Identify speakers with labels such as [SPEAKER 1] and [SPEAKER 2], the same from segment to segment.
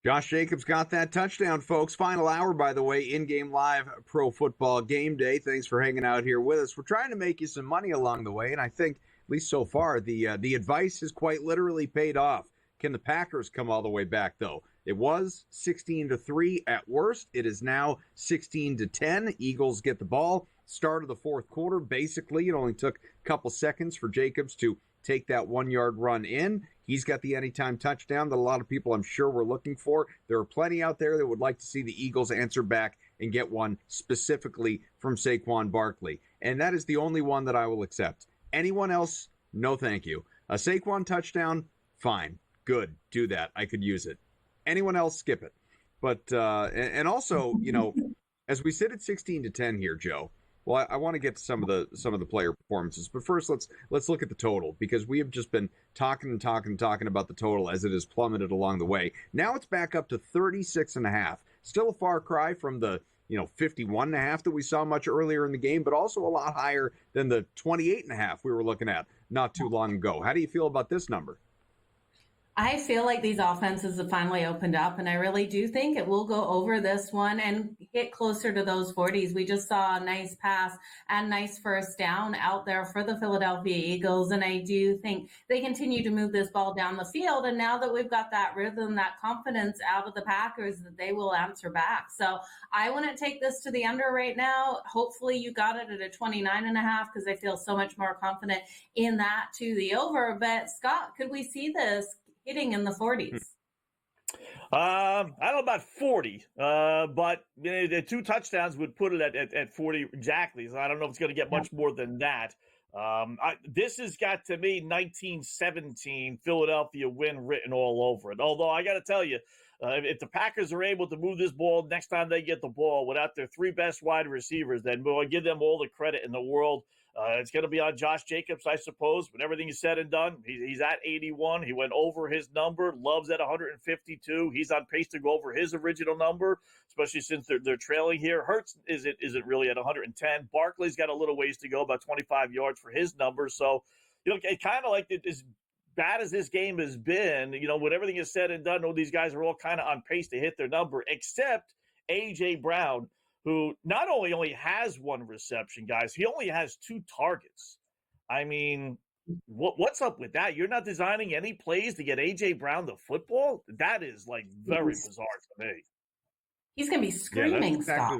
[SPEAKER 1] Josh Jacobs got that touchdown, folks. Final hour, by the way, in-game live pro football game day. Thanks for hanging out here with us. We're trying to make you some money along the way, and I think, at least so far, the advice has quite literally paid off. Can the Packers come all the way back, though? It was 16-3 at worst. It is now 16-10. Eagles get the ball. Start of the fourth quarter. Basically, it only took a couple seconds for Jacobs to take that 1-yard run in. He's got the anytime touchdown that a lot of people, I'm sure, were looking for. There are plenty out there that would like to see the Eagles answer back and get one specifically from Saquon Barkley. And that is the only one that I will accept. Anyone else, no thank you. A Saquon touchdown, fine, good, do that. I could use it. Anyone else, skip it. But, and also, as we sit at 16-10 here, Joe, well, I want to get to some of the player performances, but first let's look at the total, because we have just been talking about the total as it has plummeted along the way. Now it's back up to 36.5. Still a far cry from the 51.5 that we saw much earlier in the game, but also a lot higher than the 28.5 we were looking at not too long ago. How do you feel about this number?
[SPEAKER 2] I feel like these offenses have finally opened up, and I really do think it will go over this one and get closer to those 40s. We just saw a nice pass and nice first down out there for the Philadelphia Eagles, and I do think they continue to move this ball down the field, and now that we've got that rhythm, that confidence out of the Packers, that they will answer back. So I wouldn't take this to the under right now. Hopefully you got it at a 29.5, because I feel so much more confident in that to the over. But Scott, could we see this hitting in the 40s?
[SPEAKER 3] I don't know about 40, but the 2 touchdowns would put it at 40 exactly. So I don't know if it's going to get much more than that. This has got, to me, 1917 Philadelphia win written all over it. Although I got to tell you, if the Packers are able to move this ball next time they get the ball without their 3 best wide receivers, then we'll give them all the credit in the world. It's going to be on Josh Jacobs, I suppose. When everything is said and done, he's at 81. He went over his number. Love's at 152. He's on pace to go over his original number, especially since they're trailing here. Hurts isn't really at 110. Barkley's got a little ways to go, about 25 yards for his number. So, it kind of like as bad as this game has been, when everything is said and done, these guys are all kind of on pace to hit their number, except A.J. Brown, who not only has 1 reception, guys, he only has 2 targets. I mean, what's up with that? You're not designing any plays to get A.J. Brown the football? That is, very bizarre to me.
[SPEAKER 2] He's going to be screaming stuff.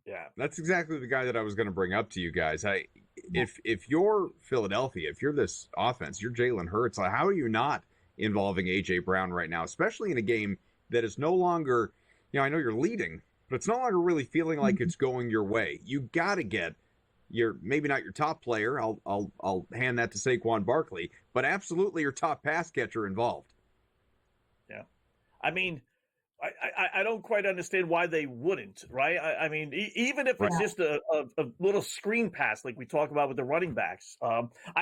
[SPEAKER 1] Yeah, that's exactly the guy that I was going to bring up to you guys. If you're Philadelphia, if you're this offense, you're Jalen Hurts, how are you not involving A.J. Brown right now, especially in a game that is no longer, I know you're leading, but it's no longer really feeling like it's going your way. You got to get maybe not your top player. I'll hand that to Saquon Barkley, but absolutely your top pass catcher involved.
[SPEAKER 3] Yeah, I mean, I don't quite understand why they wouldn't, right? I mean, even if it's just a little screen pass like we talk about with the running backs.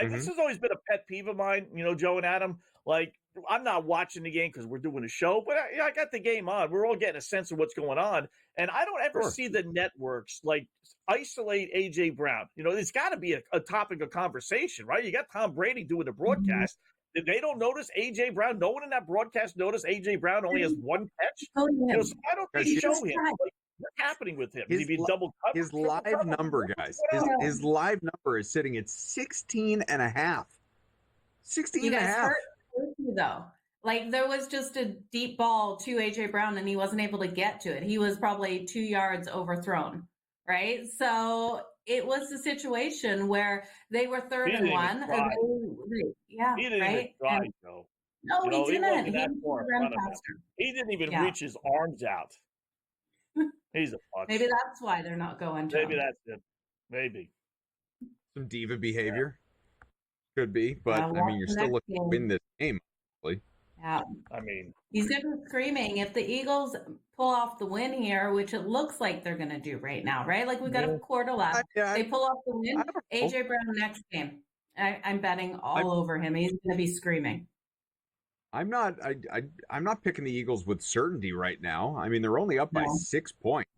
[SPEAKER 3] This has always been a pet peeve of mine, Joe and Adam. I'm not watching the game because we're doing a show, but I got the game on. We're all getting a sense of what's going on. And I don't ever see the networks isolate A.J. Brown. It's got to be a topic of conversation, right? You got Tom Brady doing the broadcast. They don't notice A.J. Brown. No one in that broadcast noticed A.J. Brown only has 1 catch. So I don't think they show him. What's happening with him? Is he being double cut?
[SPEAKER 1] His live number, guys. His live number is sitting at 16.5. 16.5.
[SPEAKER 2] Though, there was just a deep ball to A.J. Brown, and he wasn't able to get to it. He was probably 2 yards overthrown, right? So it was a situation where they were 3rd and 1.
[SPEAKER 3] He didn't even try, though.
[SPEAKER 2] No, he didn't.
[SPEAKER 3] He didn't even reach his arms out. He's a putz.
[SPEAKER 2] Maybe that's why they're not going to
[SPEAKER 3] Maybe him. That's it. Maybe.
[SPEAKER 1] Some diva behavior. Could be, but you're still looking to win this game.
[SPEAKER 2] Yeah. He's going to be screaming. If the Eagles pull off the win here, which it looks like they're going to do right now, right? We've got a quarter left. They pull off the win. A.J. Brown next game. I'm betting all over him. He's going to be screaming.
[SPEAKER 1] I'm not picking the Eagles with certainty right now. They're only up by 6 points.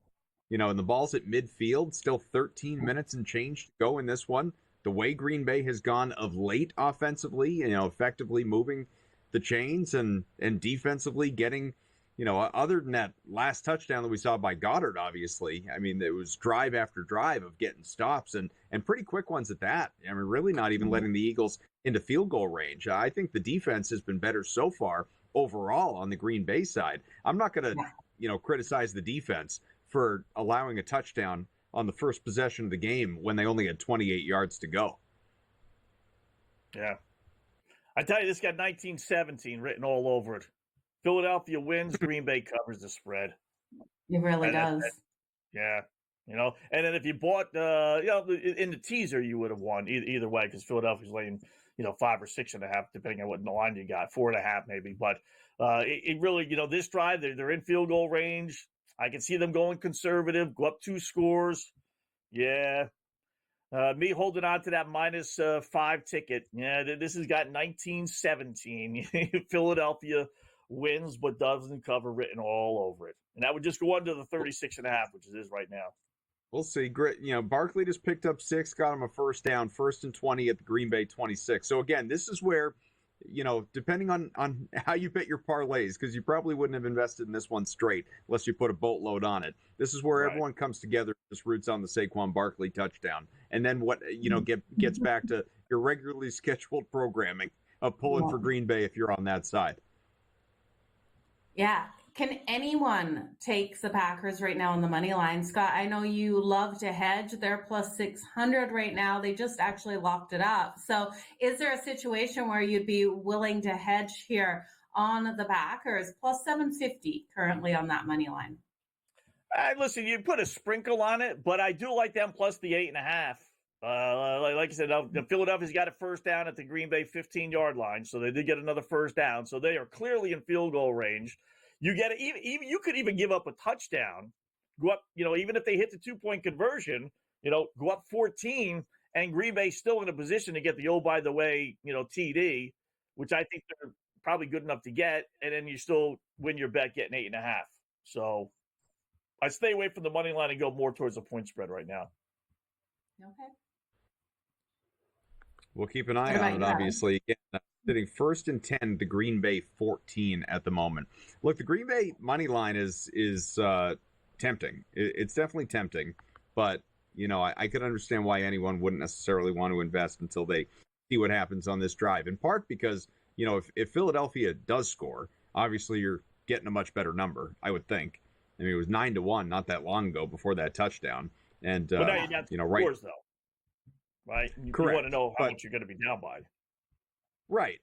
[SPEAKER 1] And the ball's at midfield, still 13 minutes and change to go in this one. The way Green Bay has gone of late offensively, effectively moving the chains and defensively getting, other than that last touchdown that we saw by Goddard, obviously, I mean, it was drive after drive of getting stops and pretty quick ones at that. I mean, really not even letting the Eagles into field goal range. I think the defense has been better so far overall on the Green Bay side. I'm not going to, criticize the defense for allowing a touchdown on the first possession of the game when they only had 28 yards to go.
[SPEAKER 3] Yeah. I tell you, this got 19-17 written all over it. Philadelphia wins, Green Bay covers the spread.
[SPEAKER 2] It really does.
[SPEAKER 3] Yeah. And then if you bought, in the teaser, you would have won either way because Philadelphia's laying, 5 or 6.5, depending on what line you got, 4.5 maybe. But it really, this drive, they're in field goal range. I can see them going conservative, go up 2 scores. Yeah. Me holding on to that -5 ticket. Yeah, this has got 19-17. Philadelphia wins but doesn't cover written all over it. And that would just go under the 36.5, which it is right now.
[SPEAKER 1] We'll see. Barkley just picked up 6, got him a first down, 1st and 20 at the Green Bay 26. So again, this is where, depending on how you bet your parlays, because you probably wouldn't have invested in this one straight unless you put a boatload on it. This is where everyone comes together, just roots on the Saquon Barkley touchdown. And then what, gets back to your regularly scheduled programming of pulling for Green Bay if you're on that side.
[SPEAKER 2] Yeah. Can anyone take the Packers right now on the money line? Scott, I know you love to hedge. They're plus 600 right now. They just actually locked it up. So is there a situation where you'd be willing to hedge here on the Packers? Plus 750 currently on that money line.
[SPEAKER 3] Listen, you put a sprinkle on it, but I do like them plus the 8.5. Like I said, Philadelphia's got a first down at the Green Bay 15-yard line, so they did get another first down. So they are clearly in field goal range. You get it. Even you could even give up a touchdown, go up. Even if they hit the 2-point conversion, go up 14, and Green Bay's still in a position to get the by the way, TD, which I think they're probably good enough to get, and then you still win your bet getting 8.5. So I stay away from the money line and go more towards the point spread right now.
[SPEAKER 2] Okay.
[SPEAKER 1] We'll keep an eye on it, obviously. Again, sitting 1st and 10, the Green Bay 14 at the moment. Look, the Green Bay money line is tempting. It's definitely tempting, but I could understand why anyone wouldn't necessarily want to invest until they see what happens on this drive. In part because if Philadelphia does score, obviously you're getting a much better number, I would think. I mean, it was 9-1 not that long ago before that touchdown, and
[SPEAKER 3] but now you got scores though. Right?
[SPEAKER 1] Correct.
[SPEAKER 3] You want to know how much you're going to be down by.
[SPEAKER 1] Right.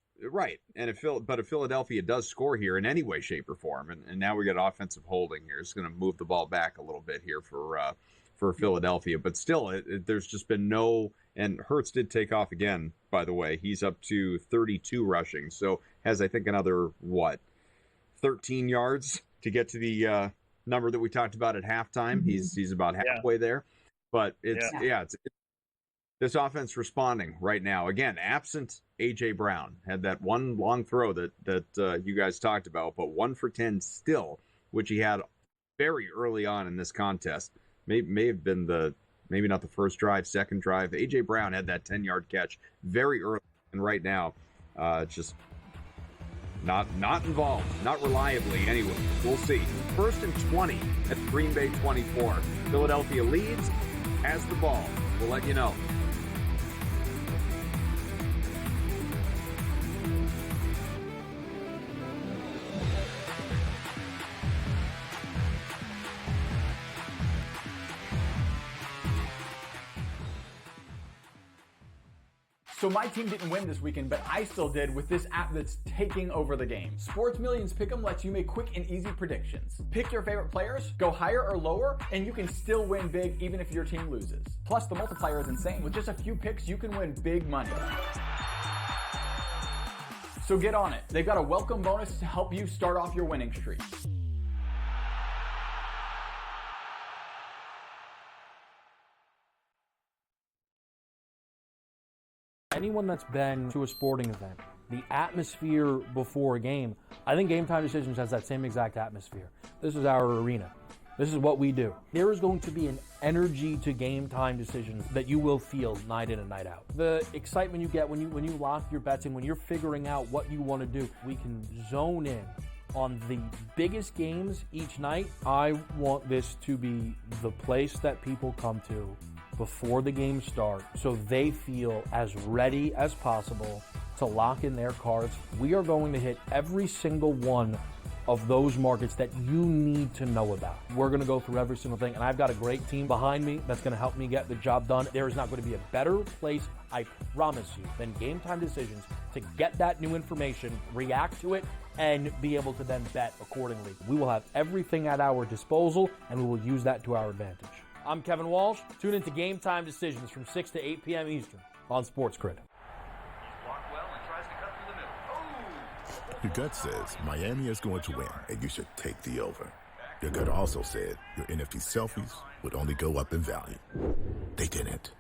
[SPEAKER 1] And if Philadelphia does score here in any way, shape, or form, and now we got offensive holding here, it's going to move the ball back a little bit here for Philadelphia. But still, there's just been no. And Hurts did take off again, by the way. He's up to 32 rushing, so has I think another 13 yards to get to the number that we talked about at halftime. He's about halfway there, but it's this offense responding right now. Again, absent A.J. Brown. Had that one long throw that you guys talked about, but 1 for 10 still, which he had very early on in this contest. May have been maybe not the first drive, second drive. A.J. Brown had that 10-yard catch very early, and right now just not involved, not reliably anyway. We'll see. 1st and 20 at the Green Bay 24. Philadelphia leads, has the ball. We'll let you know.
[SPEAKER 4] So my team didn't win this weekend, but I still did with this app that's taking over the game. Sports Millions Pick'em lets you make quick and easy predictions. Pick your favorite players, go higher or lower, and you can still win big even if your team loses. Plus, the multiplier is insane. With just a few picks, you can win big money. So get on it. They've got a welcome bonus to help you start off your winning streak.
[SPEAKER 5] Anyone that's been to a sporting event, the atmosphere before a game, I think Game Time Decisions has that same exact atmosphere. This is our arena. This is what we do. There is going to be an energy to Game Time Decisions that you will feel night in and night out. The excitement you get when you lock your bets in, when you're figuring out what you want to do, we can zone in on the biggest games each night, I want this to be the place that people come to before the games start so they feel as ready as possible to lock in their cards. We are going to hit every single one of those markets that you need to know about. We're going to go through every single thing, and I've got a great team behind me that's going to help me get the job done. There is not going to be a better place, I promise you, than Game Time Decisions to get that new information, react to it, and be able to then bet accordingly. We will have everything at our disposal, and we will use that to our advantage. I'm Kevin Walsh. Tune into Game Time Decisions from 6 to 8 p.m. Eastern on SportsGrid.
[SPEAKER 6] Your gut says Miami is going to win, and you should take the over. Your gut also said your NFT selfies would only go up in value. They didn't.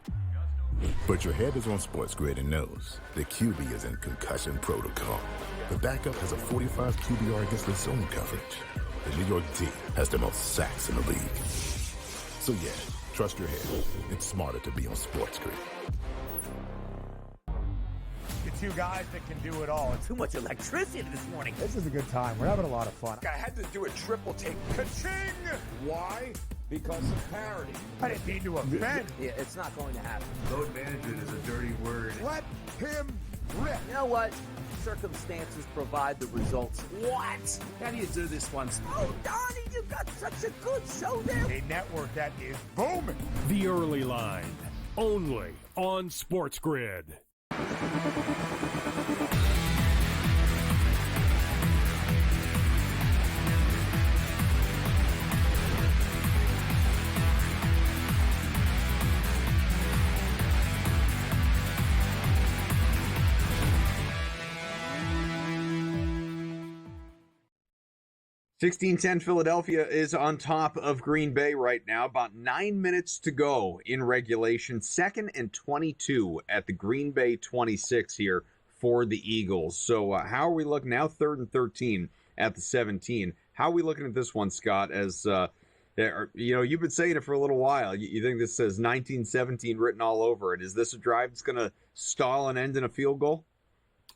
[SPEAKER 6] But your head is on SportsGrid and knows the QB is in concussion protocol. The backup has a 45 QBR against the zone coverage. The New York D has the most sacks in the league. So yeah, trust your head. It's smarter to be on SportsGrid.
[SPEAKER 7] Two guys that can do it all.
[SPEAKER 8] Too much electricity this morning.
[SPEAKER 7] This is a good time. We're having a lot of fun.
[SPEAKER 9] I had to do a triple take. Ka-ching! Why? Because of parity.
[SPEAKER 7] I didn't mean to offend.
[SPEAKER 8] Yeah, it's not going to happen.
[SPEAKER 10] Load management is a dirty word.
[SPEAKER 7] Let him rip.
[SPEAKER 8] You know what? Circumstances provide the results.
[SPEAKER 10] What? How do you do this one?
[SPEAKER 8] Oh, Donnie, you got such a good show there.
[SPEAKER 7] A network that is booming.
[SPEAKER 11] The Early Line, only on SportsGrid.
[SPEAKER 1] 16-10 Philadelphia is on top of Green Bay right now. About 9 minutes to go in regulation. 2nd and 22 at the Green Bay 26 here for the Eagles. So how are we looking now? 3rd and 13 at the 17. How are we looking at this one, Scott? As you've been saying it for a little while. You think this says 1917 written all over it. Is this a drive that's going to stall and end in a field goal?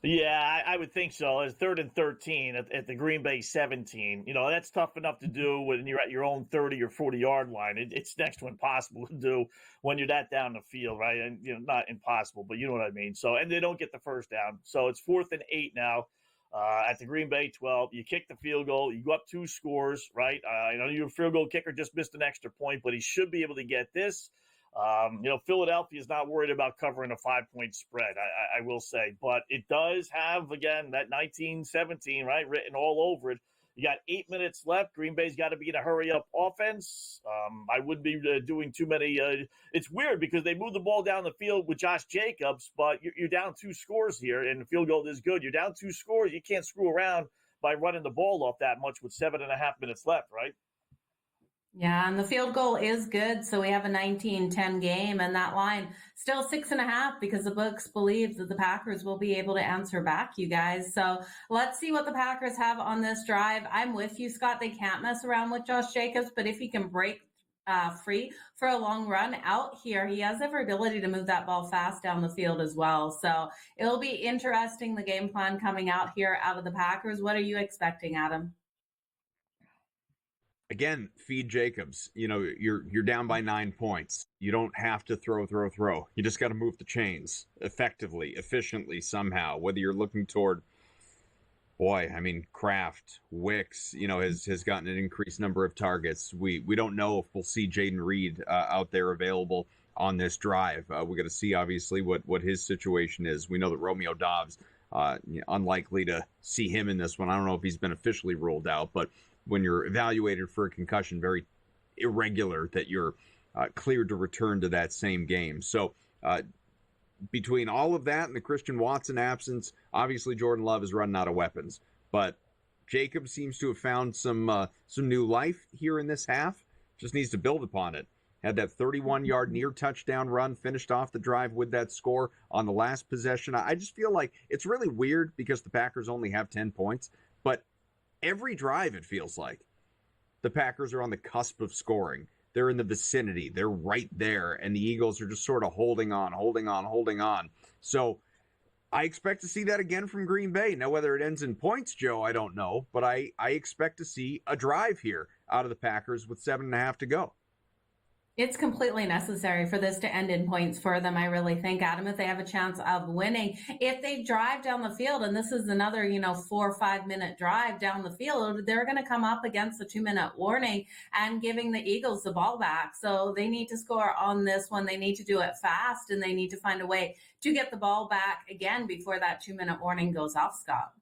[SPEAKER 3] Yeah, I would think so. It's 3rd and 13 at the Green Bay 17. You know, that's tough enough to do when you're at your own 30 or 40-yard line. It's next to impossible to do when you're that down the field, right? And, not impossible, but you know what I mean. So, and they don't get the first down. So it's 4th and 8 now at the Green Bay 12. You kick the field goal. You go up 2 scores, right? I know your field goal kicker just missed an extra point, but he should be able to get this. Philadelphia is not worried about covering a 5-point spread, I will say, but it does have, again, that 1917, right, written all over it. You got 8 minutes left. Green Bay's got to be in a hurry-up offense. I wouldn't be doing too many. It's weird because they move the ball down the field with Josh Jacobs, but you're down 2 scores here, and the field goal is good. You're down 2 scores. You can't screw around by running the ball off that much with 7.5 minutes left, right?
[SPEAKER 2] Yeah, and the field goal is good. So we have a 19-10 game, and that line still 6.5 because the books believe that the Packers will be able to answer back, you guys. So let's see what the Packers have on this drive. I'm with you, Scott. They can't mess around with Josh Jacobs, but if he can break free for a long run out here, he has every ability to move that ball fast down the field as well. So it'll be interesting, the game plan coming out here out of the Packers. What are you expecting, Adam?
[SPEAKER 1] Again, feed Jacobs. You're down by 9 points. You don't have to throw. You just got to move the chains effectively, efficiently, somehow. Whether you're looking toward, Kraft, Wicks, has gotten an increased number of targets. We don't know if we'll see Jaden Reed out there available on this drive. We got to see, obviously, what his situation is. We know that Romeo Doubs, unlikely to see him in this one. I don't know if he's been officially ruled out, but when you're evaluated for a concussion, very irregular that you're cleared to return to that same game. So between all of that and the Christian Watson absence, obviously Jordan Love is running out of weapons. But Jacob seems to have found some new life here in this half. Just needs to build upon it. Had that 31-yard near touchdown run, finished off the drive with that score on the last possession. I just feel like it's really weird because the Packers only have 10 points, but every drive, it feels like the Packers are on the cusp of scoring. They're in the vicinity. They're right there. And the Eagles are just sort of holding on. So I expect to see that again from Green Bay. Now, whether it ends in points, Joe, I don't know, but I expect to see a drive here out of the Packers with 7.5 to go.
[SPEAKER 2] It's completely necessary for this to end in points for them, I really think, Adam, if they have a chance of winning. If they drive down the field, and this is another, 4 or 5 minute drive down the field, they're going to come up against a 2-minute warning and giving the Eagles the ball back. So they need to score on this one. They need to do it fast, and they need to find a way to get the ball back again before that 2-minute warning goes off, Scott.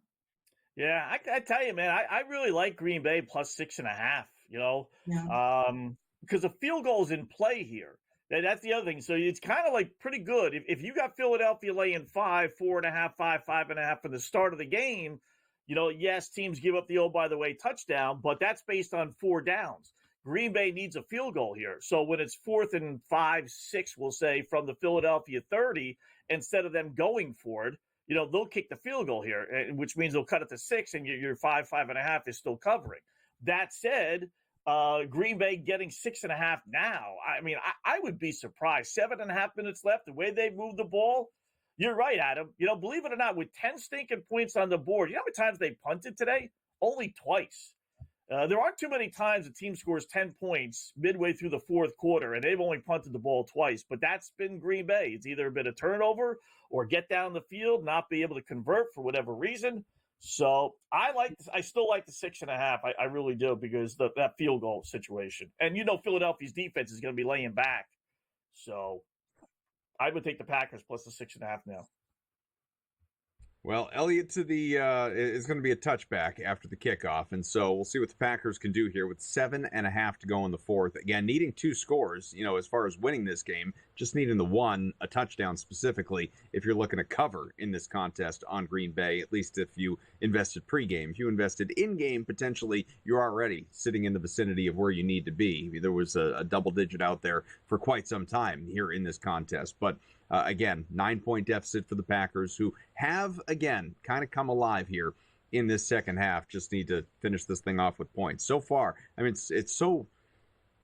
[SPEAKER 3] Yeah, I tell you, man, I really like Green Bay plus 6.5,
[SPEAKER 2] Yeah.
[SPEAKER 3] Because the field goal is in play here. That's the other thing. So it's kind of like pretty good. If you got Philadelphia laying 5, 4.5, 5.5 from the start of the game, yes, teams give up the by the way touchdown, but that's based on 4 downs. Green Bay needs a field goal here. So when it's 4th and 5, 6, we'll say, from the Philadelphia 30, instead of them going for it, they'll kick the field goal here, which means they'll cut it to 6, and your 5, 5.5 is still covering. That said, Green Bay getting 6.5 now. I mean, I would be surprised. 7.5 minutes left, the way they move the ball. You're right, Adam. Believe it or not, with 10 stinking points on the board, you know how many times they punted today? Only twice. There aren't too many times a team scores 10 points midway through the fourth quarter, and they've only punted the ball twice. But that's been Green Bay. It's either been a turnover or get down the field, not be able to convert for whatever reason. So I still like the 6.5. I really do, because that field goal situation. And Philadelphia's defense is going to be laying back. So I would take the Packers plus the 6.5 now.
[SPEAKER 1] Well, Elliott to the is going to be a touchback after the kickoff, and so we'll see what the Packers can do here with 7.5 to go in the fourth. Again, needing 2 scores, as far as winning this game, just needing the one, a touchdown specifically, if you're looking to cover in this contest on Green Bay, at least if you invested pregame. If you invested in-game, potentially you're already sitting in the vicinity of where you need to be. There was a double digit out there for quite some time here in this contest, but again, 9-point deficit for the Packers, who have, again, kind of come alive here in this second half. Just need to finish this thing off with points. So far, I mean, it's so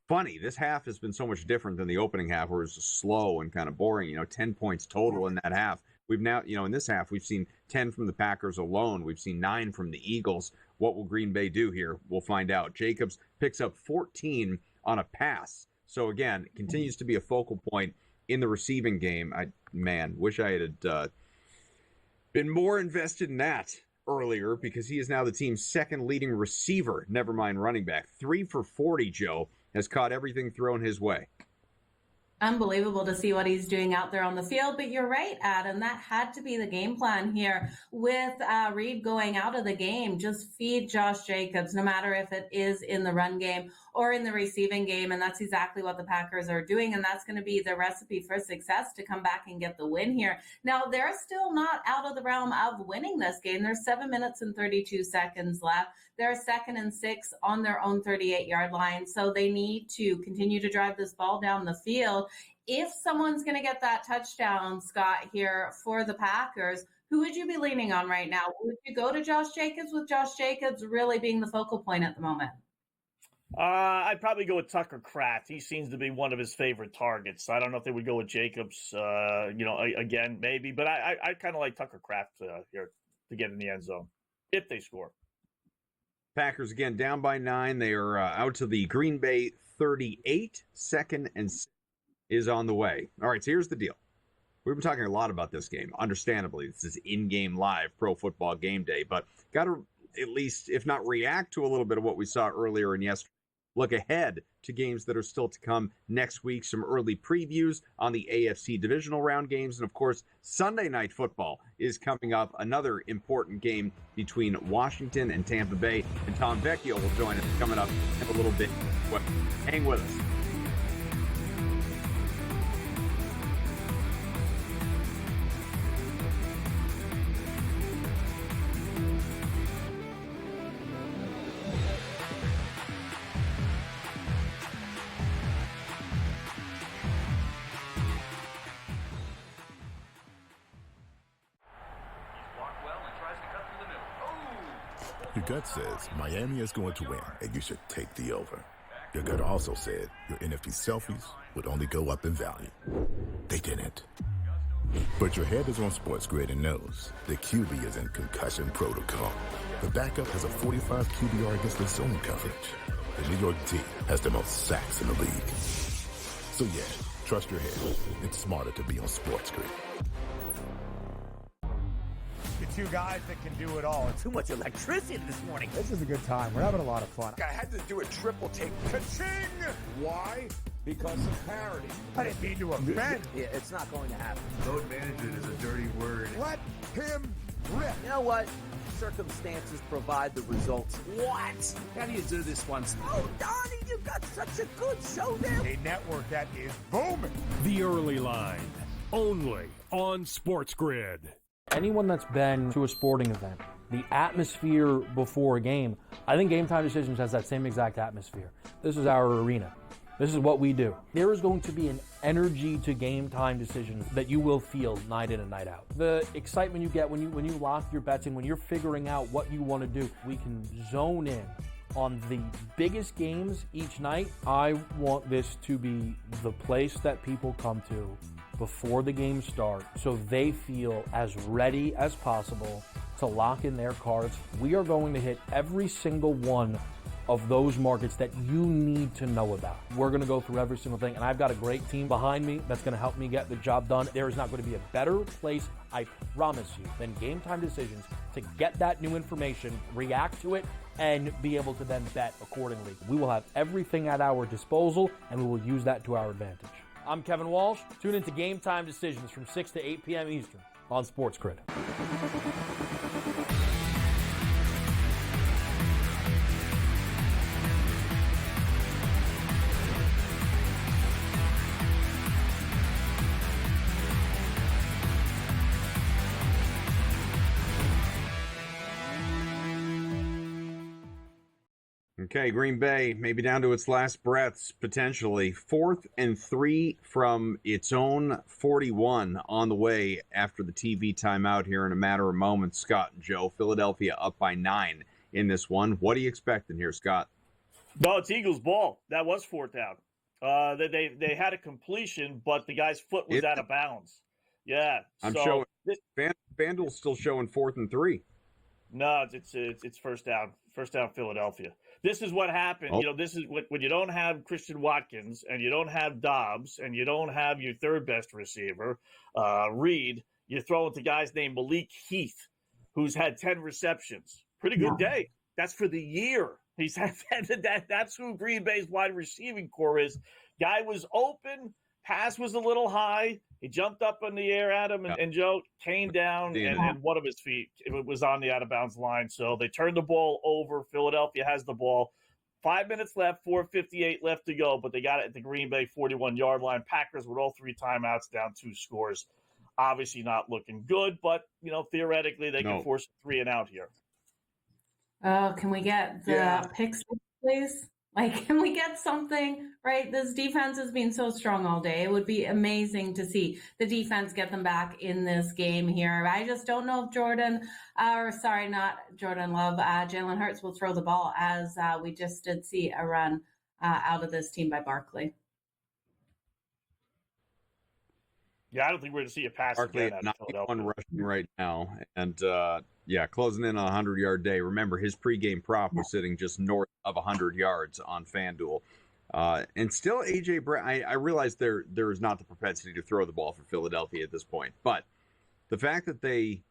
[SPEAKER 1] funny. This half has been so much different than the opening half, where it was just slow and kind of boring. 10 points total in that half. We've now, in this half, we've seen 10 from the Packers alone. We've seen 9 from the Eagles. What will Green Bay do here? We'll find out. Jacobs picks up 14 on a pass. So, again, it continues to be a focal point in the receiving game. Wish I had been more invested in that earlier, because he is now the team's second leading receiver, never mind running back. 3 for 40, Joe, has caught everything thrown his way.
[SPEAKER 2] Unbelievable to see what he's doing out there on the field. But you're right, Adam, that had to be the game plan here with Reed going out of the game. Just feed Josh Jacobs, no matter if it is in the run game or in the receiving game. And that's exactly what the Packers are doing. And that's going to be the recipe for success to come back and get the win here. Now, they're still not out of the realm of winning this game. There's 7 minutes and 32 seconds left. They're 2nd and 6 on their own 38-yard line. So they need to continue to drive this ball down the field. If someone's going to get that touchdown, Scott, here for the Packers, who would you be leaning on right now? Would you go to Josh Jacobs, with Josh Jacobs really being the focal point at the moment?
[SPEAKER 3] I'd probably go with Tucker Kraft. He seems to be one of his favorite targets. I don't know if they would go with Jacobs, again, maybe. But I kind of like Tucker Kraft here to get in the end zone if they score.
[SPEAKER 1] Packers, again, down by 9. They are out to the Green Bay 38. 2nd and 6 is on the way. All right, so here's the deal. We've been talking a lot about this game. Understandably, this is in-game live pro football game day, but got to at least, if not react to a little bit of what we saw earlier and yesterday, look ahead to games that are still to come next week, some early previews on the AFC divisional round games. And, of course, Sunday Night Football is coming up, another important game between Washington and Tampa Bay. And Tom Vecchio will join us coming up in a little bit. Hang with us.
[SPEAKER 6] Your gut says Miami is going to win, and you should take the over. Your gut also said your NFT selfies would only go up in value. They didn't. But your head is on SportsGrid and knows the QB is in concussion protocol. The backup has a 45 QBR against the zone coverage. The New York team has the most sacks in the league. So yeah, trust your head. It's smarter to be on SportsGrid.
[SPEAKER 7] The two guys that can do it all.
[SPEAKER 8] Too much electricity this morning.
[SPEAKER 7] This is a good time. We're having a lot of fun.
[SPEAKER 9] I had to do a triple take. Ka-ching! Why? Because of parity.
[SPEAKER 7] I didn't mean to offend.
[SPEAKER 8] Yeah, it's not going to happen.
[SPEAKER 10] Load management is a dirty word.
[SPEAKER 7] Let him rip.
[SPEAKER 8] You know what? Circumstances provide the results.
[SPEAKER 10] What? How do you do this once?
[SPEAKER 8] Oh, Donnie, you've got such a good show there.
[SPEAKER 7] A network that is booming.
[SPEAKER 11] The Early Line, only on SportsGrid.
[SPEAKER 5] Anyone that's been to a sporting event, the atmosphere before a game, I think Game Time Decisions has that same exact atmosphere. This is our arena. This is what we do. There is going to be an energy to Game Time Decisions that you will feel night in and night out. The excitement you get when you lock your bets in, when you're figuring out what you want to do, we can zone in on the biggest games each night. I want this to be the place that people come to before the games start so they feel as ready as possible to lock in their cards. We are going to hit every single one of those markets that you need to know about. We're going to go through every single thing, and I've got a great team behind me that's going to help me get the job done. There is not going to be a better place, I promise you, than Game Time Decisions to get that new information, react to it, and be able to then bet accordingly. We will have everything at our disposal, and we will use that to our advantage. I'm Kevin Walsh. Tune into Game Time Decisions from 6 to 8 p.m. Eastern on SportsGrid.
[SPEAKER 1] Okay, Green Bay maybe down to its last breaths, potentially. 4th and 3 from its own 41 on the way after the TV timeout here in a matter of moments. Scott and Joe, Philadelphia up by 9 in this one. What are you expecting here, Scott?
[SPEAKER 3] No, it's Eagles' ball. That was 4th down. They had a completion, but the guy's foot was out of bounds. Yeah.
[SPEAKER 1] I'm showing FanDuel's still showing 4th and 3.
[SPEAKER 3] No, it's first down. First down, Philadelphia. This is what happened.
[SPEAKER 1] Oh.
[SPEAKER 3] You know, this is when you don't have Christian Watkins and you don't have Dobbs and you don't have your third best receiver, Reed. You're throwing to guys named Malik Heath, who's had 10 receptions. Pretty good day. That's for the year. He's had that. That's who Green Bay's wide receiving core is. Guy was open. Pass was a little high. He jumped up in the air at him, and Joe came down, and one of his feet it was on the out-of-bounds line. So they turned the ball over. Philadelphia has the ball. 5 minutes left, 4:58 left to go, but they got it at the Green Bay 41-yard line. Packers with all 3 timeouts, down 2 scores. Obviously not looking good, but, you know, theoretically they can force a 3 and out here.
[SPEAKER 2] Oh, can we get the picks, please? Like, can we get something, right? This defense has been so strong all day. It would be amazing to see the defense get them back in this game here. I just don't know if Jalen Hurts will throw the ball, as we just did see a run out of this team by Barkley.
[SPEAKER 3] Yeah, I don't think we're going to see a pass
[SPEAKER 1] Barkley
[SPEAKER 3] again out of Philadelphia.
[SPEAKER 1] rushing right now, and closing in on a 100-yard day. Remember, his pregame prop was sitting just north of 100 yards on FanDuel. And still, A.J. Brown, I realize there is not the propensity to throw the ball for Philadelphia at this point, but the fact that they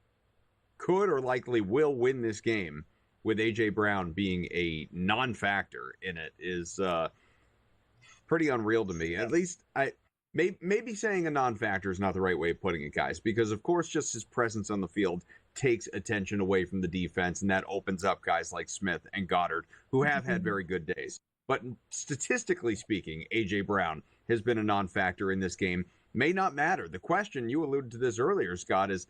[SPEAKER 1] could or likely will win this game with A.J. Brown being a non-factor in it is pretty unreal to me. At least maybe saying a non-factor is not the right way of putting it, guys, because, of course, just his presence on the field takes attention away from the defense, and that opens up guys like Smith and Goddard, who have had very good days. But statistically speaking, A.J. Brown has been a non-factor in this game. May not matter. The question, you alluded to this earlier, Scott, is,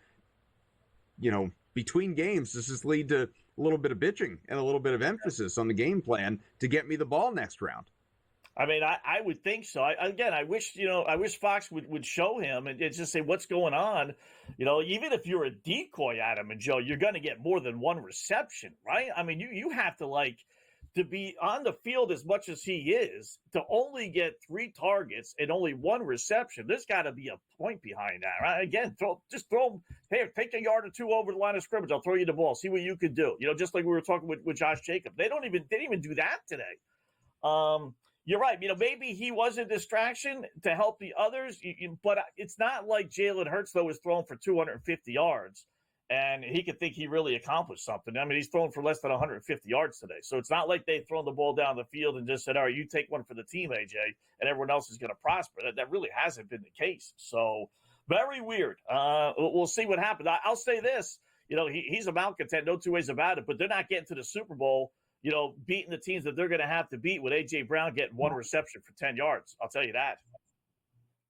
[SPEAKER 1] you know, between games, does this lead to a little bit of bitching and a little bit of emphasis on the game plan to get me the ball next round?
[SPEAKER 3] I mean, I would think so. I wish Fox would show him and just say what's going on. You know, even if you're a decoy at him, and Joe, you're going to get more than one reception, right? I mean, you have to to be on the field as much as he is, to only get 3 targets and only 1 reception, there's got to be a point behind that, right? Again, just throw him, hey, take a yard or 2 over the line of scrimmage. I'll throw you the ball. See what you can do. Just like we were talking with Josh Jacobs. They didn't even do that today. You're right. Maybe he was a distraction to help the others, but it's not like Jalen Hurts, though, was thrown for 250 yards. And he could think he really accomplished something. I mean, he's thrown for less than 150 yards today. So it's not like they've thrown the ball down the field and just said, all right, you take one for the team, AJ, and everyone else is going to prosper. That really hasn't been the case. So very weird. We'll see what happens. I'll say this. He's a malcontent, no 2 ways about it, but they're not getting to the Super Bowl, beating the teams that they're going to have to beat with A.J. Brown getting 1 reception for 10 yards. I'll tell you that.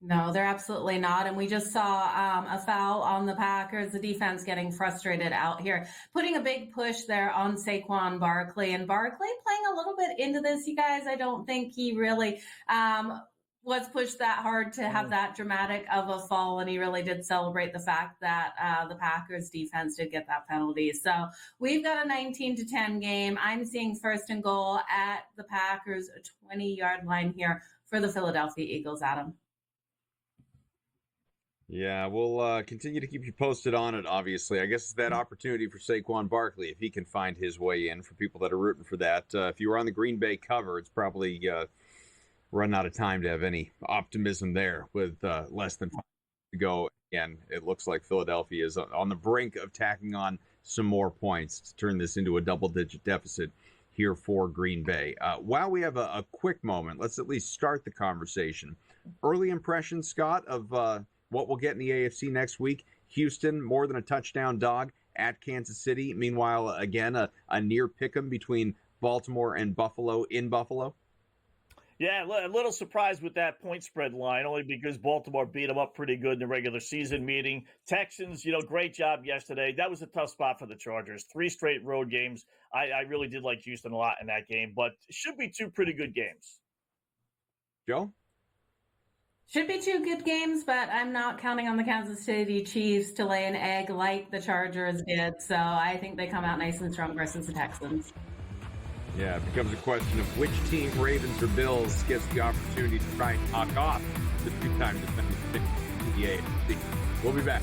[SPEAKER 2] No, they're absolutely not. And we just saw a foul on the Packers, the defense getting frustrated out here, putting a big push there on Saquon Barkley. And Barkley playing a little bit into this, you guys. I don't think he really was pushed that hard to have that dramatic of a fall. And he really did celebrate the fact that the Packers defense did get that penalty. So we've got a 19-10 game. I'm seeing 1st and goal at the Packers 20-yard line here for the Philadelphia Eagles, Adam.
[SPEAKER 1] Yeah, we'll continue to keep you posted on it, obviously. I guess it's that opportunity for Saquon Barkley, if he can find his way in, for people that are rooting for that. If you were on the Green Bay cover, it's probably run out of time to have any optimism there with less than 5 to go. Again, it looks like Philadelphia is on the brink of tacking on some more points to turn this into a double-digit deficit here for Green Bay. While we have a quick moment, let's at least start the conversation. Early impressions, Scott, of what we'll get in the AFC next week. Houston, more than a touchdown dog at Kansas City. Meanwhile, again, a near pick'em between Baltimore and Buffalo in Buffalo.
[SPEAKER 3] Yeah, a little surprised with that point spread line, only because Baltimore beat them up pretty good in the regular season meeting. Texans, great job yesterday. That was a tough spot for the Chargers. 3 straight road games. I really did like Houston a lot in that game, but it should be 2 pretty good games.
[SPEAKER 1] Joe?
[SPEAKER 2] Should be 2 good games, but I'm not counting on the Kansas City Chiefs to lay an egg like the Chargers did. So I think they come out nice and strong versus the Texans.
[SPEAKER 1] Yeah, it becomes a question of which team, Ravens or Bills, gets the opportunity to try and knock off the 2-time defending champions in the AFC. We'll be back.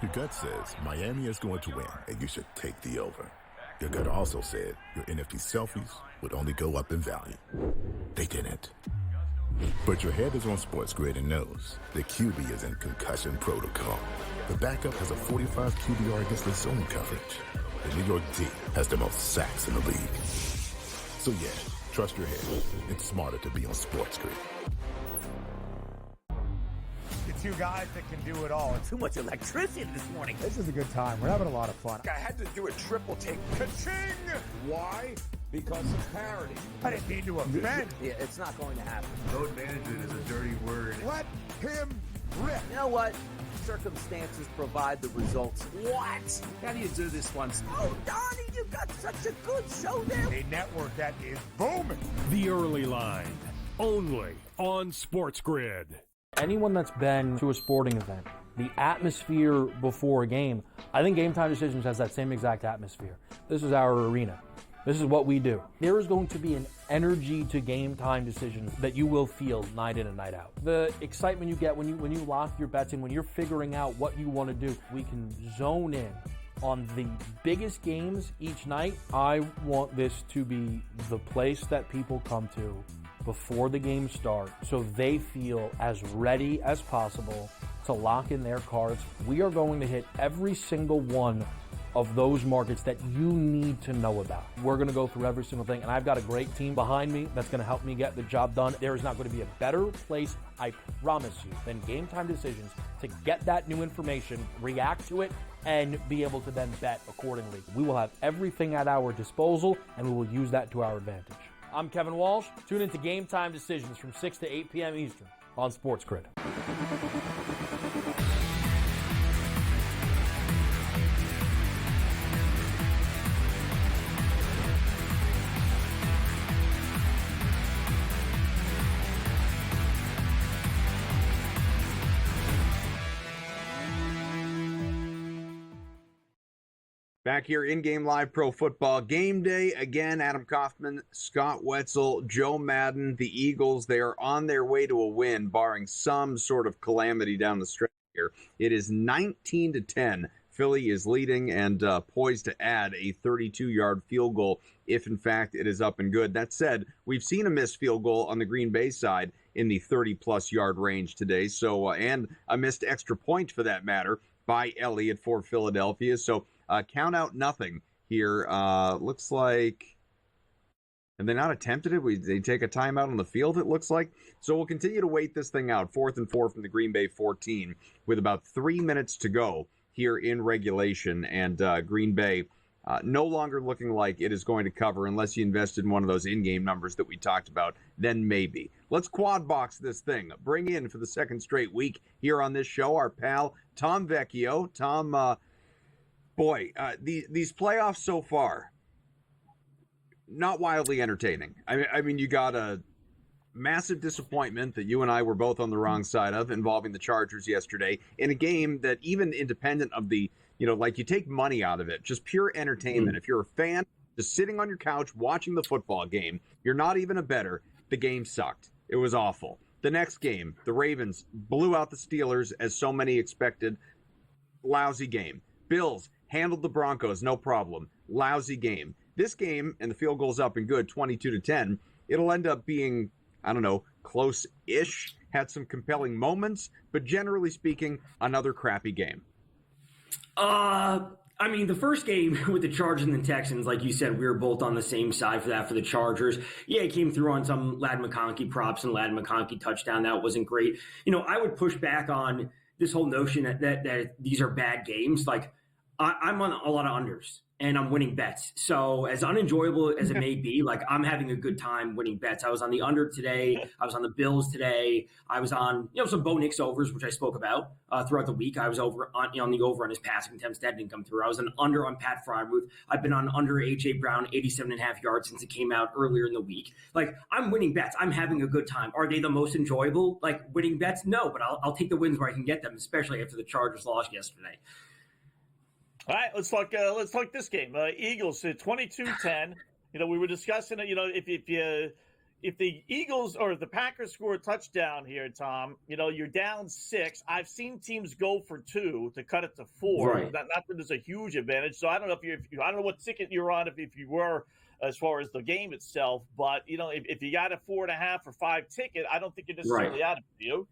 [SPEAKER 6] Your gut says Miami is going to win, and you should take the over. Your gut also said your NFT selfies would only go up in value. They didn't. But your head is on SportsGrid and knows the QB is in concussion protocol. The backup has a 45 QBR against the zone coverage. The New York D has the most sacks in the league. So yeah, trust your head. It's smarter to be on SportsGrid.
[SPEAKER 7] The 2 guys that can do it all.
[SPEAKER 8] Too much electricity this morning.
[SPEAKER 7] This is a good time. We're having a lot of fun.
[SPEAKER 9] I had to do a triple take. Ka-ching! Why? Because of parity.
[SPEAKER 7] I didn't mean to offend.
[SPEAKER 8] Yeah, it's not going to happen.
[SPEAKER 10] Load management is a dirty word.
[SPEAKER 7] Let him rip.
[SPEAKER 8] You know what? Circumstances provide the results.
[SPEAKER 10] What? How do you do this one?
[SPEAKER 8] Oh, Donnie, you got such a good show there.
[SPEAKER 7] A network that is booming.
[SPEAKER 11] The Early Line, only on SportsGrid.
[SPEAKER 5] Anyone that's been to a sporting event, the atmosphere before a game, I think Game Time Decisions has that same exact atmosphere. This is our arena. This is what we do. There is going to be an energy to Game Time Decisions that you will feel night in and night out. The excitement you get when you lock your bets in, when you're figuring out what you want to do, we can zone in on the biggest games each night. I want this to be the place that people come to before the game starts, so they feel as ready as possible to lock in their cards. We are going to hit every single one of those markets that you need to know about. We're going to go through every single thing, and I've got a great team behind me that's going to help me get the job done. There is not going to be a better place, I promise you, than Game Time Decisions to get that new information, react to it, and be able to then bet accordingly. We will have everything at our disposal, and we will use that to our advantage. I'm Kevin Walsh. Tune into Game Time Decisions from 6 to 8 p.m. Eastern on SportsGrid.
[SPEAKER 1] Back here in Game Live Pro Football Game Day. Again, Adam Kaufman, Scott Wetzel, Joe Madden, the Eagles, they are on their way to a win, barring some sort of calamity down the stretch here. It is 19-10. Philly is leading and poised to add a 32-yard field goal if, in fact, it is up and good. That said, we've seen a missed field goal on the Green Bay side in the 30-plus yard range today, so and a missed extra point, for that matter, by Elliott for Philadelphia. So count out nothing here. Looks like, and they not attempted it. They take a timeout on the field, it looks like. So we'll continue to wait this thing out. 4th and 4 from the Green Bay 14 with about 3 minutes to go here in regulation. And Green Bay no longer looking like it is going to cover unless you invested in one of those in-game numbers that we talked about. Then maybe. Let's quad box this thing. Bring in for the second straight week here on this show our pal Tom Vecchio. Tom, these playoffs so far, not wildly entertaining. I mean, you got a massive disappointment that you and I were both on the wrong side of involving the Chargers yesterday in a game that, even independent of the, like, you take money out of it, just pure entertainment. If you're a fan just sitting on your couch watching the football game, you're not even a bettor. The game sucked. It was awful. The next game, the Ravens blew out the Steelers as so many expected. Lousy game. Bills handled the Broncos, no problem. Lousy game. This game, and the field goal's up and good, 22-10. It'll end up being, I don't know, close-ish. Had some compelling moments, but generally speaking, another crappy game.
[SPEAKER 12] I mean, the first game with the Chargers and the Texans, like you said, we were both on the same side for that for the Chargers. Yeah, it came through on some Ladd McConkey props and Ladd McConkey touchdown. That wasn't great. I would push back on this whole notion that these are bad games. Like, I'm on a lot of unders and I'm winning bets. So as unenjoyable as it may be, like, I'm having a good time winning bets. I was on the under today. I was on the Bills today. I was on, some Bo Nix overs, which I spoke about throughout the week. I was over on the over on his passing attempts. That didn't come through. I was an under on Pat Frymuth. I've been on under A.J. Brown, 87.5 yards since it came out earlier in the week. Like, I'm winning bets. I'm having a good time. Are they the most enjoyable, like, winning bets? No, but I'll take the wins where I can get them, especially after the Chargers lost yesterday.
[SPEAKER 3] All right, let's talk this game. Eagles 22-10. We were discussing it. If the Eagles or the Packers score a touchdown here, Tom, you're down 6. I've seen teams go for 2 to cut it to 4.
[SPEAKER 12] Right.
[SPEAKER 3] Not that there's a huge advantage. So I don't know I don't know what ticket you're on if you were as far as the game itself. But if you got a 4.5 or 5 ticket, I don't think you're necessarily out of it. Do you?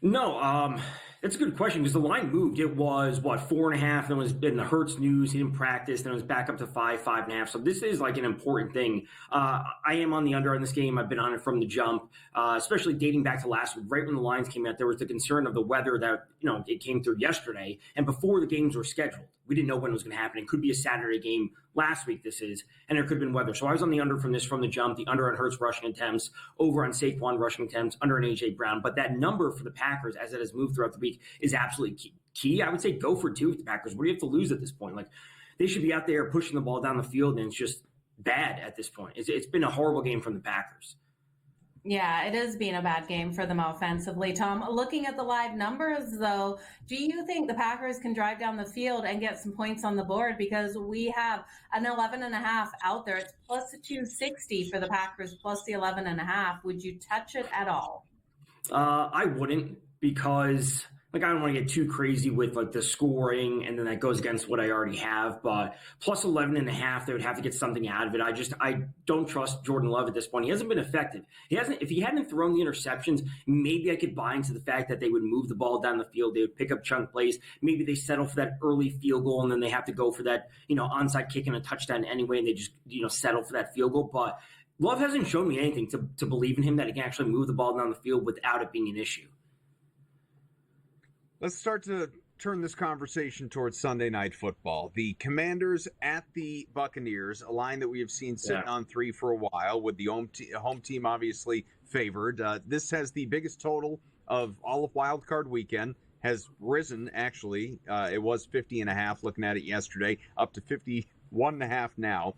[SPEAKER 12] No, that's a good question because the line moved. It was 4.5. Then it was in the Hurts news. He didn't practice. Then it was back up to 5.5. So this is like an important thing. I am on the under in this game. I've been on it from the jump, especially dating back to last week. Right when the lines came out, there was the concern of the weather that it came through yesterday, and before the games were scheduled, we didn't know when it was going to happen. It could be a Saturday game last week. This is, and there could have been weather. So I was on the under from the jump. The under on Hurts rushing attempts, over on Saquon rushing attempts, under on A.J. Brown. But that number for the Packers, as it has moved throughout the week, is absolutely key. I would say go for 2 with the Packers. What do you have to lose at this point? Like, they should be out there pushing the ball down the field, and it's just bad at this point. It's been a horrible game from the Packers.
[SPEAKER 2] Yeah, it is being a bad game for them offensively. Tom, looking at the live numbers, though, do you think the Packers can drive down the field and get some points on the board? Because we have an 11.5 out there. It's plus 260 for the Packers, plus the 11.5. Would you touch it at all?
[SPEAKER 12] I wouldn't, because I don't want to get too crazy with the scoring, and then that goes against what I already have. But plus 11.5, they would have to get something out of it. I don't trust Jordan Love at this point. He hasn't been effective. If he hadn't thrown the interceptions, maybe I could buy into the fact that they would move the ball down the field. They would pick up chunk plays. Maybe they settle for that early field goal, and then they have to go for that onside kick and a touchdown anyway, and they just settle for that field goal. But Love hasn't shown me anything to believe in him that he can actually move the ball down the field without it being an issue.
[SPEAKER 1] Let's start to turn this conversation towards Sunday Night Football. The Commanders at the Buccaneers, a line that we have seen sitting on 3 for a while, with the home team obviously favored. This has the biggest total of all of Wild Card Weekend, has risen, actually. It was 50.5, looking at it yesterday, up to 51.5 now.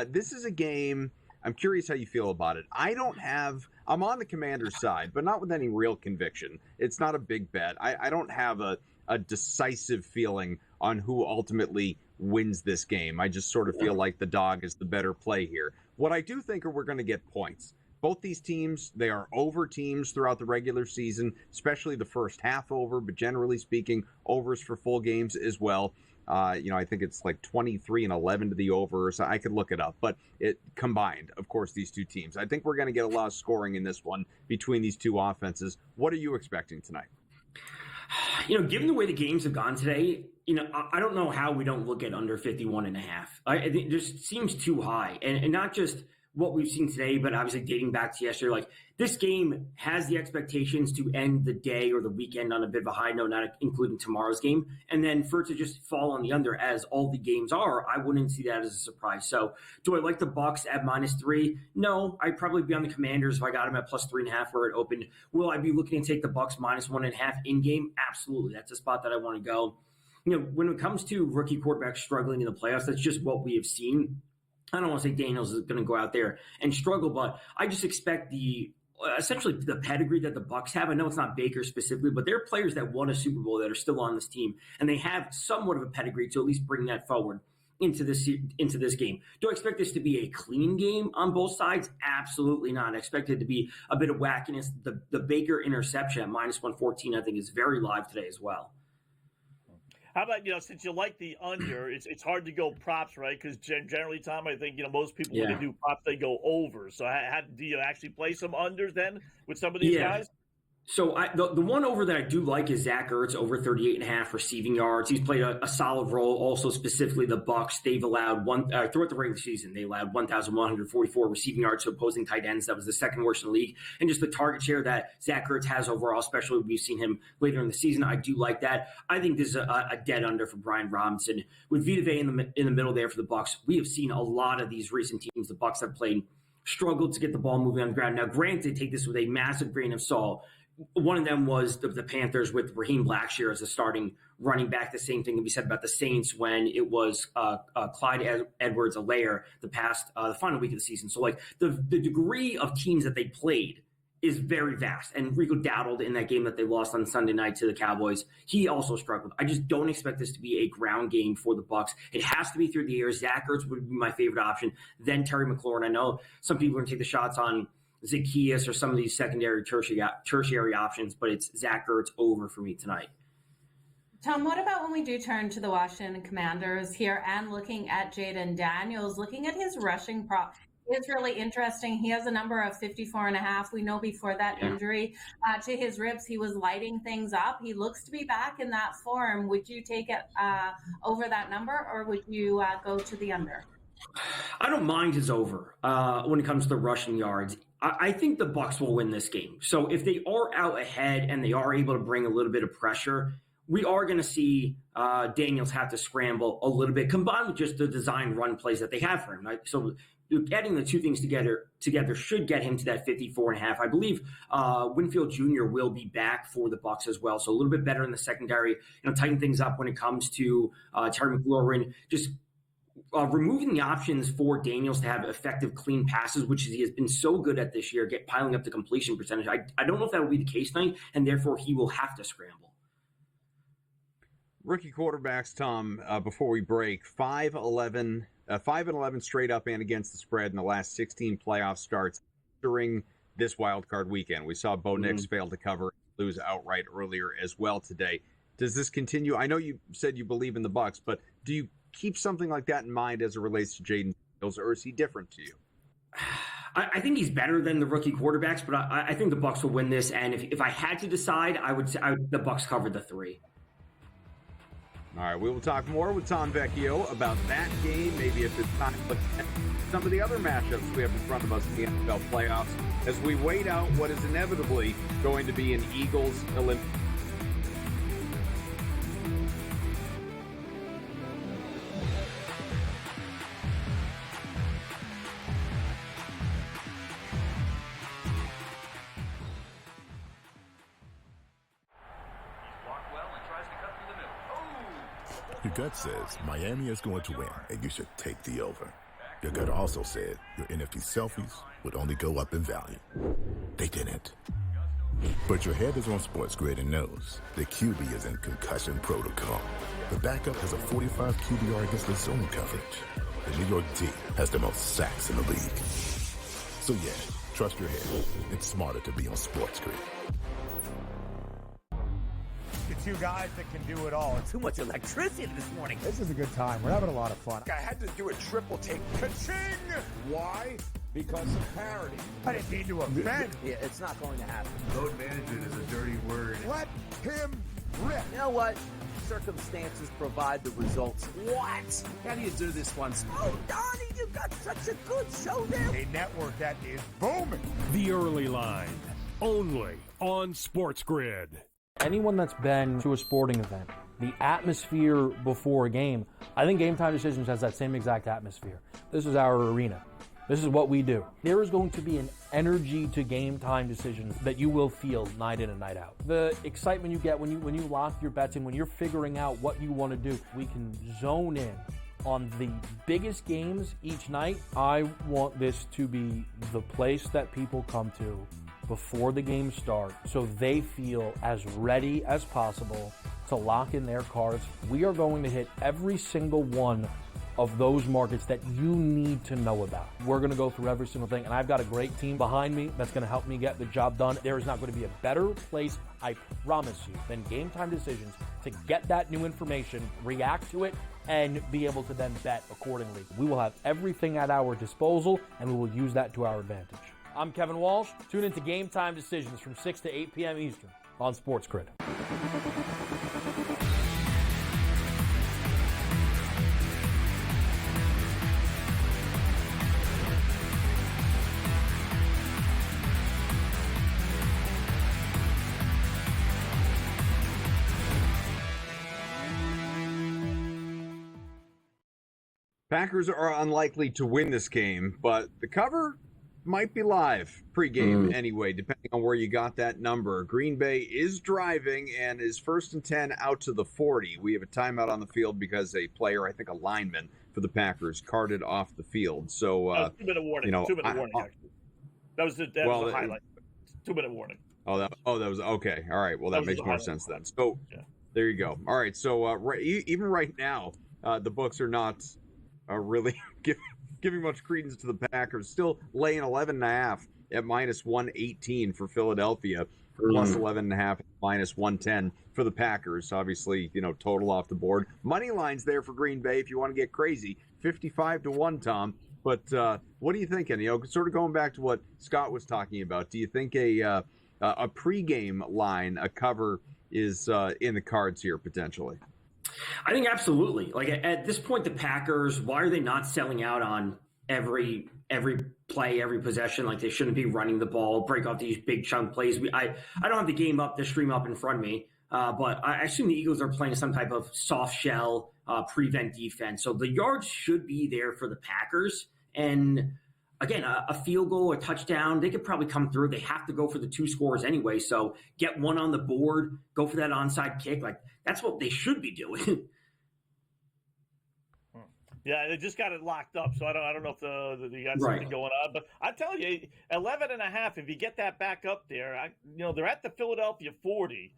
[SPEAKER 1] This is a game, I'm curious how you feel about it. I'm on the Commanders side, but not with any real conviction. It's not a big bet. I don't have a decisive feeling on who ultimately wins this game. I just sort of feel like the dog is the better play here. What I do think are we're going to get points. Both these teams, they are over teams throughout the regular season, especially the first half over, but generally speaking, overs for full games as well. I think it's like 23-11 to the over, so I could look it up. But it combined, of course, these two teams. I think we're going to get a lot of scoring in this one between these two offenses. What are you expecting tonight?
[SPEAKER 12] Given the way the games have gone today, I don't know how we don't look at under 51.5. It just seems too high. And not just what we've seen today, but obviously dating back to yesterday, like this game has the expectations to end the day or the weekend on a bit of a high note, not including tomorrow's game. And then for it to just fall on the under as all the games are, I wouldn't see that as a surprise. So do I like the Bucs at -3? No, I'd probably be on the Commanders if I got them at +3.5 where it opened. Will I be looking to take the Bucs -1.5 in game? Absolutely. That's a spot that I want to go. When it comes to rookie quarterbacks struggling in the playoffs, that's just what we have seen. I don't want to say Daniels is going to go out there and struggle, but I just expect essentially the pedigree that the Bucs have. I know it's not Baker specifically, but there are players that won a Super Bowl that are still on this team, and they have somewhat of a pedigree to at least bring that forward into this game. Do I expect this to be a clean game on both sides? Absolutely not. I expect it to be a bit of wackiness. The Baker interception at -114, I think, is very live today as well.
[SPEAKER 3] How about, since you like the under, it's hard to go props, right? Because generally, Tom, I think, most people, when they do props, they go over. So do you actually play some unders then with some of these guys?
[SPEAKER 12] So the one over that I do like is Zach Ertz over 38.5 receiving yards. He's played a solid role. Also, specifically the Bucs, they've allowed throughout the regular season, they allowed 1,144 receiving yards to opposing tight ends. That was the second worst in the league. And just the target share that Zach Ertz has overall, especially when we've seen him later in the season, I do like that. I think this is a dead under for Brian Robinson. With Vita Vea in the middle there for the Bucs, we have seen a lot of these recent teams the Bucs have played struggled to get the ball moving on the ground. Now, granted, take this with a massive grain of salt. One of them was the Panthers with Raheem Blackshear as a starting running back. The same thing can be said about the Saints when it was Clyde Edwards-Helaire the final week of the season. So, the degree of teams that they played is very vast. And Rico Dowdle in that game that they lost on Sunday night to the Cowboys, he also struggled. I just don't expect this to be a ground game for the Bucs. It has to be through the air. Zach Ertz would be my favorite option. Then Terry McLaurin. I know some people are going to take the shots on Zacchaeus or some of these secondary tertiary options, but it's Zach Ertz over for me tonight.
[SPEAKER 2] Tom, what about when we do turn to the Washington Commanders here and looking at Jaden Daniels, looking at his rushing prop? It's really interesting. He has a number of 54.5. We know before that injury to his ribs, he was lighting things up. He looks to be back in that form. Would you take it over that number, or would you go to the under?
[SPEAKER 12] I don't mind his over when it comes to rushing yards. I think the Bucs will win this game. So if they are out ahead and they are able to bring a little bit of pressure, we are going to see Daniels have to scramble a little bit, combined with just the design run plays that they have for him. Right? So adding the two things together should get him to that 54.5. I believe Winfield Jr. will be back for the Bucs as well. So a little bit better in the secondary, tighten things up when it comes to Terry McLaurin. Just removing the options for Daniels to have effective, clean passes, which he has been so good at this year, piling up the completion percentage. I don't know if that will be the case tonight, and therefore he will have to scramble.
[SPEAKER 1] Rookie quarterbacks, Tom, before we break, 5-11 straight up and against the spread in the last 16 playoff starts during this wild card weekend. We saw Bo Nix fail to cover, lose outright earlier as well today. Does this continue? I know you said you believe in the Bucs, but do you keep something like that in mind as it relates to Jaden Daniels, or is he different to you?
[SPEAKER 12] I think he's better than the rookie quarterbacks, but I think the Bucs will win this. And if I had to decide, I would say the Bucs covered the 3.
[SPEAKER 1] All right, we will talk more with Tom Vecchio about that game, maybe if it's time to look at some of the other matchups we have in front of us in the NFL playoffs as we wait out what is inevitably going to be an Eagles Olympic.
[SPEAKER 6] Your gut says Miami is going to win, and you should take the over. Your gut also said your NFT selfies would only go up in value. They didn't. But your head is on SportsGrid and knows the QB is in concussion protocol. The backup has a 45 QBR against the zone coverage. The New York D has the most sacks in the league. So yeah, trust your head. It's smarter to be on SportsGrid.
[SPEAKER 7] The two guys that can do it all.
[SPEAKER 8] Too much electricity this morning.
[SPEAKER 7] This is a good time. We're having a lot of fun.
[SPEAKER 9] I had to do a triple take. Ka-ching! Why? Because of parity.
[SPEAKER 7] I didn't mean to offend.
[SPEAKER 8] Yeah, it's not going to happen.
[SPEAKER 10] Load management is a dirty word.
[SPEAKER 7] Let him rip.
[SPEAKER 8] You know what? Circumstances provide the results.
[SPEAKER 10] What? How do you do this one?
[SPEAKER 8] Oh, Donnie, you got such a good show there.
[SPEAKER 7] A network that is booming.
[SPEAKER 11] The Early Line, only on SportsGrid.
[SPEAKER 5] Anyone that's been to a sporting event, the atmosphere before a game, I think Game Time Decisions has that same exact atmosphere. This is our arena. This is what we do. There is going to be an energy to Game Time Decisions that you will feel night in and night out. The excitement you get when you lock your bets in, when you're figuring out what you want to do, we can zone in on the biggest games each night. I want this to be the place that people come to before the games start so they feel as ready as possible to lock in their cards. We are going to hit every single one of those markets that you need to know about. We're going to go through every single thing, and I've got a great team behind me that's going to help me get the job done. There is not going to be a better place, I promise you, than Game Time Decisions to get that new information, react to it, and be able to then bet accordingly. We will have everything at our disposal, and we will use that to our advantage. I'm Kevin Walsh. Tune into Game Time Decisions from 6 to 8 p.m. Eastern on SportsGrid.
[SPEAKER 1] Packers are unlikely to win this game, but the cover might be live pregame anyway, depending on where you got that number. Green Bay is driving and is 1st and 10 out to the 40. We have a timeout on the field because a player, I think a lineman for the Packers, carted off the field. So,
[SPEAKER 3] 2-minute warning. 2-minute warning, actually. That was a highlight. 2-minute warning.
[SPEAKER 1] That was okay. All right. Well, that makes more sense then. So, there you go. All right. So, even right now, the books are not really giving much credence to the Packers. Still laying 11.5 at minus 118 for Philadelphia, plus 11.5 at minus 110 for the Packers. Obviously, total off the board. Money line's there for Green Bay if you want to get crazy, 55-1, Tom. But what are you thinking? Sort of going back to what Scott was talking about. Do you think a pregame line, a cover, is in the cards here potentially?
[SPEAKER 12] I think absolutely. Like at this point, the Packers, why are they not selling out on every play, every possession? Like they shouldn't be running the ball, break off these big chunk plays. I don't have the game up, the stream up in front of me, but I assume the Eagles are playing some type of soft shell prevent defense. So the yards should be there for the Packers. And again, a field goal, a touchdown, they could probably come through. They have to go for the 2 scores anyway. So get one on the board, go for that onside kick. Like that's what they should be doing.
[SPEAKER 3] Yeah, they just got it locked up, so I don't know if they got something going on. But I tell you, 11.5. If you get that back up there, they're at the Philadelphia 40.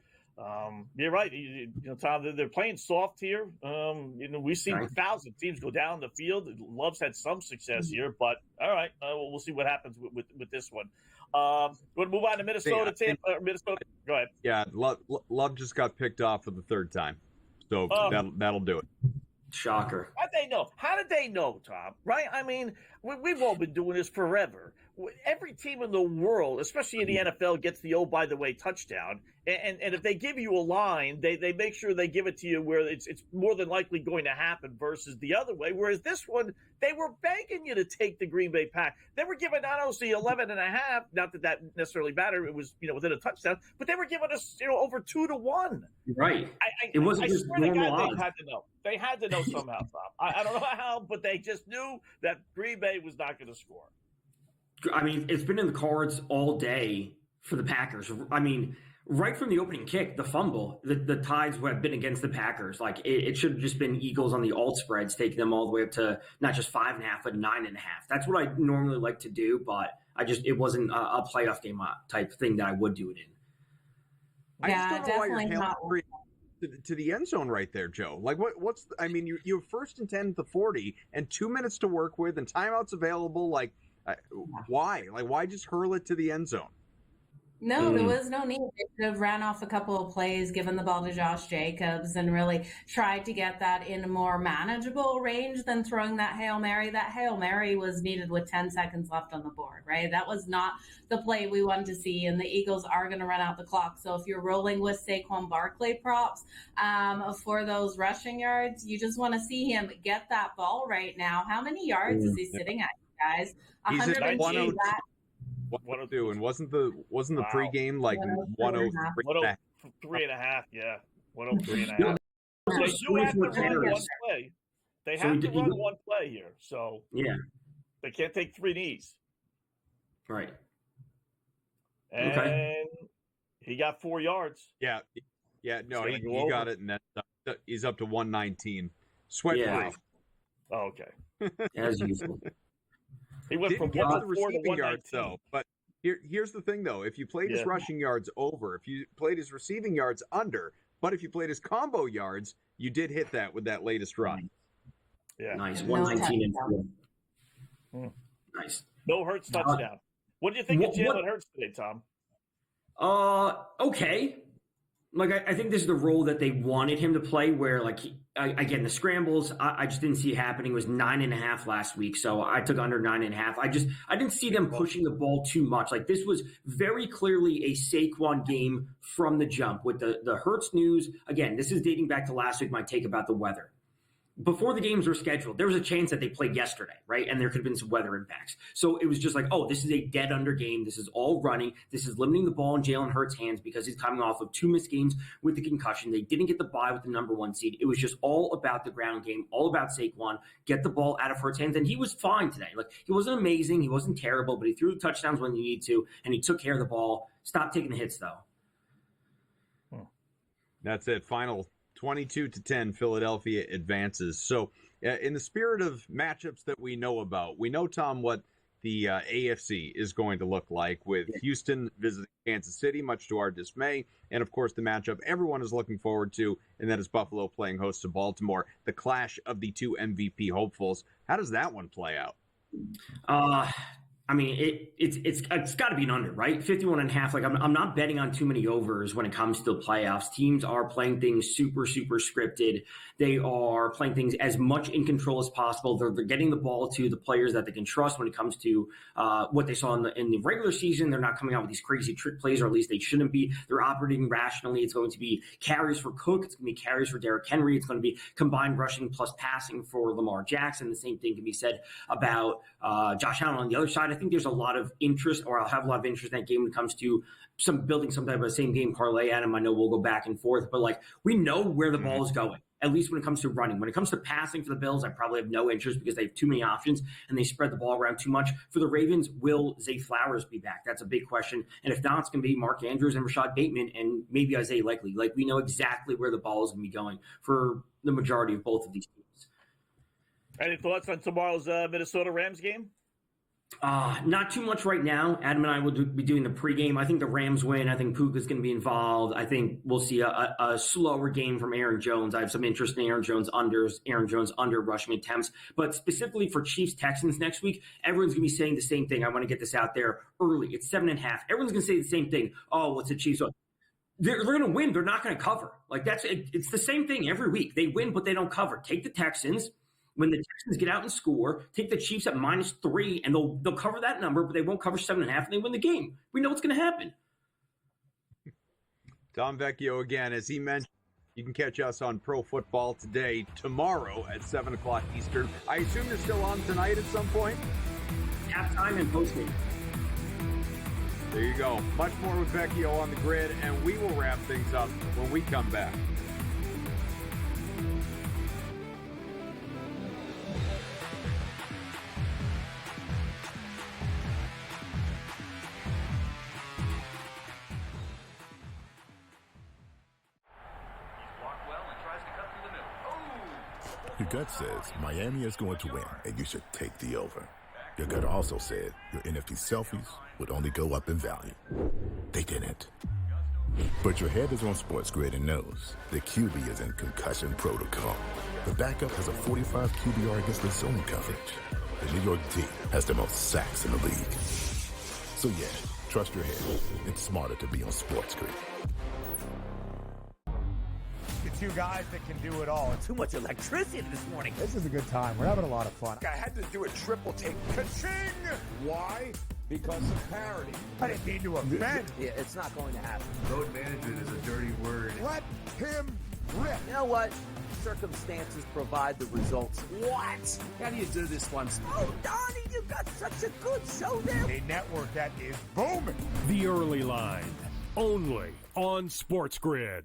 [SPEAKER 3] You're right, Tom. They're playing soft here. We've seen 1,000 teams go down the field. Love's had some success here, but all right, we'll see what happens with this one. We'll move on to Minnesota. Minnesota. Go ahead.
[SPEAKER 1] Yeah, Love just got picked off for the 3rd time, so that'll do it.
[SPEAKER 12] Shocker.
[SPEAKER 3] How did they know, Tom? Right? I mean, we've all been doing this forever. Every team in the world, especially in the NFL, gets the by the way touchdown. And if they give you a line, they make sure they give it to you where it's more than likely going to happen versus the other way. Whereas this one, they were begging you to take the Green Bay Pack. They were giving not only 11.5, not that necessarily mattered, it was within a touchdown, but they were giving us over 2-1.
[SPEAKER 12] Right.
[SPEAKER 3] It wasn't just normal odds. They had to know. They had to know somehow, Tom. I don't know how, but they just knew that Green Bay was not going to score.
[SPEAKER 12] I mean, it's been in the cards all day for the Packers. I mean, right from the opening kick, the fumble, the tides have been against the Packers. Like it should have just been Eagles on the alt spreads, taking them all the way up to not just 5.5, but 9.5. That's what I normally like to do, but it wasn't a playoff game type thing that I would do it in.
[SPEAKER 1] I just
[SPEAKER 2] Yeah,
[SPEAKER 1] don't know why you're
[SPEAKER 2] definitely
[SPEAKER 1] hailing
[SPEAKER 2] not.
[SPEAKER 1] three to the end zone right there, Joe. Like, what's? I mean, you have first and 10 at the 40, and 2 minutes to work with, and timeouts available. Like, why? Like, why just hurl it to the end zone?
[SPEAKER 2] No, there was no need. They could have ran off a couple of plays, given the ball to Josh Jacobs, and really tried to get that in a more manageable range than throwing that Hail Mary. That Hail Mary was needed with 10 seconds left on the board, right? That was not the play we wanted to see, and the Eagles are going to run out the clock. So if you're rolling with Saquon Barkley props for those rushing yards, you just want to see him get that ball right now. How many yards is he sitting at, guys?
[SPEAKER 1] He's at
[SPEAKER 2] 102.
[SPEAKER 1] 102, and wasn't the pregame like
[SPEAKER 3] 103 and a half? Yeah, 103 and a half. They do have to run one play. They have to run one play here, so
[SPEAKER 12] yeah,
[SPEAKER 3] they can't take 3 knees.
[SPEAKER 12] Right.
[SPEAKER 3] And he got 4 yards.
[SPEAKER 1] Yeah. No, he got it, and that's he's up to 119. Sweat proof.
[SPEAKER 3] Oh, okay.
[SPEAKER 12] As usual.
[SPEAKER 3] He went from 104 to 119.
[SPEAKER 1] Though. But here's the thing, though. If you played his rushing yards over, if you played his receiving yards under, but if you played his combo yards, you did hit that with that latest run.
[SPEAKER 3] Yeah.
[SPEAKER 12] Nice. 119 and 4. Nice.
[SPEAKER 3] No Hurts touchdown. What do you think of Jalen Hurts today, Tom?
[SPEAKER 12] Okay. Like, I think this is the role that they wanted him to play where, like, again, the scrambles, I just didn't see happening. It was 9.5 last week, so I took under 9.5. I didn't see them pushing the ball too much. Like, this was very clearly a Saquon game from the jump with the Hurts news. Again, this is dating back to last week, my take about the weather. Before the games were scheduled, there was a chance that they played yesterday, right? And there could have been some weather impacts. So it was just like, oh, this is a dead under game. This is all running. This is limiting the ball in Jalen Hurts' hands because he's coming off of 2 missed games with the concussion. They didn't get the bye with the number 1 seed. It was just all about the ground game, all about Saquon, get the ball out of Hurts' hands. And he was fine today. Like, he wasn't amazing. He wasn't terrible, but he threw the touchdowns when he needed to, and he took care of the ball. Stop taking the hits, though.
[SPEAKER 1] That's it. Final 22-10, Philadelphia advances. So, in the spirit of matchups that we know about, we know, Tom, what the AFC is going to look like with Houston visiting Kansas City, much to our dismay, and, of course, the matchup everyone is looking forward to, and that is Buffalo playing host to Baltimore, the clash of the 2 MVP hopefuls. How does that one play out?
[SPEAKER 12] I mean, it's got to be an under, right? 51.5. Like, I'm not betting on too many overs when it comes to the playoffs. Teams are playing things super, super scripted. They are playing things as much in control as possible. They're getting the ball to the players that they can trust when it comes to what they saw in the regular season. They're not coming out with these crazy trick plays, or at least they shouldn't be. They're operating rationally. It's going to be carries for Cook. It's going to be carries for Derrick Henry. It's going to be combined rushing plus passing for Lamar Jackson. The same thing can be said about Josh Allen on the other side. I think there's a lot of interest, or I'll have a lot of interest in that game when it comes to building some type of same game parlay at him. I know we'll go back and forth, but like, we know where the ball is going, at least when it comes to running. When it comes to passing for the Bills, I probably have no interest because they have too many options and they spread the ball around too much. For the Ravens, will Zay Flowers be back? That's a big question. And if not, it's going to be Mark Andrews and Rashad Bateman and maybe Isaiah Likely. Like, we know exactly where the ball is going to be going for the majority of both of these teams.
[SPEAKER 3] Any thoughts on tomorrow's Minnesota Rams game?
[SPEAKER 12] Not too much right now. Adam and I will be doing the pregame. I think the Rams win. I think Puka's going to be involved. I think we'll see a slower game from Aaron Jones. I have some interest in Aaron Jones under rushing attempts. But specifically for Chiefs-Texans next week, everyone's going to be saying the same thing. I want to get this out there early. It's 7.5. Everyone's going to say the same thing. Oh, what's the Chiefs? They're going to win. They're not going to cover. Like, it's the same thing every week. They win, but they don't cover. Take the Texans. When the Texans get out and score, take the Chiefs at -3, and they'll cover that number, but they won't cover 7.5, and they win the game. We know what's going to happen.
[SPEAKER 1] Tom Vecchio again, as he mentioned, you can catch us on Pro Football Today tomorrow at 7 o'clock Eastern. I assume you're still on tonight at some point?
[SPEAKER 12] Halftime and postgame.
[SPEAKER 1] There you go. Much more with Vecchio on the grid, and we will wrap things up when we come back.
[SPEAKER 6] Your gut says Miami is going to win, and you should take the over. Your gut also said your NFT selfies would only go up in value. They didn't. But your head is on SportsGrid and knows the QB is in concussion protocol. The backup has a 45 QBR against the zone coverage. The New York D has the most sacks in the league. So yeah, trust your head. It's smarter to be on SportsGrid.
[SPEAKER 7] The two guys that can do it all.
[SPEAKER 8] Too much electricity this morning.
[SPEAKER 7] This is a good time. We're having a lot of fun.
[SPEAKER 9] I had to do a triple take. Ka-ching! Why? Because of parity.
[SPEAKER 7] I didn't mean to offend.
[SPEAKER 8] Yeah, it's not going to happen.
[SPEAKER 10] Load management is a dirty word.
[SPEAKER 7] Let him rip.
[SPEAKER 8] You know what? Circumstances provide the results. What?
[SPEAKER 10] How do you do this one?
[SPEAKER 8] Oh, Donnie, you got such a good show there.
[SPEAKER 7] A network that is booming.
[SPEAKER 11] The Early Line, only on SportsGrid.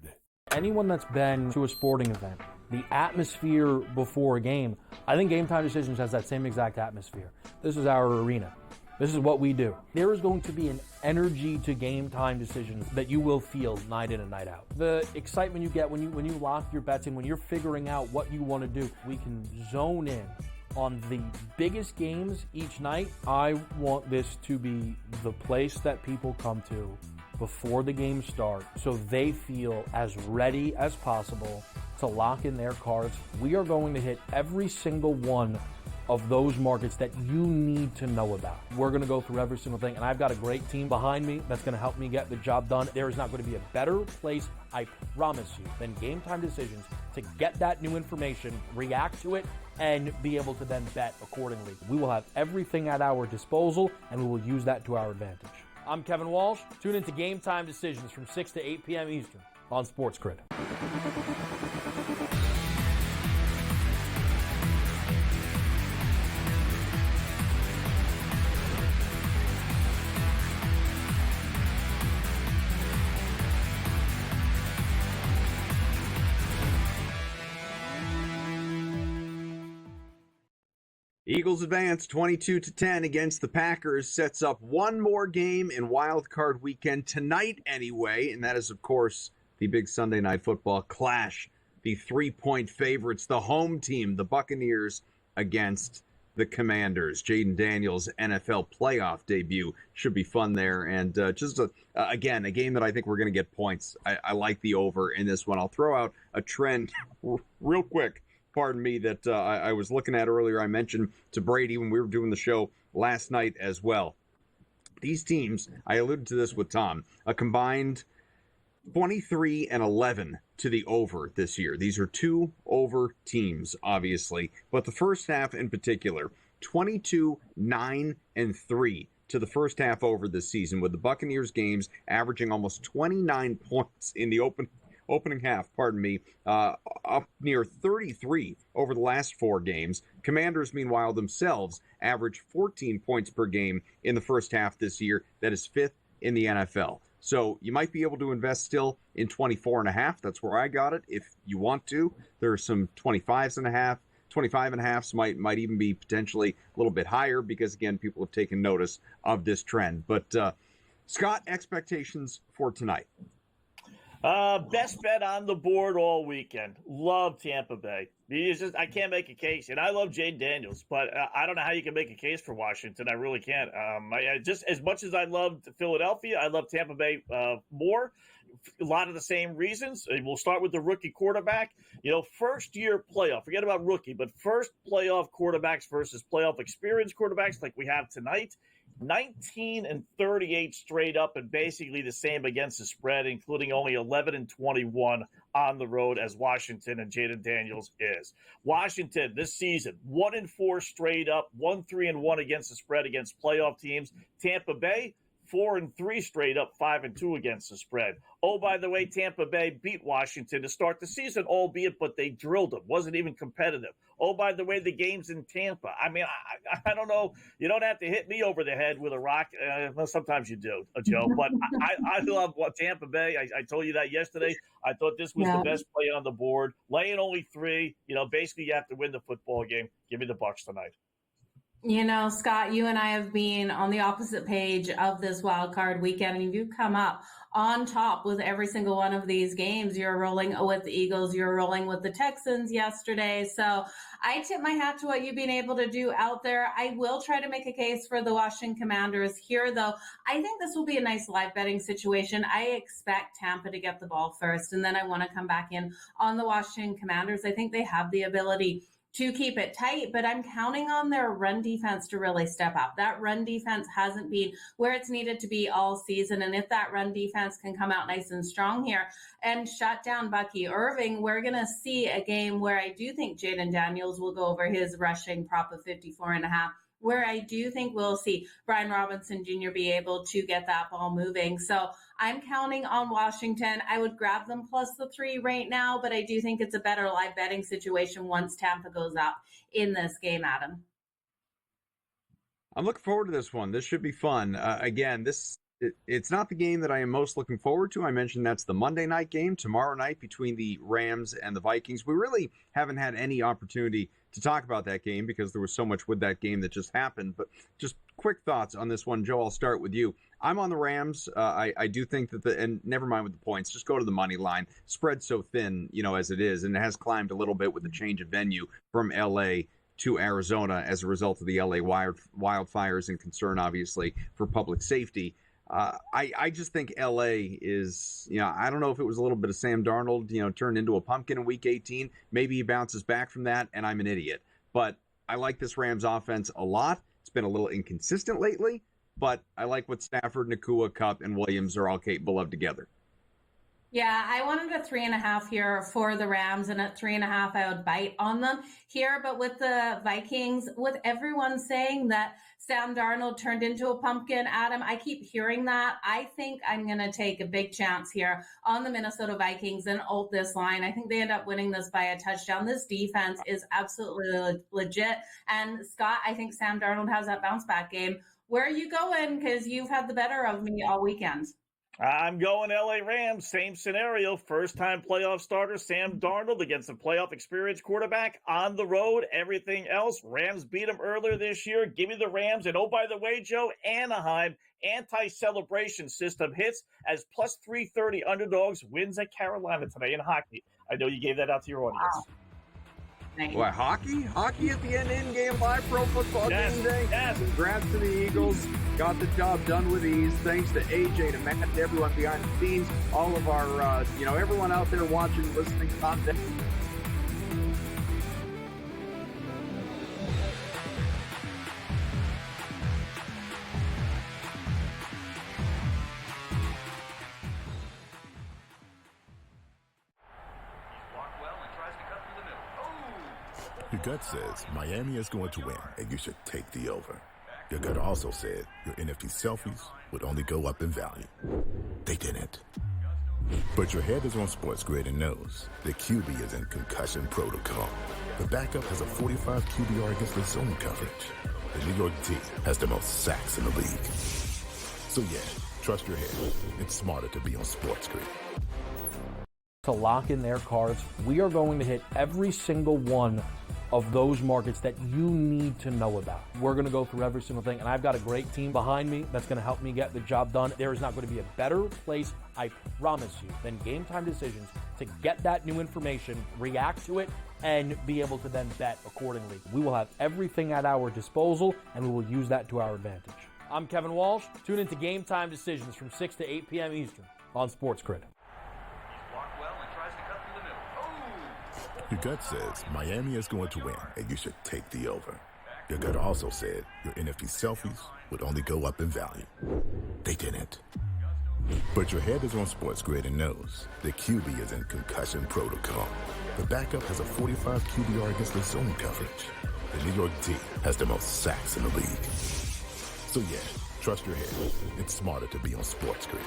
[SPEAKER 5] Anyone that's been to a sporting event, the atmosphere before a game, I think Game Time Decisions has that same exact atmosphere. This is our arena. This is what we do. There is going to be an energy to Game Time Decisions that you will feel night in and night out. The excitement you get when you lock your bets in, when you're figuring out what you want to do, we can zone in on the biggest games each night. I want this to be the place that people come to before the game starts so they feel as ready as possible to lock in their cards. We are going to hit every single one of those markets that you need to know about. We're going to go through every single thing, and I've got a great team behind me that's going to help me get the job done. There is not going to be a better place, I promise you, than Game Time Decisions to get that new information, react to it, and be able to then bet accordingly. We will have everything at our disposal, and we will use that to our advantage. I'm Kevin Walsh. Tune into Game Time Decisions from 6 to 8 p.m. Eastern on SportsGrid.
[SPEAKER 1] Eagles advance 22-10 against the Packers, sets up one more game in Wild Card Weekend tonight anyway, and that is, of course, the big Sunday Night Football clash. The 3-point favorites, the home team, the Buccaneers, against the Commanders. Jaden Daniels' NFL playoff debut should be fun there, and again, a game that I think we're going to get points. I like the over in this one. I'll throw out a trend real quick. Pardon me, that I was looking at earlier. I mentioned to Brady when we were doing the show last night as well. These teams, I alluded to this with Tom, a combined 23-11 to the over this year. These are two over teams, obviously, but the first half in particular, 22-9-3 to the first half over this season, with the Buccaneers games averaging almost 29 points in the opening half, up near 33 over the last four games. Commanders, meanwhile, themselves average 14 points per game in the first half this year. That is fifth in the NFL. So you might be able to invest still in 24.5. That's where I got it. If you want to, there are some 25.5. 25.5s might even be potentially a little bit higher because, again, people have taken notice of this trend. But, Scott, expectations for tonight?
[SPEAKER 3] Best bet on the board all weekend. Love Tampa Bay. I can't make a case, and I love Jaden Daniels, but I don't know how you can make a case for Washington. I really can't. I just as much as I loved Philadelphia, I love Tampa Bay more. A lot of the same reasons. We'll start with the rookie quarterback. First year playoff. Forget about rookie, but first playoff quarterbacks versus playoff experienced quarterbacks like we have tonight. 19-38 straight up, and basically the same against the spread, including only 11-21 on the road as Washington and Jaden Daniels is. Washington this season 1-4 straight up, 1-3-1 against the spread against playoff teams. Tampa Bay 4-3 straight up, 5-2 against the spread. Oh, by the way, Tampa Bay beat Washington to start the season, albeit, but they drilled them. Wasn't even competitive. Oh, by the way, the game's in Tampa. I mean, I don't know. You don't have to hit me over the head with a rock. Well, sometimes you do, Joe. But I love Tampa Bay. I told you that yesterday. I thought this was the best play on the board. Laying only 3. Basically you have to win the football game. Give me the Bucs tonight.
[SPEAKER 2] You know, Scott, you and I have been on the opposite page of this wild card weekend, and you've come up on top with every single one of these games. You're rolling with the Eagles, you're rolling with the Texans yesterday. So I tip my hat to what you've been able to do out there. I will try to make a case for the Washington Commanders here, though. I think this will be a nice live betting situation. I expect Tampa to get the ball first, and then I want to come back in on the Washington Commanders. I think they have the ability to keep it tight, but I'm counting on their run defense to really step up. That run defense hasn't been where it's needed to be all season, and if that run defense can come out nice and strong here and shut down Bucky Irving, we're going to see a game where I do think Jaden Daniels will go over his rushing prop of 54.5, where I do think we'll see Brian Robinson Jr. be able to get that ball moving. So I'm counting on Washington. I would grab them plus the 3 right now, but I do think it's a better live betting situation once Tampa goes up in this game, Adam.
[SPEAKER 1] I'm looking forward to this one. This should be fun. Again, it's not the game that I am most looking forward to. I mentioned that's the Monday night game tomorrow night between the Rams and the Vikings. We really haven't had any opportunity to talk about that game because there was so much with that game that just happened. But just quick thoughts on this one, Joe. I'll start with you. I'm on the Rams. I do think that and never mind with the points, just go to the money line. Spread's so thin, as it is, and it has climbed a little bit with the change of venue from LA to Arizona as a result of the LA wildfires and concern, obviously, for public safety. I just think LA is, I don't know if it was a little bit of Sam Darnold, turned into a pumpkin in week 18. Maybe he bounces back from that, and I'm an idiot. But I like this Rams offense a lot. It's been a little inconsistent lately, but I like what Stafford, Nakua, Kupp, and Williams are all capable of together.
[SPEAKER 2] Yeah, I wanted a 3.5 here for the Rams, and at 3.5, I would bite on them here. But with the Vikings, with everyone saying that Sam Darnold turned into a pumpkin, Adam, I keep hearing that. I think I'm going to take a big chance here on the Minnesota Vikings and ult this line. I think they end up winning this by a touchdown. This defense is absolutely legit. And Scott, I think Sam Darnold has that bounce back game. Where are you going? Because you've had the better of me all weekend.
[SPEAKER 3] I'm going LA Rams. Same scenario. First-time playoff starter Sam Darnold against a playoff experienced quarterback on the road. Everything else, Rams beat them earlier this year. Give me the Rams. And, oh, by the way, Joe, Anaheim anti-celebration system hits as plus 330 underdogs wins at Carolina today in hockey. I know you gave that out to your audience.
[SPEAKER 2] Wow.
[SPEAKER 1] What, hockey? Hockey at the end, in-game live pro football game day?
[SPEAKER 3] Yes.
[SPEAKER 1] Congrats to the Eagles. Got the job done with ease. Thanks to AJ, to Matt, to everyone behind the scenes, all of our, everyone out there watching, listening, content.
[SPEAKER 6] Your gut says Miami is going to win, and you should take the over. Your gut also said your NFT selfies would only go up in value. They didn't. But your head is on SportsGrid and knows the QB is in concussion protocol. The backup has a 45 QBR against the zone coverage. The New York D has the most sacks in the league. So yeah, trust your head. It's smarter to be on SportsGrid.
[SPEAKER 5] To lock in their cards, we are going to hit every single one of those markets that you need to know about. We're going to go through every single thing, and I've got a great team behind me that's going to help me get the job done. There is not going to be a better place, I promise you, than Game Time Decisions to get that new information, react to it, and be able to then bet accordingly. We will have everything at our disposal, and we will use that to our advantage. I'm Kevin Walsh. Tune into Game Time Decisions from 6 to 8 p.m. Eastern on SportsGrid.
[SPEAKER 6] Your gut says Miami is going to win, and you should take the over. Your gut also said your NFT selfies would only go up in value. They didn't. But your head is on SportsGrid and knows the QB is in concussion protocol. The backup has a 45 QBR against the zone coverage. The New York D has the most sacks in the league. So yeah, trust your head. It's smarter to be on SportsGrid.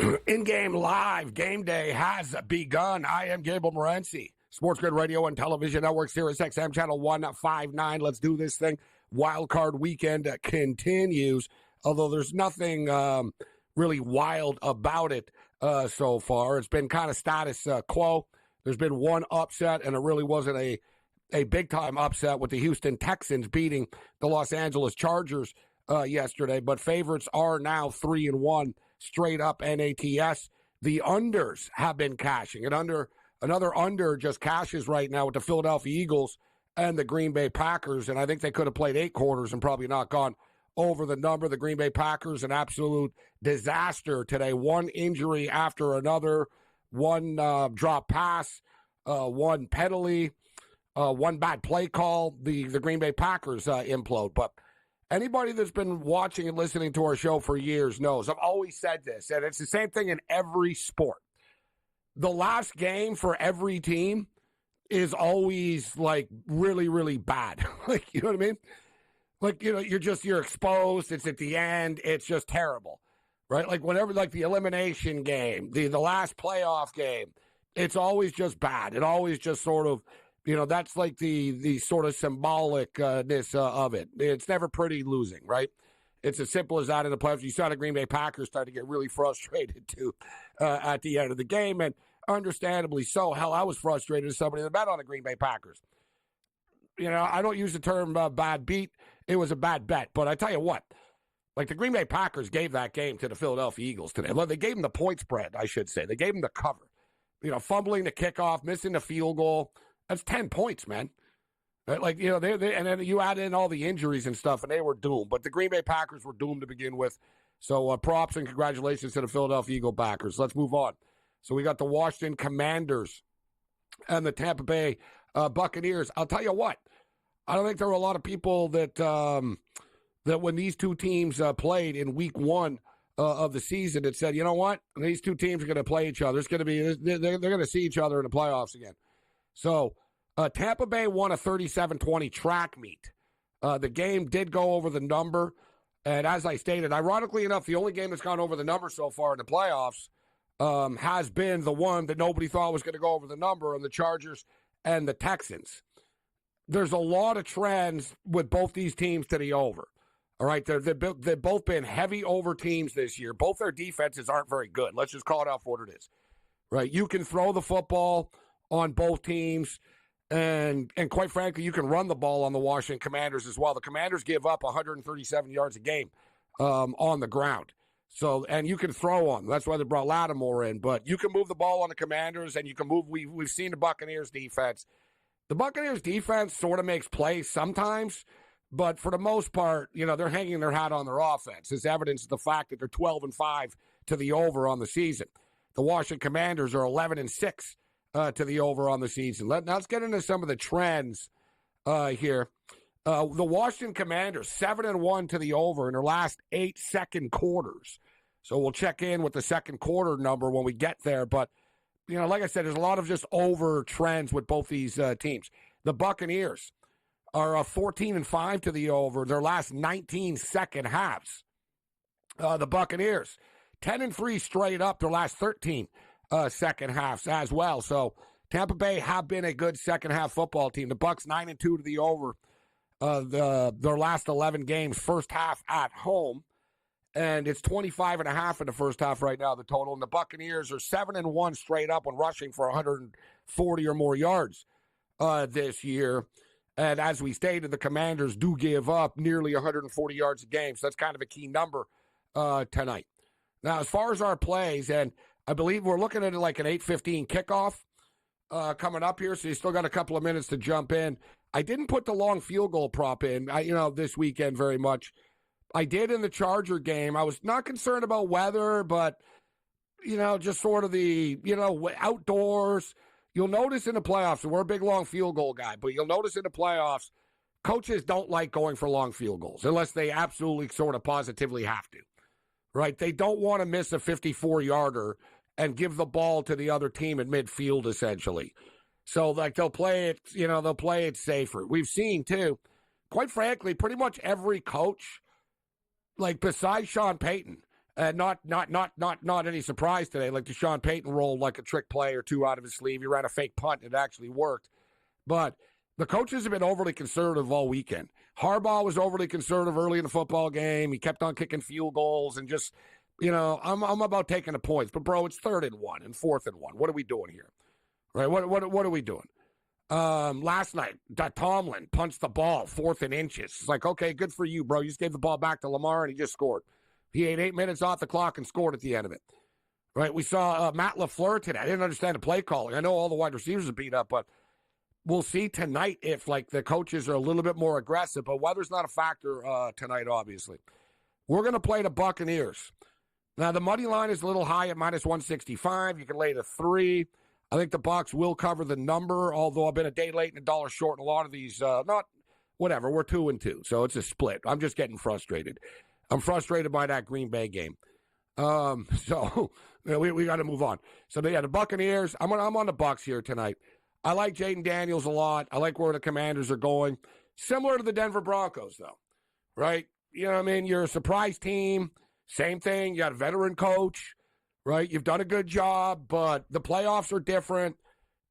[SPEAKER 13] In-game live game day has begun. I am Gabriel Morency. SportsGrid Radio and Television Network, Sirius XM Channel 159. Let's do this thing. Wild Card Weekend continues, although there's nothing really wild about it so far. It's been kind of status quo. There's been one upset, and it really wasn't a big-time upset with the Houston Texans beating the Los Angeles Chargers yesterday. But favorites are now 3-1. Straight up NATS. The unders have been cashing. Another under just cashes right now with the Philadelphia Eagles and the Green Bay Packers. And I think they could have played 8 quarters and probably not gone over the number. The Green Bay Packers, an absolute disaster today. One injury after another. One drop pass. One penalty. One bad play call. The Green Bay Packers implode. But anybody that's been watching and listening to our show for years knows I've always said this, and it's the same thing in every sport. The last game for every team is always, like, really, really bad. Like, you know what I mean? Like, you know, you're exposed. It's at the end. It's just terrible, right? Like, whenever, like, the elimination game, the last playoff game, it's always just bad. It always just sort of, you know, that's like the sort of symbolicness of it. It's never pretty losing, right? It's as simple as that in the playoffs. You saw the Green Bay Packers start to get really frustrated, too, at the end of the game, and understandably so. Hell, I was frustrated as somebody that bet on the Green Bay Packers. You know, I don't use the term bad beat. It was a bad bet. But I tell you what, like, the Green Bay Packers gave that game to the Philadelphia Eagles today. Well, they gave them the point spread, I should say. They gave them the cover. You know, fumbling the kickoff, missing the field goal. That's 10 points, man. Like, you know, they and then you add in all the injuries and stuff, and they were doomed. But the Green Bay Packers were doomed to begin with. So props and congratulations to the Philadelphia Eagle Packers. Let's move on. So we got the Washington Commanders and the Tampa Bay Buccaneers. I'll tell you what, I don't think there were a lot of people that that when these two teams played in Week 1 of the season, that said, you know what, these two teams are going to play each other. It's going to be they're going to see each other in the playoffs again. So Tampa Bay won a 37-20 track meet. The game did go over the number. And as I stated, ironically enough, the only game that's gone over the number so far in the playoffs has been the one that nobody thought was going to go over the number, on the Chargers and the Texans. There's a lot of trends with both these teams to the over. All right, they've both been heavy over teams this year. Both their defenses aren't very good. Let's just call it out for what it is. Right, you can throw the football on both teams, and quite frankly, you can run the ball on the Washington Commanders as well. The Commanders give up 137 yards a game on the ground. So, and you can throw on them. That's why they brought Lattimore in. But you can move the ball on the Commanders, and you can move. We've seen the Buccaneers defense. The Buccaneers defense sort of makes plays sometimes, but for the most part, you know, they're hanging their hat on their offense. It's evidence of the fact that they're 12-5 to the over on the season. The Washington Commanders are 11-6. To the over on the season. Let's get into some of the trends here. The Washington Commanders, 7-1 to the over in their last 8 second quarters. So we'll check in with the second quarter number when we get there. But, you know, like I said, there's a lot of just over trends with both these teams. The Buccaneers are 14-5 to the over in their last 19 second halves. The Buccaneers, 10-3 straight up their last 13 second halves as well. So Tampa Bay have been a good second half football team. The Bucs 9-2 to the over their last 11 games, first half at home, and it's 25.5 in the first half right now, the total. And the Buccaneers are 7-1 straight up when rushing for 140 or more yards this year. And as we stated, the Commanders do give up nearly 140 yards a game, so that's kind of a key number tonight. Now, as far as our plays, and I believe we're looking at it like an 8:15 kickoff coming up here, so you still got a couple of minutes to jump in. I didn't put the long field goal prop in, this weekend very much. I did in the Charger game. I was not concerned about weather, but, just sort of the, outdoors. You'll notice in the playoffs, and we're a big long field goal guy, but you'll notice in the playoffs, coaches don't like going for long field goals unless they absolutely sort of positively have to, right? They don't want to miss a 54-yarder and give the ball to the other team at midfield, essentially. So, they'll play it safer. We've seen, too, quite frankly, pretty much every coach, besides Sean Payton, And not any surprise today. Like Deshaun Payton rolled like a trick play or two out of his sleeve. He ran a fake punt. It actually worked. But the coaches have been overly conservative all weekend. Harbaugh was overly conservative early in the football game. He kept on kicking field goals and just, I'm about taking the points. But, bro, it's 3rd and 1 and 4th and 1. What are we doing here? Right? What are we doing? Last night, Tomlin punched the ball 4th and inches. It's like, okay, good for you, bro. You just gave the ball back to Lamar, and he just scored. He ate 8 minutes off the clock and scored at the end of it. Right? We saw Matt LaFleur today. I didn't understand the play calling. I know all the wide receivers are beat up, but we'll see tonight if, the coaches are a little bit more aggressive. But weather's not a factor tonight, obviously. We're going to play the Buccaneers. Now, the money line is a little high at minus 165. You can lay the 3. I think the Bucs will cover the number, although I've been a day late and $1 short in a lot of these. Whatever. We're 2-2, so it's a split. I'm just getting frustrated. I'm frustrated by that Green Bay game. So we got to move on. So, the Buccaneers, I'm on the Bucs here tonight. I like Jaden Daniels a lot. I like where the Commanders are going. Similar to the Denver Broncos, though, right? You know what I mean? You're a surprise team. Same thing. You got a veteran coach, right? You've done a good job, but the playoffs are different.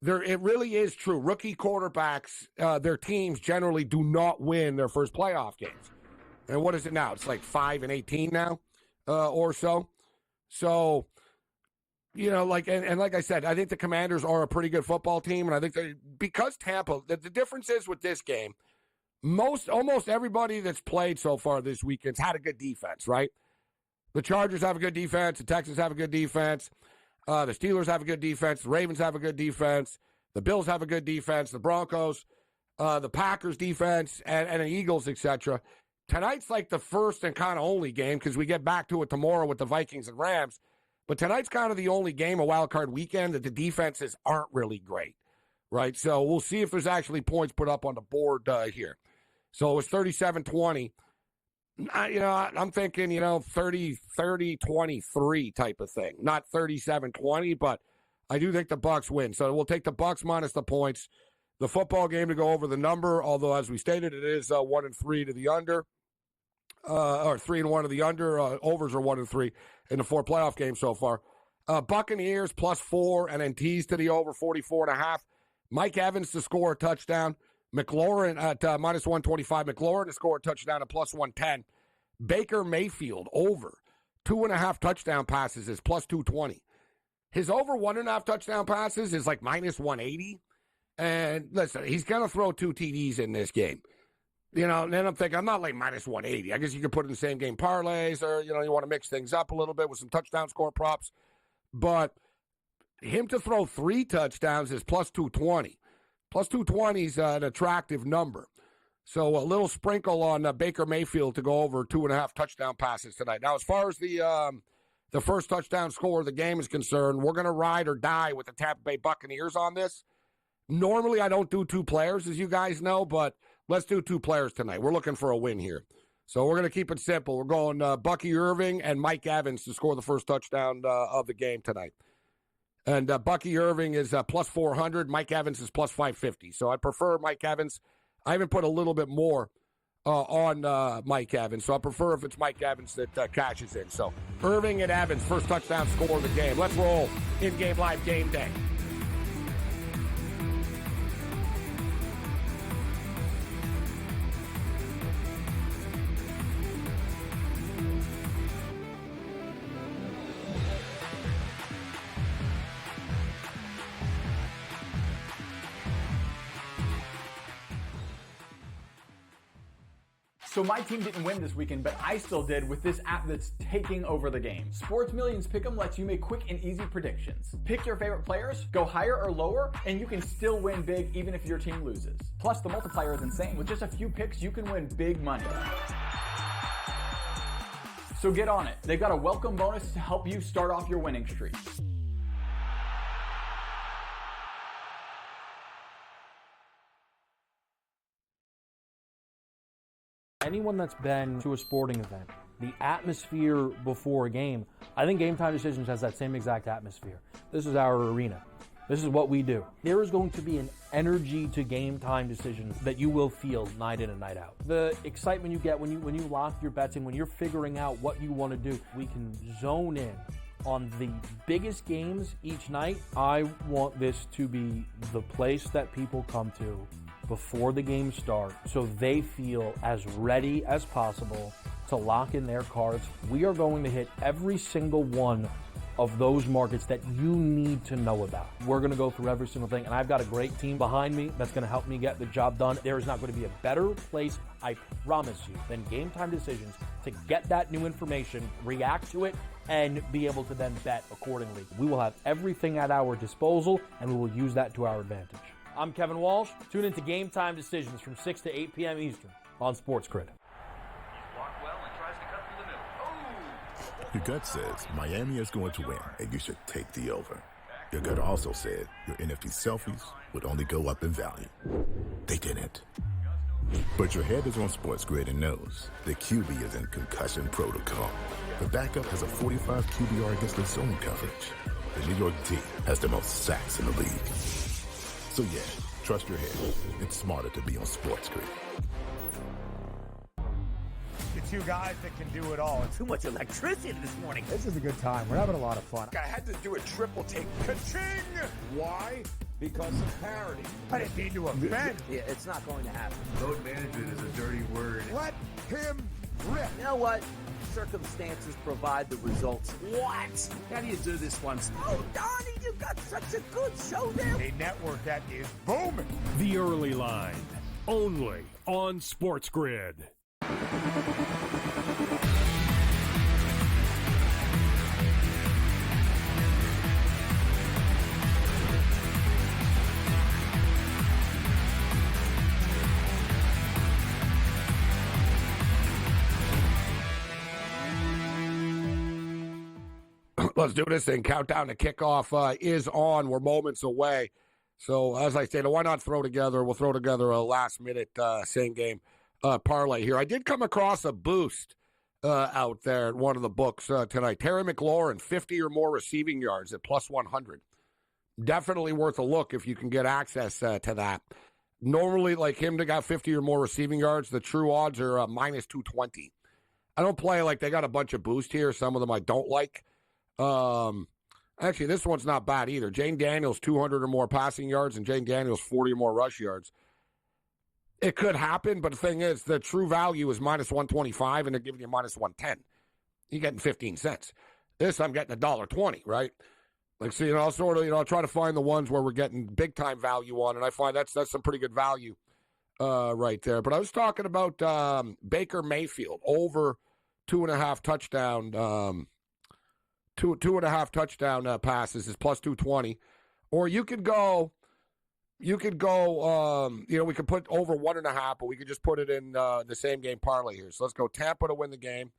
[SPEAKER 13] It really is true. Rookie quarterbacks, their teams generally do not win their first playoff games. And what is it now? It's like 5-18 now or so. So, like I said, I think the Commanders are a pretty good football team. And I think because Tampa, the difference is with this game, almost everybody that's played so far this weekend's had a good defense, right? The Chargers have a good defense. The Texans have a good defense. The Steelers have a good defense. The Ravens have a good defense. The Bills have a good defense. The Broncos, the Packers defense, and the Eagles, etc. Tonight's like the first and kind of only game because we get back to it tomorrow with the Vikings and Rams. But tonight's kind of the only game, a wild card weekend, that the defenses aren't really great, right? So we'll see if there's actually points put up on the board here. So it was 37-20. I'm thinking, 30-23 type of thing. Not 37-20, but I do think the Bucs win. So we'll take the Bucs minus the points. The football game to go over the number, although as we stated, it is 1-3 to the under, or 3-1 to the under. Overs are 1-3 in the 4 playoff games so far. Buccaneers +4 and then tease to the over 44.5. Mike Evans to score a touchdown. McLaurin at minus 125. McLaurin to score a touchdown at +110. Baker Mayfield over 2.5 touchdown passes is +220. His over 1.5 touchdown passes is like minus 180. And listen, he's going to throw 2 TDs in this game. And then I'm thinking, I'm not like minus 180. I guess you could put in the same game parlays or, you want to mix things up a little bit with some touchdown score props. But him to throw 3 touchdowns is +220. +220 is an attractive number. So a little sprinkle on Baker Mayfield to go over 2.5 touchdown passes tonight. Now, as far as the first touchdown score of the game is concerned, we're going to ride or die with the Tampa Bay Buccaneers on this. Normally, I don't do 2 players, as you guys know, but let's do 2 players tonight. We're looking for a win here. So we're going to keep it simple. We're going Bucky Irving and Mike Evans to score the first touchdown of the game tonight. And Bucky Irving is +400. Mike Evans is +550. So I prefer Mike Evans. I even put a little bit more on Mike Evans. So I prefer if it's Mike Evans that cashes in. So Irving and Evans, first touchdown score of the game. Let's roll in-game live game day.
[SPEAKER 4] So my team didn't win this weekend, but I still did with this app that's taking over the game. Sports Millions Pick'em lets you make quick and easy predictions. Pick your favorite players, go higher or lower, and you can still win big even if your team loses. Plus, the multiplier is insane. With just a few picks, you can win big money. So get on it. They've got a welcome bonus to help you start off your winning streak.
[SPEAKER 5] Anyone that's been to a sporting event, the atmosphere before a game, I think Game Time Decisions has that same exact atmosphere. This is our arena. This is what we do. There is going to be an energy to game time decisions that you will feel night in and night out. The excitement you get when you lock your bets in, when you're figuring out what you want to do, we can zone in on the biggest games each night. I want this to be the place that people come to before the games start so they feel as ready as possible to lock in their cards. We are going to hit every single one of those markets that you need to know about. We're going to go through every single thing, and I've got a great team behind me that's going to help me get the job done. There is not going to be a better place, I promise you, than Game Time Decisions to get that new information, react to it, and be able to then bet accordingly. We will have everything at our disposal, and we will use that to our advantage. I'm Kevin Walsh. Tune into Game Time Decisions from 6 to 8 p.m. Eastern on SportsGrid.
[SPEAKER 6] Your gut says Miami is going to win, and you should take the over. Your gut also said your NFT selfies would only go up in value. They didn't. But your head is on SportsGrid and knows the QB is in concussion protocol. The backup has a 45 QBR against the zone coverage. The New York D has the most sacks in the league. So yeah, trust your head. It's smarter to be on SportsGrid.
[SPEAKER 7] The two guys that can do it all.
[SPEAKER 8] Too much electricity this morning.
[SPEAKER 7] This is a good time. We're having a lot of fun.
[SPEAKER 9] I had to do a triple take. Ka-ching! Why? Because of parity.
[SPEAKER 7] I didn't mean to offend.
[SPEAKER 8] Yeah, it's not going to happen.
[SPEAKER 10] Load management is a dirty word.
[SPEAKER 7] Let him rip.
[SPEAKER 8] You know what? Circumstances provide the results. What?
[SPEAKER 10] How do you do this one?
[SPEAKER 8] Oh, Donnie, you got such a good show there.
[SPEAKER 7] A network that is booming.
[SPEAKER 11] The Early Line, only on SportsGrid.
[SPEAKER 13] Let's do this thing. Countdown to kickoff is on. We're moments away. So, as I said, why not throw together? We'll throw together a last-minute same-game parlay here. I did come across a boost out there at one of the books tonight. Terry McLaurin, 50 or more receiving yards at plus 100. Definitely worth a look if you can get access to that. Normally, like him to got 50 or more receiving yards, the true odds are minus 220. I don't play like they got a bunch of boost here. Some of them I don't like. Actually, this one's not bad either. Jane Daniels, 200 or more passing yards, and Jane Daniels, 40 or more rush yards. It could happen, but the thing is, the true value is minus 125, and they're giving you minus 110. You're getting 15 cents. This, I'm getting $1.20, right? Like, so, I'll sort of, I'll try to find the ones where we're getting big-time value on, and I find that's some pretty good value right there. But I was talking about Baker Mayfield, over 2.5 touchdown two and a half touchdown passes is plus 220. Or you could go, we could put over 1.5, but we could just put it in the same game parlay here. So let's go Tampa to win the game.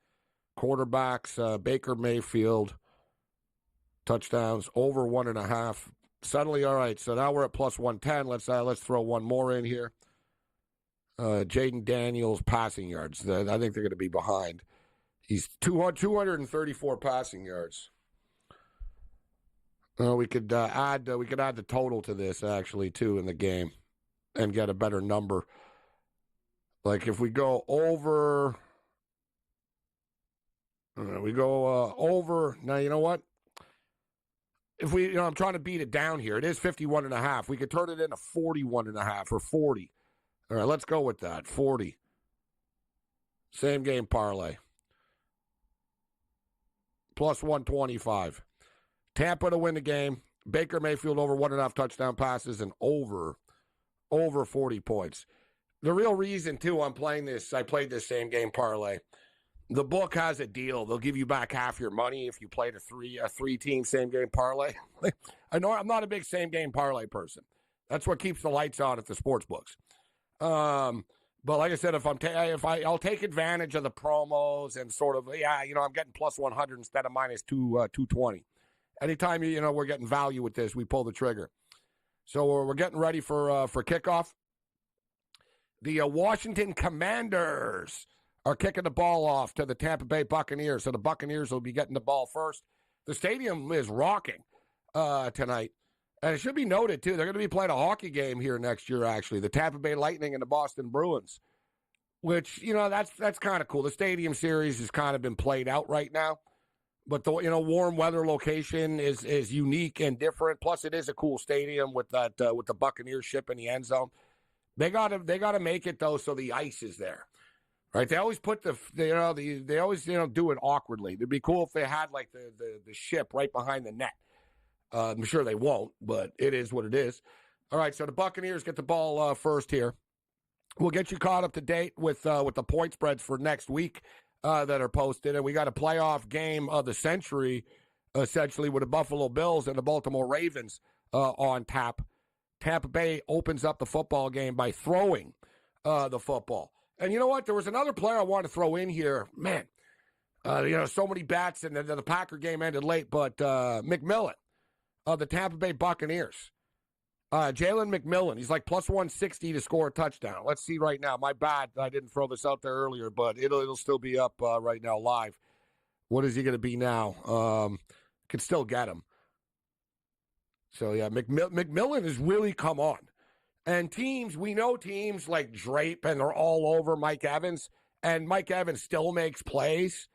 [SPEAKER 13] Quarterbacks, Baker Mayfield, touchdowns, over 1.5. Suddenly, all right, so now we're at plus 110. Let's throw one more in here. Jaden Daniels passing yards. I think they're going to be behind. He's 234 passing yards. We could add the total to this actually too in the game, and get a better number. Like if we go over, over. Now you know what? If we, I'm trying to beat it down here. It is 51.5. We could turn it into 41.5 or 40. All right, let's go with that. 40. Same game parlay. Plus 125. Tampa to win the game. Baker Mayfield over 1.5 touchdown passes and over 40 points. The real reason, too, I'm playing this, I played this same game parlay. The book has a deal. They'll give you back half your money if you played a three-team same-game parlay. I know I'm not a big same-game parlay person. That's what keeps the lights on at the sports books. But like I said, I'll take advantage of the promos and sort of, I'm getting plus 100 instead of minus 220. Anytime, we're getting value with this, we pull the trigger. So we're getting ready for kickoff. The Washington Commanders are kicking the ball off to the Tampa Bay Buccaneers. So the Buccaneers will be getting the ball first. The stadium is rocking tonight. And it should be noted, too, they're going to be playing a hockey game here next year, actually, the Tampa Bay Lightning and the Boston Bruins, which, that's kind of cool. The Stadium Series has kind of been played out right now. But the warm weather location is unique and different. Plus, it is a cool stadium with that with the Buccaneers ship in the end zone. They gotta make it though, so the ice is there, right? They always put they always do it awkwardly. It'd be cool if they had like the ship right behind the net. I'm sure they won't, but it is what it is. All right, so the Buccaneers get the ball first here. We'll get you caught up to date with the point spreads for next week. That are posted, and we got a playoff game of the century, essentially, with the Buffalo Bills and the Baltimore Ravens on tap. Tampa Bay opens up the football game by throwing the football. And you know what? There was another player I wanted to throw in here. Man, so many bats, and the Packer game ended late, but McMillan of the Tampa Bay Buccaneers. Jalen McMillan, he's like plus 160 to score a touchdown. Let's see right now. My bad, I didn't throw this out there earlier, but it'll still be up right now live. What is he going to be now? Could still get him. So, yeah, McMillan has really come on. And we know teams like Drape, and they're all over Mike Evans, and Mike Evans still makes plays.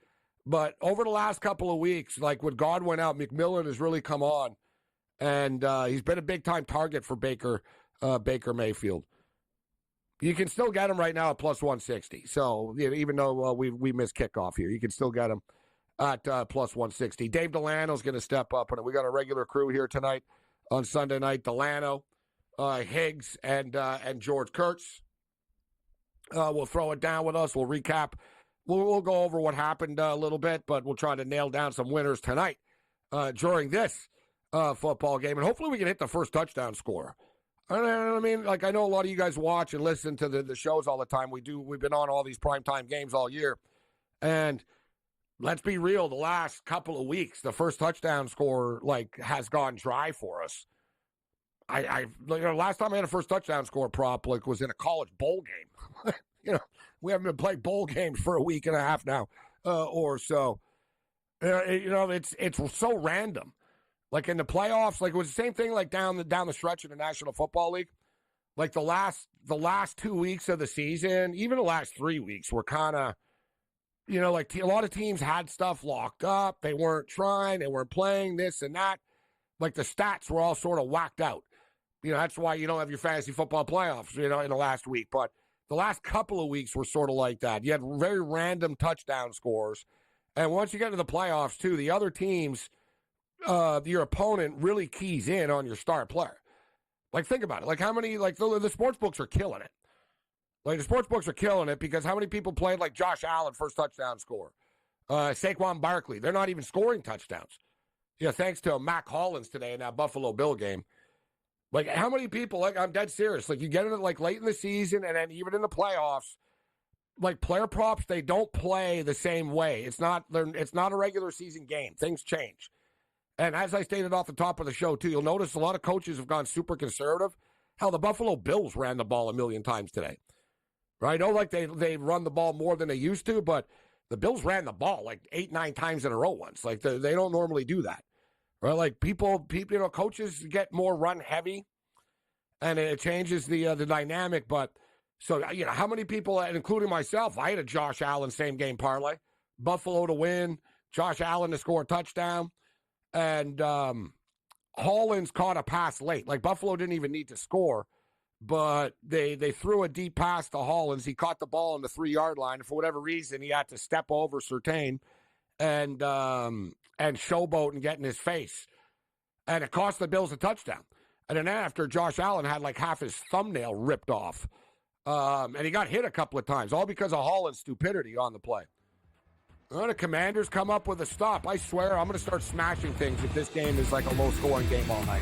[SPEAKER 13] But over the last couple of weeks, like with Godwin out, McMillan has really come on. And he's been a big-time target for Baker Mayfield. You can still get him right now at plus 160. So even though we missed kickoff here, you can still get him at plus 160. Dave Delano's going to step up. And we got a regular crew here tonight on Sunday night. Delano, Higgs, and George Kurtz will throw it down with us. We'll recap. We'll go over what happened a little bit, but we'll try to nail down some winners tonight during this football game, and hopefully we can hit the first touchdown score. I mean, like, I know a lot of you guys watch and listen to the shows all the time. We've been on all these primetime games all year, and let's be real, the last couple of weeks, the first touchdown score has gone dry for us. Last time I had a first touchdown score prop was in a college bowl game. We haven't been playing bowl games for a week and a half now, or so. It's so random. Like in the playoffs, it was the same thing down the stretch in the National Football League. Like the last 2 weeks of the season, even the last 3 weeks were kind of, a lot of teams had stuff locked up. They weren't trying. They weren't playing this and that. Like the stats were all sort of whacked out. That's why you don't have your fantasy football playoffs, in the last week. But the last couple of weeks were sort of like that. You had very random touchdown scores. And once you get to the playoffs, too, the other teams, your opponent really keys in on your star player. Think about it. How many, the sports books are killing it. The sports books are killing it because how many people played Josh Allen first touchdown score? Saquon Barkley. They're not even scoring touchdowns. Thanks to Mac Hollins today in that Buffalo Bill game. How many people, I'm dead serious. You get in it late in the season and then even in the playoffs, player props, they don't play the same way. It's not a regular season game. Things change. And as I stated off the top of the show, too, you'll notice a lot of coaches have gone super conservative. Hell, the Buffalo Bills ran the ball 1,000,000 times today. Right? I know they run the ball more than they used to, but the Bills ran the ball 8, 9 times in a row once. They don't normally do that. Right? People, coaches get more run heavy, and it changes the dynamic. But so how many people, including myself, I had a Josh Allen same game parlay, Buffalo to win, Josh Allen to score a touchdown. And Hollins caught a pass late. Buffalo didn't even need to score, but they threw a deep pass to Hollins. He caught the ball on the 3-yard line. And for whatever reason, he had to step over Surtain and showboat and get in his face. And it cost the Bills a touchdown. And then after, Josh Allen had half his thumbnail ripped off. And he got hit a couple of times, all because of Hollins' stupidity on the play. The Commanders come up with a stop. I swear I'm going to start smashing things if this game is a low-scoring game all night.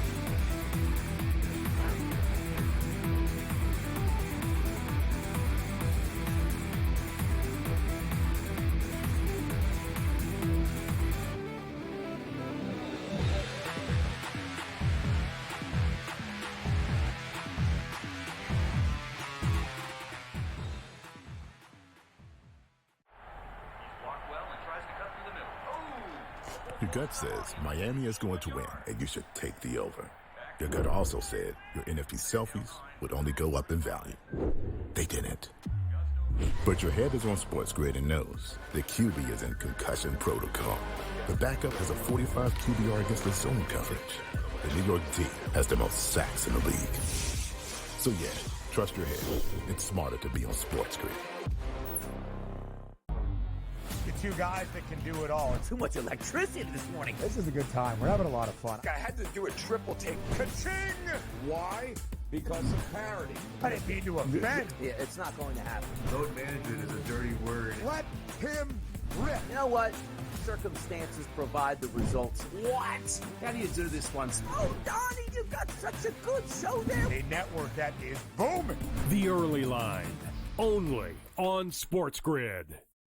[SPEAKER 6] Your gut says Miami is going to win, and you should take the over. Your gut also said your NFT selfies would only go up in value. They didn't. But your head is on SportsGrid and knows the QB is in concussion protocol. The backup has a 45 QBR against the zone coverage. The New York D has the most sacks in the league. So yeah, trust your head. It's smarter to be on SportsGrid.
[SPEAKER 7] The two guys that can do it all.
[SPEAKER 8] Too much electricity this morning.
[SPEAKER 7] This is a good time. We're having a lot of fun.
[SPEAKER 9] I had to do a triple take. Ka-ching! Why? Because of parity.
[SPEAKER 7] I didn't mean to offend.
[SPEAKER 8] Yeah, it's not going to happen.
[SPEAKER 10] Load management is a dirty word.
[SPEAKER 7] Let him rip.
[SPEAKER 8] You know what? Circumstances provide the results.
[SPEAKER 10] What? How do you do this once?
[SPEAKER 8] Oh, Donnie, you got such a good show there.
[SPEAKER 7] A network that is booming.
[SPEAKER 11] The Early Line, only on SportsGrid.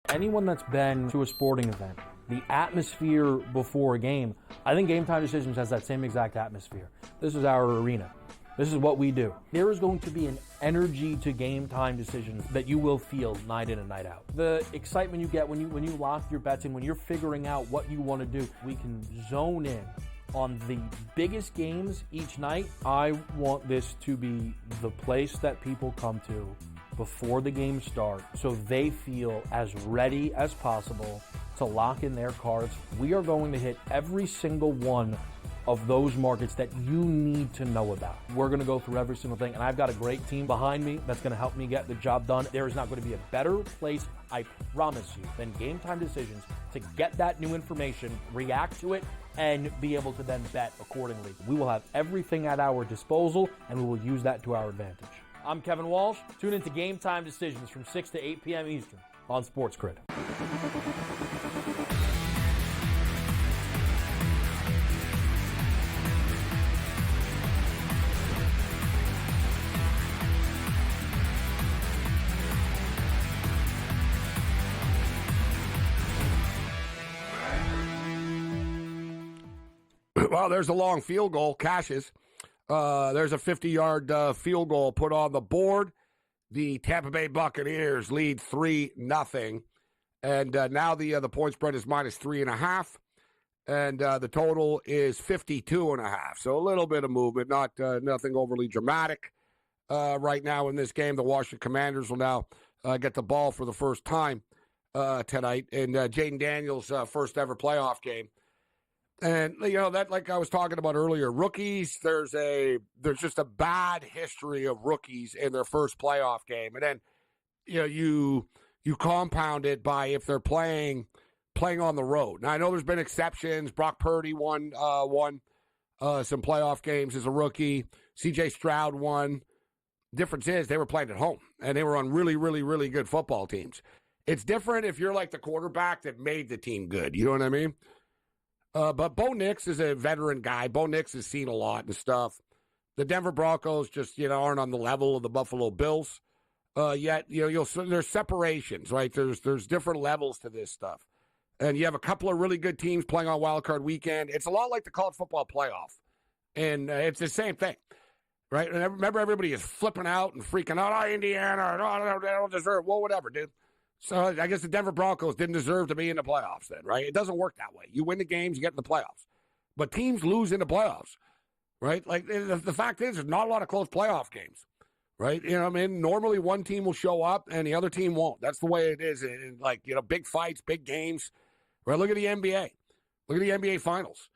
[SPEAKER 5] Anyone that's been to a sporting event, the atmosphere before a game, I think Game Time Decisions has that same exact atmosphere. This is our arena. This is what we do. There is going to be an energy to Game Time Decisions that you will feel night in and night out. The excitement you get when you lock your bets in, when you're figuring out what you want to do, we can zone in on the biggest games each night. I want this to be the place that people come to before the game starts so they feel as ready as possible to lock in their cards. We are going to hit every single one of those markets that you need to know about. We're going to go through every single thing, and I've got a great team behind me that's going to help me get the job done. There is not going to be a better place, I promise you, than Game Time Decisions to get that new information, react to it, and be able to then bet accordingly. We will have everything at our disposal, and we will use that to our advantage. I'm Kevin Walsh. Tune into Game Time Decisions from 6 to 8 p.m. Eastern on SportsGrid.
[SPEAKER 13] Well, there's a long field goal, cashes. There's a 50-yard field goal put on the board. The Tampa Bay Buccaneers lead 3-0. And now the point spread is -3.5. And the total is 52.5. So a little bit of movement, not nothing overly dramatic right now in this game. The Washington Commanders will now get the ball for the first time tonight in Jaden Daniels' first ever playoff game. And, you know, that, like I was talking about earlier, rookies, there's just a bad history of rookies in their first playoff game. And then, you know, you compound it by if they're playing on the road. Now, I know there's been exceptions. Brock Purdy won some playoff games as a rookie. C.J. Stroud won. Difference is they were playing at home, and they were on really, really, really good football teams. It's different if you're like the quarterback that made the team good. You know what I mean? But Bo Nix is a veteran guy. Bo Nix has seen a lot and stuff. The Denver Broncos just, you know, aren't on the level of the Buffalo Bills yet. You know, there's separations, right? There's different levels to this stuff. And you have a couple of really good teams playing on Wild Card Weekend. It's a lot like the college football playoff. And it's the same thing, right? And remember, everybody is flipping out and freaking out. Oh, Indiana, they don't deserve. Well, whatever, dude. So I guess the Denver Broncos didn't deserve to be in the playoffs then, right? It doesn't work that way. You win the games, you get in the playoffs. But teams lose in the playoffs, right? Like, the fact is, there's not a lot of close playoff games, right? You know what I mean? Normally one team will show up and the other team won't. That's the way it is. And like, you know, big fights, big games, right? Look at the NBA. Look at the NBA Finals.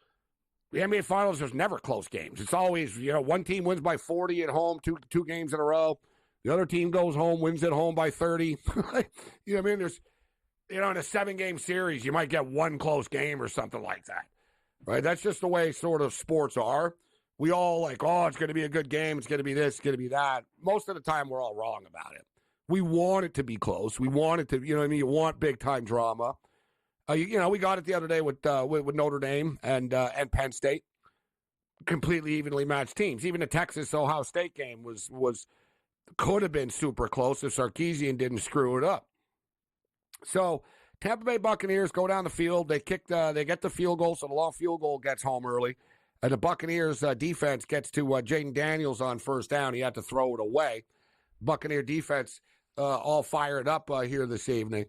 [SPEAKER 13] The NBA Finals, there's never close games. It's always, you know, one team wins by 40 at home, two games in a row. The other team goes home, wins at home by 30. You know what I mean? There's, you know, in a 7-game series, you might get one close game or something like that, right? That's just the way sort of sports are. We all like, oh, it's going to be a good game. It's going to be this, it's going to be that. Most of the time, we're all wrong about it. We want it to be close. We want it to, you know what I mean? You want big-time drama. You know, we got it the other day with Notre Dame and Penn State. Completely evenly matched teams. Even the Texas-Ohio State game could have been super close if Sarkisian didn't screw it up. So Tampa Bay Buccaneers go down the field. They get the field goal, so the long field goal gets home early. And the Buccaneers defense gets to Jaden Daniels on first down. He had to throw it away. Buccaneer defense all fired up here this evening.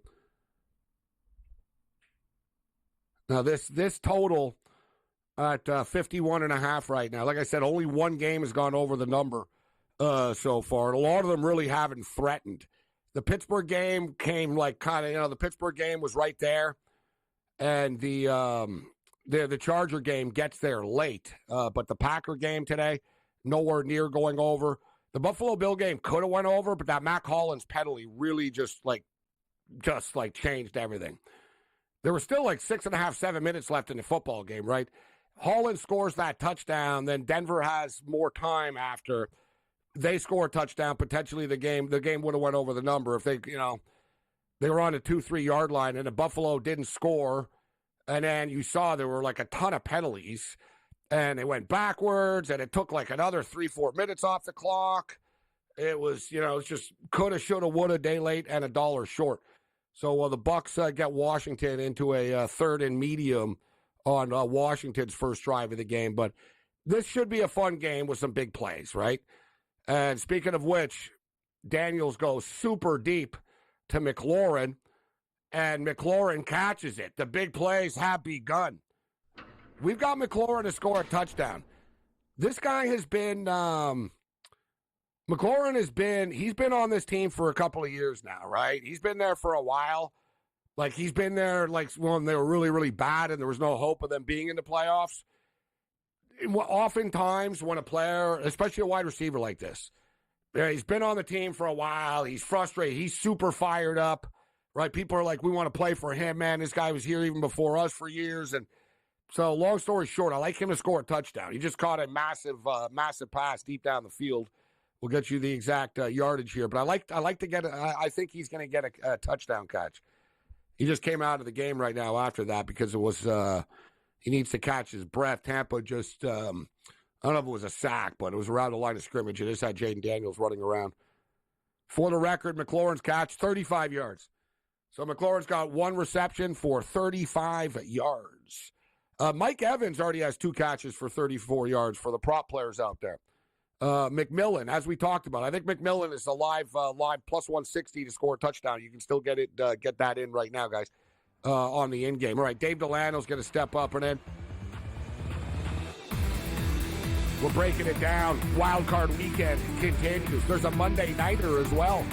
[SPEAKER 13] Now this total at 51.5 right now. Like I said, only one game has gone over the number so far. A lot of them really haven't threatened. The Pittsburgh game came like kind of, the Pittsburgh game was right there. And the Charger game gets there late. But the Packer game today, nowhere near going over. The Buffalo Bill game could have went over, but that Mac Hollins penalty really just changed everything. There was still 6.5, 7 minutes left in the football game, right? Hollins scores that touchdown, then Denver has more time after. They score a touchdown, potentially the game would have went over the number if they were on the 2-3 yard line and the Buffalo didn't score. And then you saw there were a ton of penalties and they went backwards and it took another 3-4 minutes off the clock. It was, it's just coulda, shoulda, woulda, day late and $1 short. So the Bucks get Washington into a third and medium on Washington's first drive of the game. But this should be a fun game with some big plays, right? And speaking of which, Daniels goes super deep to McLaurin, and McLaurin catches it. The big plays have begun. We've got McLaurin to score a touchdown. This guy has been, he's been on this team for a couple of years now, right? He's been there for a while. He's been there, when they were really, really bad and there was no hope of them being in the playoffs. Oftentimes when a player, especially a wide receiver like this, he's been on the team for a while, he's frustrated, he's super fired up, right? People are like, we want to play for him, man. This guy was here even before us for years. And so long story short, I like him to score a touchdown. He just caught a massive pass deep down the field. We'll get you the exact yardage here. But I like to get I think he's going to get a touchdown catch. He just came out of the game right now after that because it was he needs to catch his breath. Tampa just, I don't know if it was a sack, but it was around the line of scrimmage. It just had Jaden Daniels running around. For the record, McLaurin's catch, 35 yards. So McLaurin's got one reception for 35 yards. Mike Evans already has 2 catches for 34 yards for the prop players out there. McMillan, as we talked about, I think McMillan is a live plus 160 to score a touchdown. You can still get that in right now, guys. On the in game. All right, Dave Delano's going to step up, and then we're breaking it down. Wild Card Weekend continues. There's a Monday nighter as well.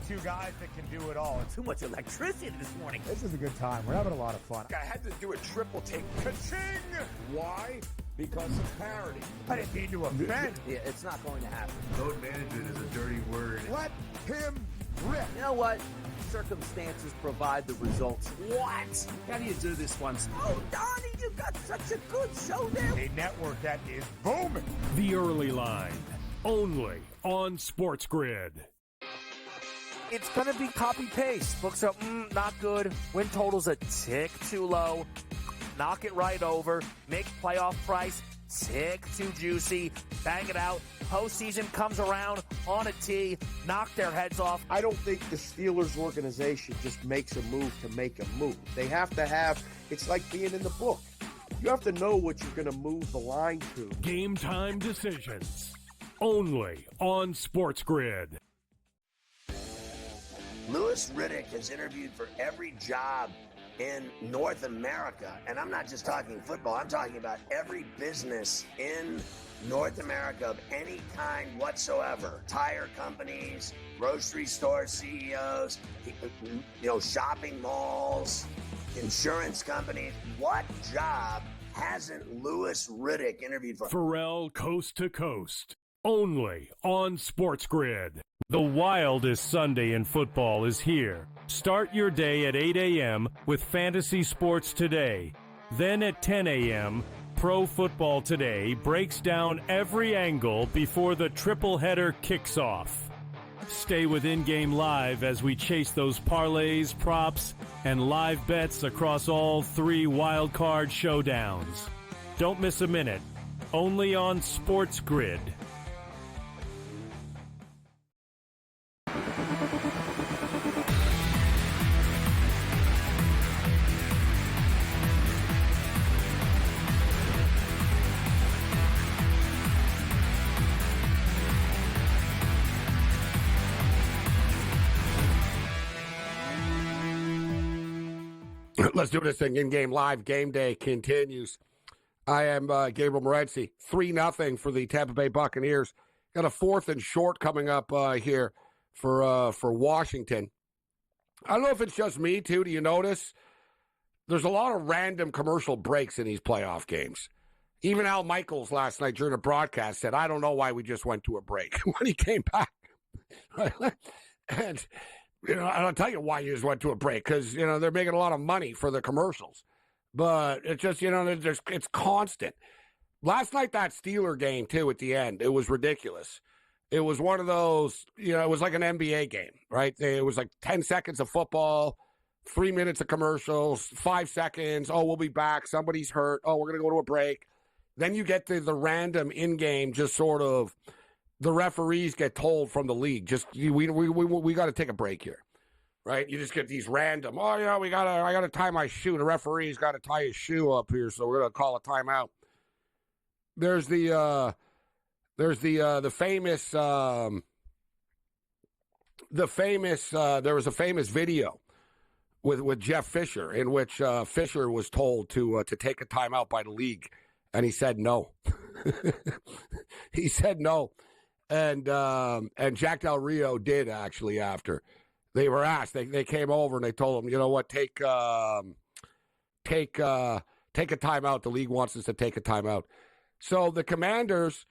[SPEAKER 7] Two guys that can do it all.
[SPEAKER 9] Too much electricity this morning.
[SPEAKER 7] This is a good time. We're having a lot of fun.
[SPEAKER 9] I had to do a triple take.
[SPEAKER 7] Ka-ching!
[SPEAKER 9] Why? Because of parity.
[SPEAKER 7] I didn't mean to offend.
[SPEAKER 8] Yeah, it's not going to happen.
[SPEAKER 10] Load management is a dirty word.
[SPEAKER 7] Let him rip.
[SPEAKER 8] You know what? Circumstances provide the results.
[SPEAKER 10] What? How do you do this one?
[SPEAKER 9] Oh, Donnie, you got such a good show there.
[SPEAKER 7] A network that is booming.
[SPEAKER 11] The Early Line, only on SportsGrid.
[SPEAKER 14] It's going to be copy-paste. Books are, not good. Win total's a tick too low. Knock it right over. Make playoff price tick too juicy. Bang it out. Postseason comes around on a tee. Knock their heads off.
[SPEAKER 15] I don't think the Steelers organization just makes a move to make a move. They have to have, it's like being in the book. You have to know what you're going to move the line to.
[SPEAKER 11] Game time decisions, only on SportsGrid.
[SPEAKER 16] Louis Riddick has interviewed for every job in North America. And I'm not just talking football. I'm talking about every business in North America of any kind whatsoever. Tire companies, grocery store CEOs, shopping malls, insurance companies. What job hasn't Louis Riddick interviewed for?
[SPEAKER 11] Pharrell Coast to Coast, only on SportsGrid. The wildest Sunday in football is here. Start your day at 8 a.m. with Fantasy Sports Today. Then at 10 a.m., Pro Football Today breaks down every angle before the triple header kicks off. Stay with In-Game Live as we chase those parlays, props, and live bets across all 3 wild card showdowns. Don't miss a minute. Only on SportsGrid.
[SPEAKER 13] Let's do this thing in game live. Game day continues. I am Gabriel Morency. 3-0 for the Tampa Bay Buccaneers. Got a 4th and short coming up here for Washington. I don't know if it's just me, too. Do you notice? There's a lot of random commercial breaks in these playoff games. Even Al Michaels last night during the broadcast said, I don't know why we just went to a break when he came back. And, I'll tell you why you just went to a break, because, they're making a lot of money for the commercials. But it's just, it's constant. Last night, that Steeler game, too, at the end, it was ridiculous. It was one of those, it was like an NBA game, right? It was like 10 seconds of football, 3 minutes of commercials, 5 seconds. Oh, we'll be back. Somebody's hurt. Oh, we're going to go to a break. Then you get the random in-game, just sort of, the referees get told from the league, just, we got to take a break here, right? You just get these random, I got to tie my shoe. The referee's got to tie his shoe up here, so we're going to call a timeout. There was a famous video with Jeff Fisher in which Fisher was told to take a timeout by the league, and he said no. He said no, and Jack Del Rio did actually after they were asked. They came over and they told him, you know what, take a timeout. The league wants us to take a timeout. So the Commanders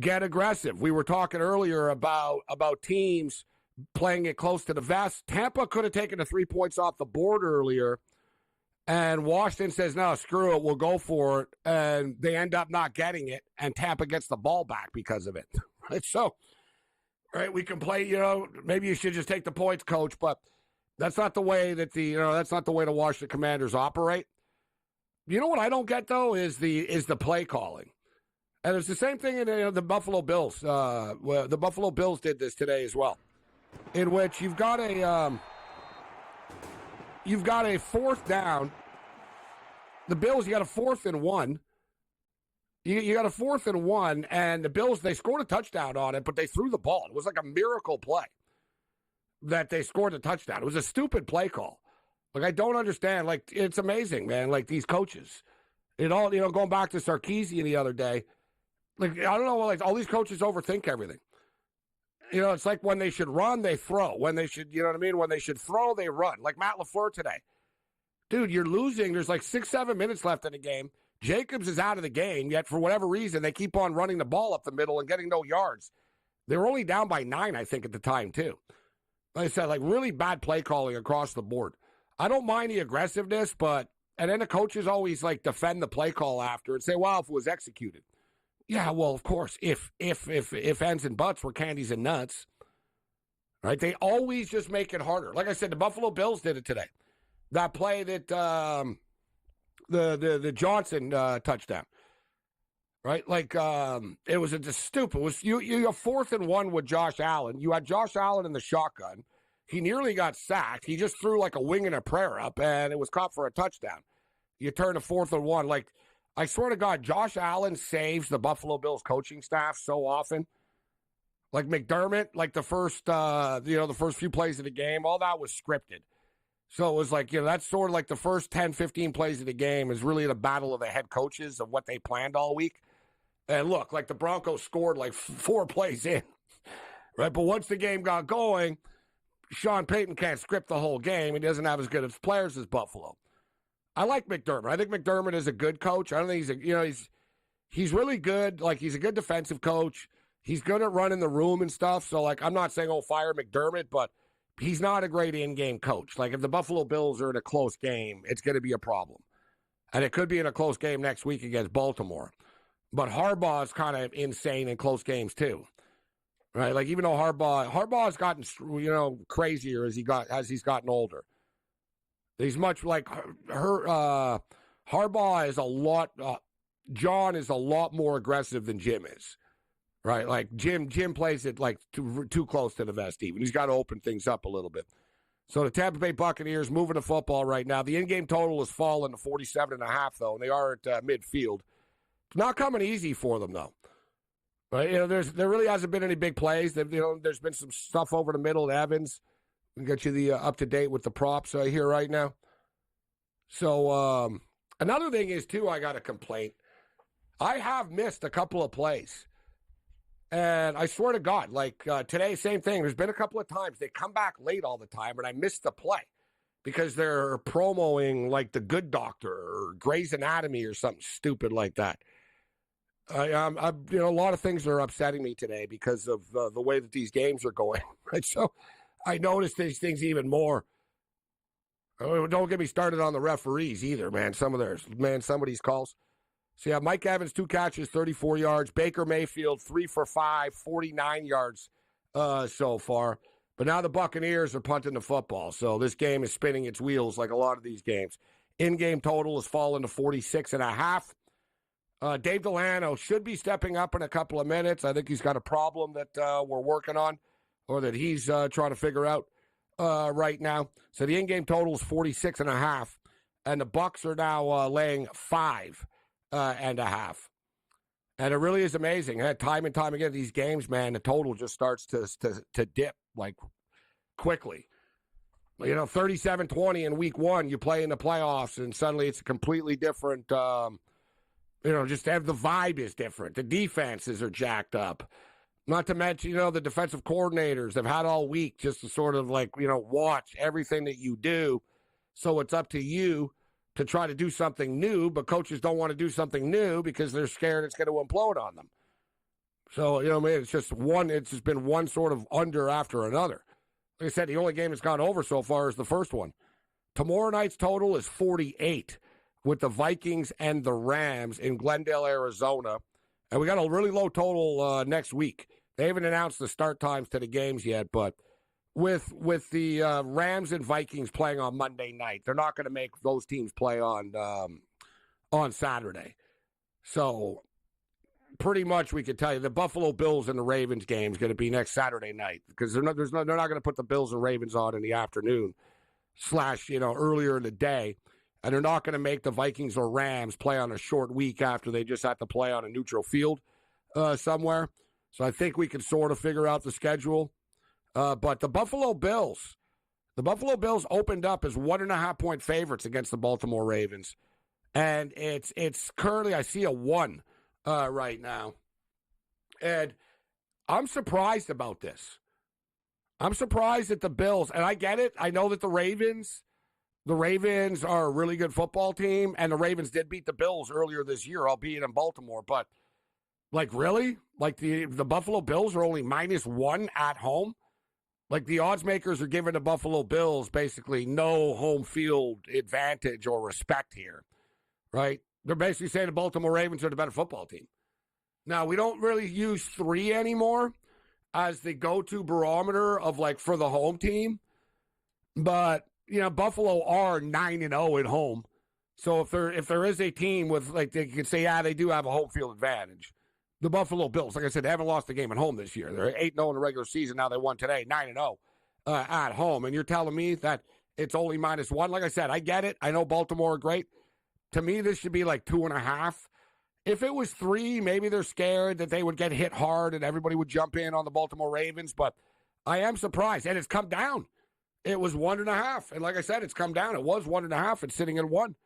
[SPEAKER 13] get aggressive. We were talking earlier about teams playing it close to the vest. Tampa could have taken the 3 points off the board earlier, and Washington says, no, screw it, we'll go for it. And they end up not getting it, and Tampa gets the ball back because of it. Right? So, right, we can play, maybe you should just take the points, coach, but that's not the way that that's not the way the Washington Commanders operate. You know what I don't get, though, is the play calling. And it's the same thing in the Buffalo Bills. The Buffalo Bills did this today as well, in which you've got a 4th down. The Bills, you got a 4th and 1. You got a 4th and 1, and the Bills, they scored a touchdown on it, but they threw the ball. It was like a miracle play that they scored a touchdown. It was a stupid play call. Like, I don't understand. Like, it's amazing, man. Like, these coaches. It all, going back to Sarkisian the other day. Like, I don't know, like, all these coaches overthink everything. It's like when they should run, they throw. When they should, when they should throw, they run. Like Matt LaFleur today. Dude, you're losing. There's like 6-7 minutes left in the game. Jacobs is out of the game, yet for whatever reason, they keep on running the ball up the middle and getting no yards. They were only down by 9, I think, at the time, too. Like I said, like, really bad play calling across the board. I don't mind the aggressiveness, and then the coaches always, like, defend the play call after and say, well, if it was executed. Yeah, well, of course, if ends and buts were candies and nuts, right? They always just make it harder. Like I said, the Buffalo Bills did it today. That play that the Johnson touchdown, right? Like it was just stupid. It was you 4th and 1 with Josh Allen. You had Josh Allen in the shotgun. He nearly got sacked. He just threw like a wing and a prayer up, and it was caught for a touchdown. You turn to 4th and 1, like. I swear to God, Josh Allen saves the Buffalo Bills coaching staff so often. Like McDermott, like the first few plays of the game, all that was scripted. So it was like, that's sort of like the first 10, 15 plays of the game is really the battle of the head coaches of what they planned all week. And look, like the Broncos scored like 4 plays in, right? But once the game got going, Sean Payton can't script the whole game. He doesn't have as good of players as Buffalo. I like McDermott. I think McDermott is a good coach. I don't think he's really good. Like, he's a good defensive coach. He's good at running the room and stuff. So, like, I'm not saying, fire McDermott, but he's not a great in-game coach. Like, if the Buffalo Bills are in a close game, it's going to be a problem. And it could be in a close game next week against Baltimore. But Harbaugh is kind of insane in close games, too. Right? Like, even though Harbaugh's gotten, crazier as he's gotten older. He's much like Harbaugh is a lot. John is a lot more aggressive than Jim is, right? Like Jim plays it like too close to the vest. Even he's got to open things up a little bit. So the Tampa Bay Buccaneers moving the football right now. The in-game total has fallen to 47.5, though, and they are at midfield. It's not coming easy for them, though. Right? There really hasn't been any big plays. There's been some stuff over the middle at Evans. We got you the up to date with the props here right now. So another thing is, too, I got a complaint. I have missed a couple of plays. And I swear to God, like today, same thing. There's been a couple of times they come back late all the time, and I missed the play because they're promoting like The Good Doctor or Grey's Anatomy or something stupid like that. A lot of things are upsetting me today because of the way that these games are going. Right, so I noticed these things even more. Don't get me started on the referees either, man. Some of these calls. So, yeah, Mike Evans, 2 catches, 34 yards. Baker Mayfield, 3 for 5, 49 yards so far. But now the Buccaneers are punting the football. So this game is spinning its wheels like a lot of these games. In-game total has fallen to 46.5. Dave Delano should be stepping up in a couple of minutes. I think he's got a problem that we're working on or that he's trying to figure out right now. So the in-game total is 46.5. And the Bucs are now laying 5.5. And it really is amazing. Time and time again, these games, man, the total just starts to dip like quickly. 37-20 in week 1, you play in the playoffs, and suddenly it's a completely different, just the vibe is different. The defenses are jacked up. Not to mention, the defensive coordinators have had all week just to sort of watch everything that you do. So it's up to you to try to do something new, but coaches don't want to do something new because they're scared it's going to implode on them. So, it's just been one sort of under after another. Like I said, the only game that's gone over so far is the first one. Tomorrow night's total is 48 with the Vikings and the Rams in Glendale, Arizona. And we got a really low total next week. They haven't announced the start times to the games yet, but with the Rams and Vikings playing on Monday night, they're not going to make those teams play on Saturday. So pretty much we could tell you the Buffalo Bills and the Ravens game is going to be next Saturday night because they're not going to put the Bills and Ravens on in the afternoon / earlier in the day. And they're not going to make the Vikings or Rams play on a short week after they just have to play on a neutral field somewhere. So I think we can sort of figure out the schedule. But the Buffalo Bills opened up as 1.5-point favorites against the Baltimore Ravens. And it's currently, I see a 1 right now. And I'm surprised about this. I'm surprised at the Bills. And I get it. I know that the Ravens are a really good football team. And the Ravens did beat the Bills earlier this year, albeit in Baltimore. But, really? The Buffalo Bills are only -1 at home? The odds makers are giving the Buffalo Bills basically no home field advantage or respect here, right? They're basically saying the Baltimore Ravens are the better football team. Now, we don't really use 3 anymore as the go-to barometer of, for the home team. But, Buffalo are 9-0 at home. So if there is a team with, they could say, yeah, they do have a home field advantage. The Buffalo Bills, like I said, they haven't lost a game at home this year. They're 8-0 in the regular season. Now they won today, 9-0 at home. And you're telling me that it's only -1? Like I said, I get it. I know Baltimore are great. To me, this should be 2.5. If it was 3, maybe they're scared that they would get hit hard and everybody would jump in on the Baltimore Ravens. But I am surprised. And it's come down. It was 1.5. And like I said, it's come down. It was 1.5. It's sitting at 1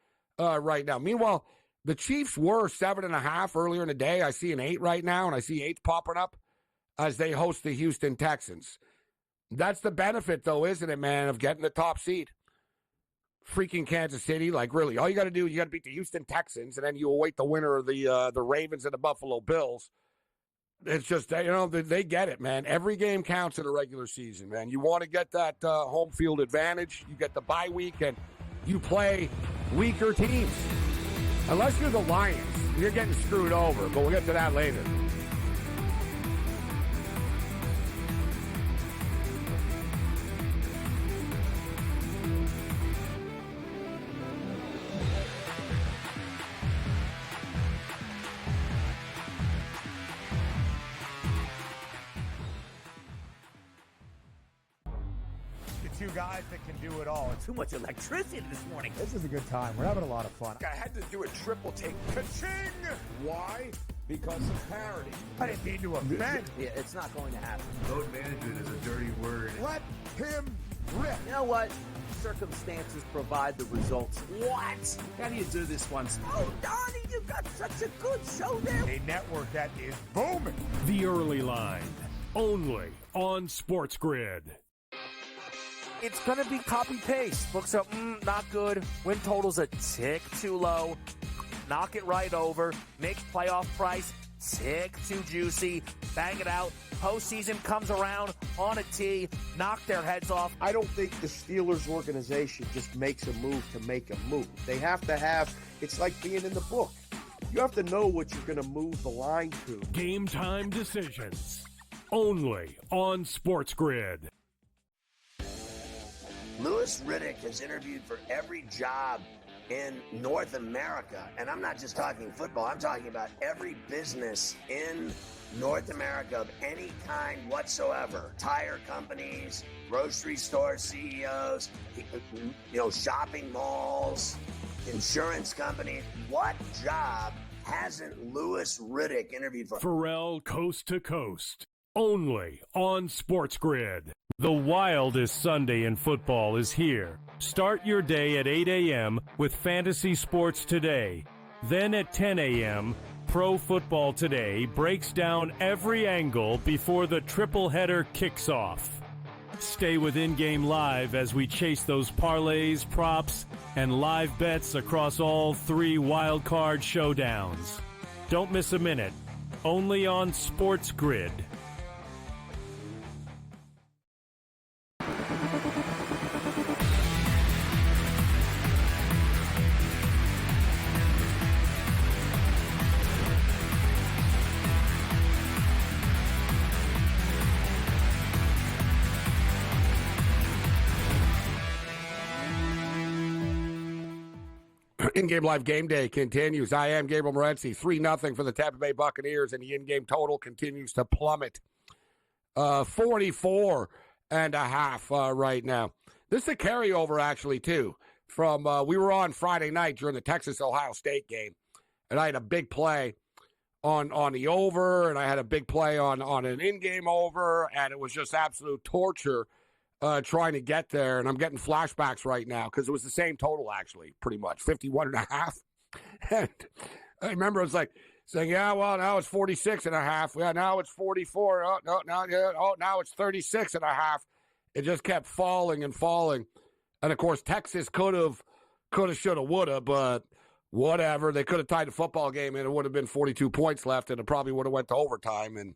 [SPEAKER 13] right now. Meanwhile, the Chiefs were 7.5 earlier in the day. I see an 8 right now, and I see 8 popping up as they host the Houston Texans. That's the benefit, though, isn't it, man, of getting the top seed? Freaking Kansas City, really, all you got to do is you got to beat the Houston Texans, and then you await the winner of the Ravens and the Buffalo Bills. It's just, they get it, man. Every game counts in the regular season, man. You want to get that home field advantage. You get the bye week, and you play weaker teams. Unless you're the Lions, you're getting screwed over, but we'll get to that later.
[SPEAKER 7] Two guys that can do it all.
[SPEAKER 14] Too much electricity this morning.
[SPEAKER 7] This is a good time. We're having a lot of fun.
[SPEAKER 9] I had to do a triple take. Ka-ching! Why? Because of parity.
[SPEAKER 7] I didn't mean to offend.
[SPEAKER 8] Yeah, it's not going to happen.
[SPEAKER 10] Load management is a dirty word.
[SPEAKER 7] Let him rip.
[SPEAKER 8] You know what? Circumstances provide the results.
[SPEAKER 10] What? How do you do this one?
[SPEAKER 16] Oh, Donnie, you got such a good show there.
[SPEAKER 7] A network that is booming.
[SPEAKER 11] The Early Line, only on SportsGrid.
[SPEAKER 14] It's going to be copy-paste. Books up, not good. Win total's a tick too low. Knock it right over. Make playoff price tick too juicy. Bang it out. Postseason comes around on a tee. Knock their heads off.
[SPEAKER 15] I don't think the Steelers organization just makes a move to make a move. They have to have, it's like being in the book. You have to know what you're going to move the line to.
[SPEAKER 11] Game time decisions, only on SportsGrid.
[SPEAKER 16] Louis Riddick has interviewed for every job in North America. And I'm not just talking football. I'm talking about every business in North America of any kind whatsoever. Tire companies, grocery store CEOs, shopping malls, insurance companies. What job hasn't Louis Riddick interviewed for?
[SPEAKER 11] Pharrell Coast to Coast, only on SportsGrid. The wildest Sunday in football is here. Start your day at 8 a.m. with Fantasy Sports Today. Then at 10 a.m., Pro Football Today breaks down every angle before the triple header kicks off. Stay with In-Game Live as we chase those parlays, props, and live bets across all three wildcard showdowns. Don't miss a minute. Only on SportsGrid.
[SPEAKER 13] In-game live game day continues. I am Gabriel Morency. 3-0 for the Tampa Bay Buccaneers, and the in-game total continues to plummet. 44.5 right now. This is a carryover, actually, too, from we were on Friday night during the Texas-Ohio State game, and I had a big play on the over, and I had a big play on an in-game over, and it was just absolute torture trying to get there, and I'm getting flashbacks right now because it was the same total, actually, pretty much, 51.5. And I remember it was like saying, yeah, well, now it's 46.5. Yeah, now it's 44. Oh, no, now it's 36.5. It just kept falling and falling. And, of course, Texas could have, should have, would have, but whatever. They could have tied the football game, and it would have been 42 points left, and it probably would have went to overtime, and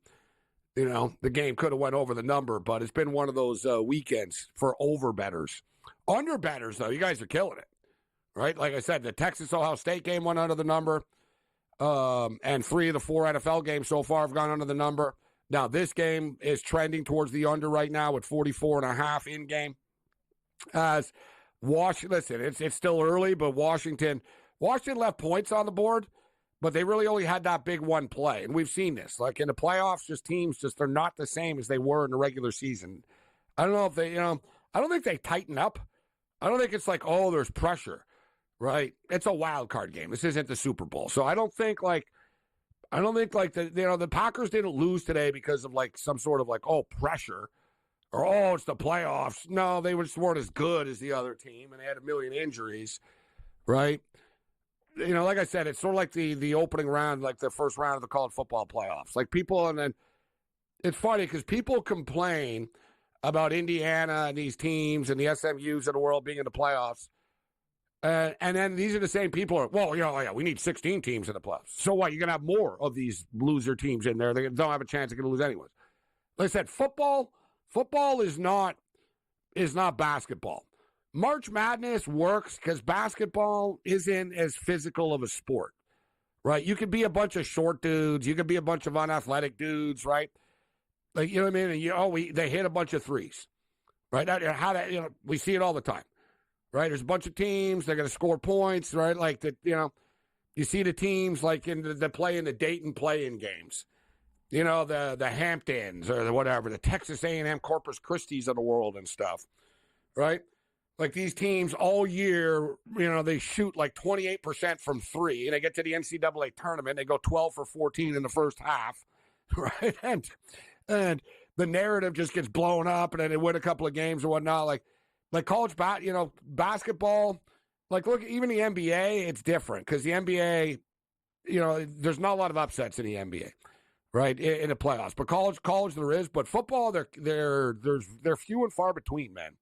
[SPEAKER 13] the game could have went over the number, but it's been one of those weekends for over bettors. Under bettors, though, you guys are killing it, right? Like I said, the Texas-Ohio State game went under the number, and 3 of the 4 NFL games so far have gone under the number. Now, this game is trending towards the under right now at 44.5 in-game. As listen, it's still early, but Washington left points on the board, but they really only had that big one play. And we've seen this. Like in the playoffs, teams they're not the same as they were in the regular season. I don't know if they, I don't think they tighten up. I don't think it's like, oh, there's pressure, right? It's a wild card game. This isn't the Super Bowl. So I don't think the Packers didn't lose today because of like some sort of like, oh, pressure or, oh, it's the playoffs. No, they weren't as good as the other team and they had a million injuries, right? Like I said, it's sort of like the opening round, like the first round of the college football playoffs. Like people, and then it's funny because people complain about Indiana and these teams and the SMUs of the world being in the playoffs. And then these are the same people who are, well, we need 16 teams in the playoffs. So what? You're going to have more of these loser teams in there. They don't have a chance. They're going to lose anyways. Like I said, football is not basketball. March Madness works because basketball isn't as physical of a sport, right? You could be a bunch of short dudes. You could be a bunch of unathletic dudes, right? Like, you know what I mean? And they hit a bunch of threes, right? We see it all the time, right? There's a bunch of teams. They're going to score points, right? Like that, you see the teams like the play in the Dayton play-in games, the Hamptons or whatever, the Texas A&M Corpus Christi's of the world and stuff, right? Like these teams all year, they shoot like 28% from three. And they get to the NCAA tournament, they go 12 for 14 in the first half, right? And the narrative just gets blown up, and then they win a couple of games or whatnot. Like Like college basketball, like look, even the NBA, it's different because the NBA, there's not a lot of upsets in the NBA, right? In the playoffs. But college there is, but football, they're few and far between, man.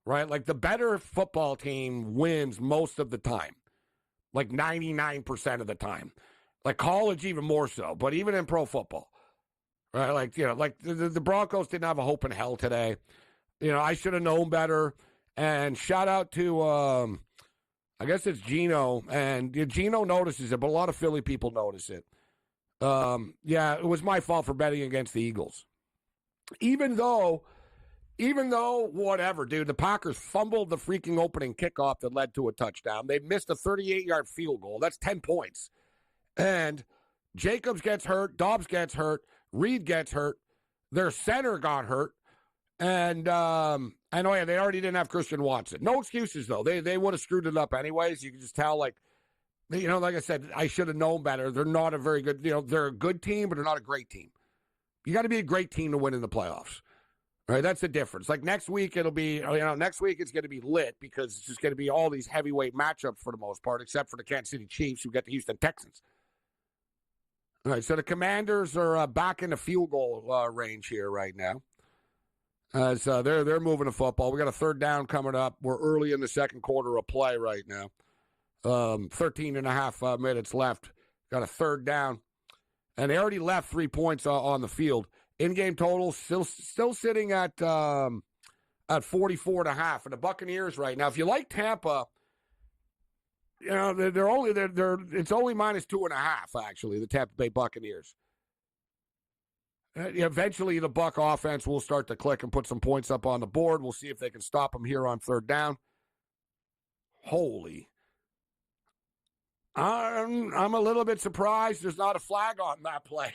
[SPEAKER 13] Right? Like the better football team wins most of the time. Like 99% of the time. Like college even more so, but even in pro football. Right? Like, the Broncos didn't have a hope in hell today. I should have known better. And shout out to, I guess it's Gino. And Gino notices it, but a lot of Philly people notice it. Yeah, it was my fault for betting against the Eagles. Even though, whatever, dude, the Packers fumbled the freaking opening kickoff that led to a touchdown. They missed a 38-yard field goal. That's 10 points. And Jacobs gets hurt. Dobbs gets hurt. Reed gets hurt. Their center got hurt. And I know they already didn't have Christian Watson. No excuses, though. They would have screwed it up anyways. You can just tell, like I said, I should have known better. They're not a very good, they're a good team, but they're not a great team. You got to be a great team to win in the playoffs. Right, that's the difference. Like next week, it'll be, next week it's going to be lit because it's just going to be all these heavyweight matchups for the most part, except for the Kansas City Chiefs who get the Houston Texans. All right, so the Commanders are back in the field goal range here right now. So they're moving the football. We got a third down coming up. We're early in the second quarter of play right now. 13 and a half minutes left. Got a third down. And they already left 3 points on the field. In-game total still sitting at 44.5. And the Buccaneers right now, if you like Tampa, it's only -2.5 actually. The Tampa Bay Buccaneers. Eventually, the Buck offense will start to click and put some points up on the board. We'll see if they can stop them here on third down. Holy. I'm a little bit surprised there's not a flag on that play.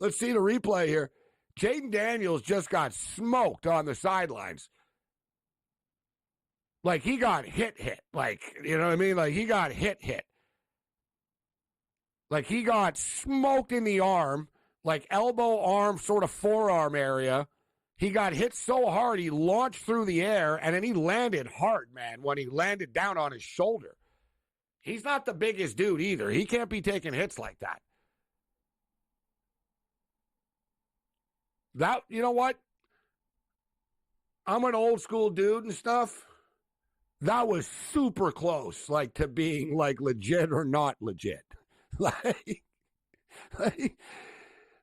[SPEAKER 13] Let's see the replay here. Jaden Daniels just got smoked on the sidelines. Like, he got hit. Like, you know what I mean? Like, he got hit. Like, he got smoked in the arm, like elbow, arm, sort of forearm area. He got hit so hard, he launched through the air, and then he landed hard, man, when he landed down on his shoulder. He's not the biggest dude either. He can't be taking hits like that. You know what? I'm an old school dude and stuff. That was super close, like, to being, like, legit or not legit.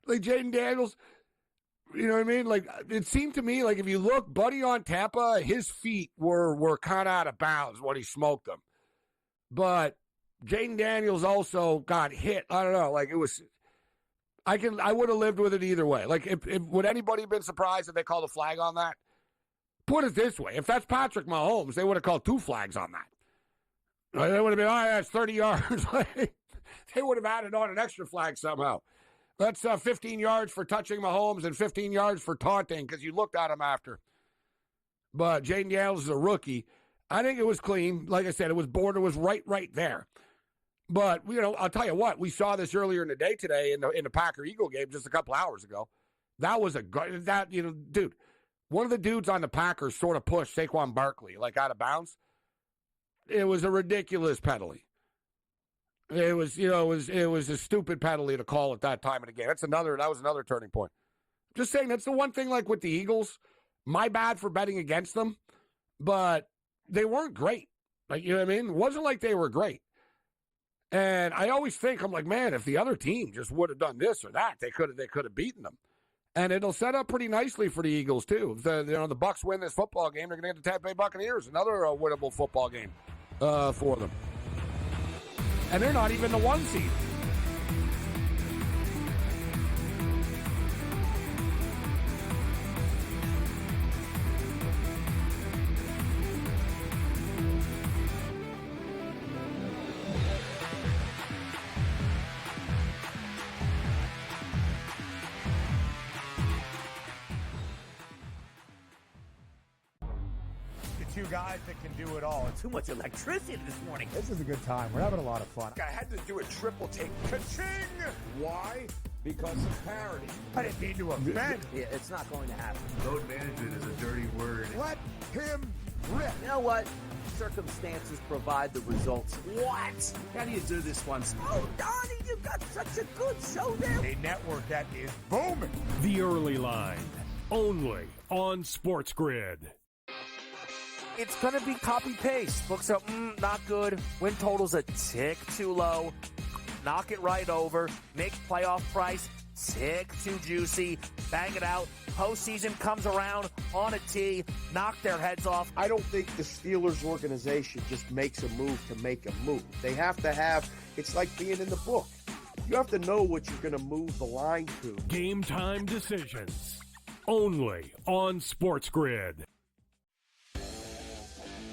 [SPEAKER 13] Like Jaden Daniels, you know what I mean? Like, it seemed to me like if you look, Buddy on Tampa, his feet were kind of out of bounds when he smoked them. But Jaden Daniels also got hit. I don't know. Like, it was, I would have lived with it either way. Like, if would anybody have been surprised if they called a flag on that? Put it this way. If that's Patrick Mahomes, they would have called 2 flags on that. They would have been, that's 30 yards. They would have added on an extra flag somehow. That's 15 yards for touching Mahomes and 15 yards for taunting because you looked at him after. But Jaden Daniels is a rookie. I think it was clean. Like I said, it was right there. But, I'll tell you what, we saw this earlier in the day today in the Packer-Eagle game just a couple hours ago. That was dude, one of the dudes on the Packers sort of pushed Saquon Barkley, like, out of bounds. It was a ridiculous penalty. It was a stupid penalty to call at that time of the game. That was another turning point. Just saying, that's the one thing, like, with the Eagles, my bad for betting against them, but they weren't great. Like, you know what I mean? It wasn't like they were great. And I always think, I'm like, man, if the other team just would have done this or that, they could have beaten them. And it'll set up pretty nicely for the Eagles, too. If the Bucs win this football game, they're going to get the Tampa Bay Buccaneers, another winnable football game for them. And they're not even the 1 seed.
[SPEAKER 7] Two guys that can do it all.
[SPEAKER 14] Too much electricity this morning.
[SPEAKER 7] This is a good time. We're having a lot of fun.
[SPEAKER 9] I had to do a triple take. Ka-ching! Why? Because of parity.
[SPEAKER 7] I didn't mean to offend.
[SPEAKER 8] Yeah, it's not going to happen.
[SPEAKER 17] Load management is a dirty word.
[SPEAKER 7] What?
[SPEAKER 9] him rip.
[SPEAKER 8] You know what? Circumstances provide the results.
[SPEAKER 10] What? How do you do this one?
[SPEAKER 8] Oh, Donnie, you got such a good show there.
[SPEAKER 9] A network that is booming.
[SPEAKER 11] The Early Line, only on SportsGrid.
[SPEAKER 14] It's going to be copy-paste. Books are, not good. Win total's a tick too low. Knock it right over. Make playoff price tick too juicy. Bang it out. Postseason comes around on a tee. Knock their heads off.
[SPEAKER 15] I don't think the Steelers organization just makes a move to make a move. They have to have, it's like being in the book. You have to know what you're going to move the line to.
[SPEAKER 11] Game time decisions, only on SportsGrid.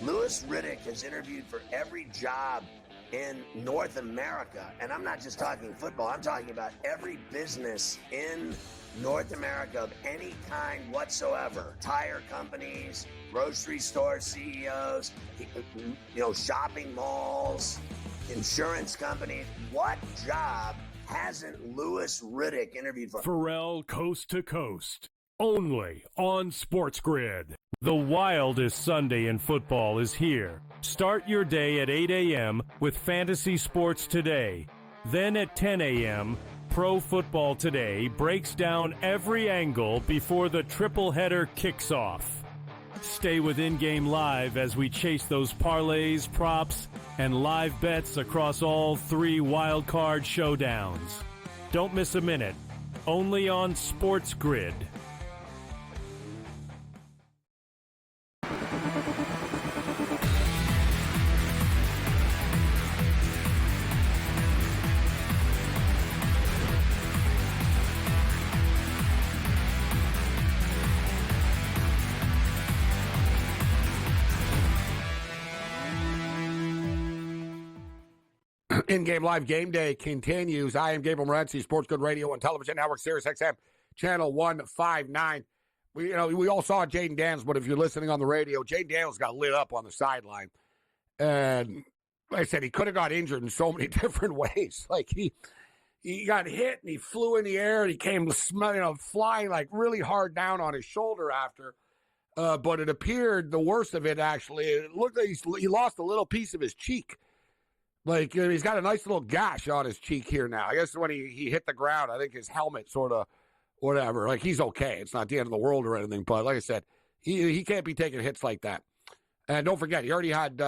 [SPEAKER 16] Louis Riddick has interviewed for every job in North America. And I'm not just talking football. I'm talking about every business in North America of any kind whatsoever. Tire companies, grocery store CEOs, shopping malls, insurance companies. What job hasn't Louis Riddick interviewed for?
[SPEAKER 11] Pharrell Coast to Coast, only on SportsGrid. The wildest Sunday in football is here. Start your day at 8 a.m. with Fantasy Sports Today. Then at 10 a.m., Pro Football Today breaks down every angle before the triple header kicks off. Stay with In-Game Live as we chase those parlays, props, and live bets across all three wildcard showdowns. Don't miss a minute. Only on SportsGrid.
[SPEAKER 13] In-game live game day continues. I am Gabriel Morency, SportsGrid Radio and Television Network, Sirius XM, Channel 159. We all saw Jaden Daniels, but if you're listening on the radio, Jaden Daniels got lit up on the sideline. And like I said, he could have got injured in so many different ways. Like he got hit and he flew in the air and he came flying like really hard down on his shoulder after. But it appeared the worst of it, actually, it looked like he lost a little piece of his cheek. Like, he's got a nice little gash on his cheek here now. I guess when he hit the ground, I think his helmet sort of, whatever. Like, he's okay. It's not the end of the world or anything. But like I said, he can't be taking hits like that. And don't forget, he already had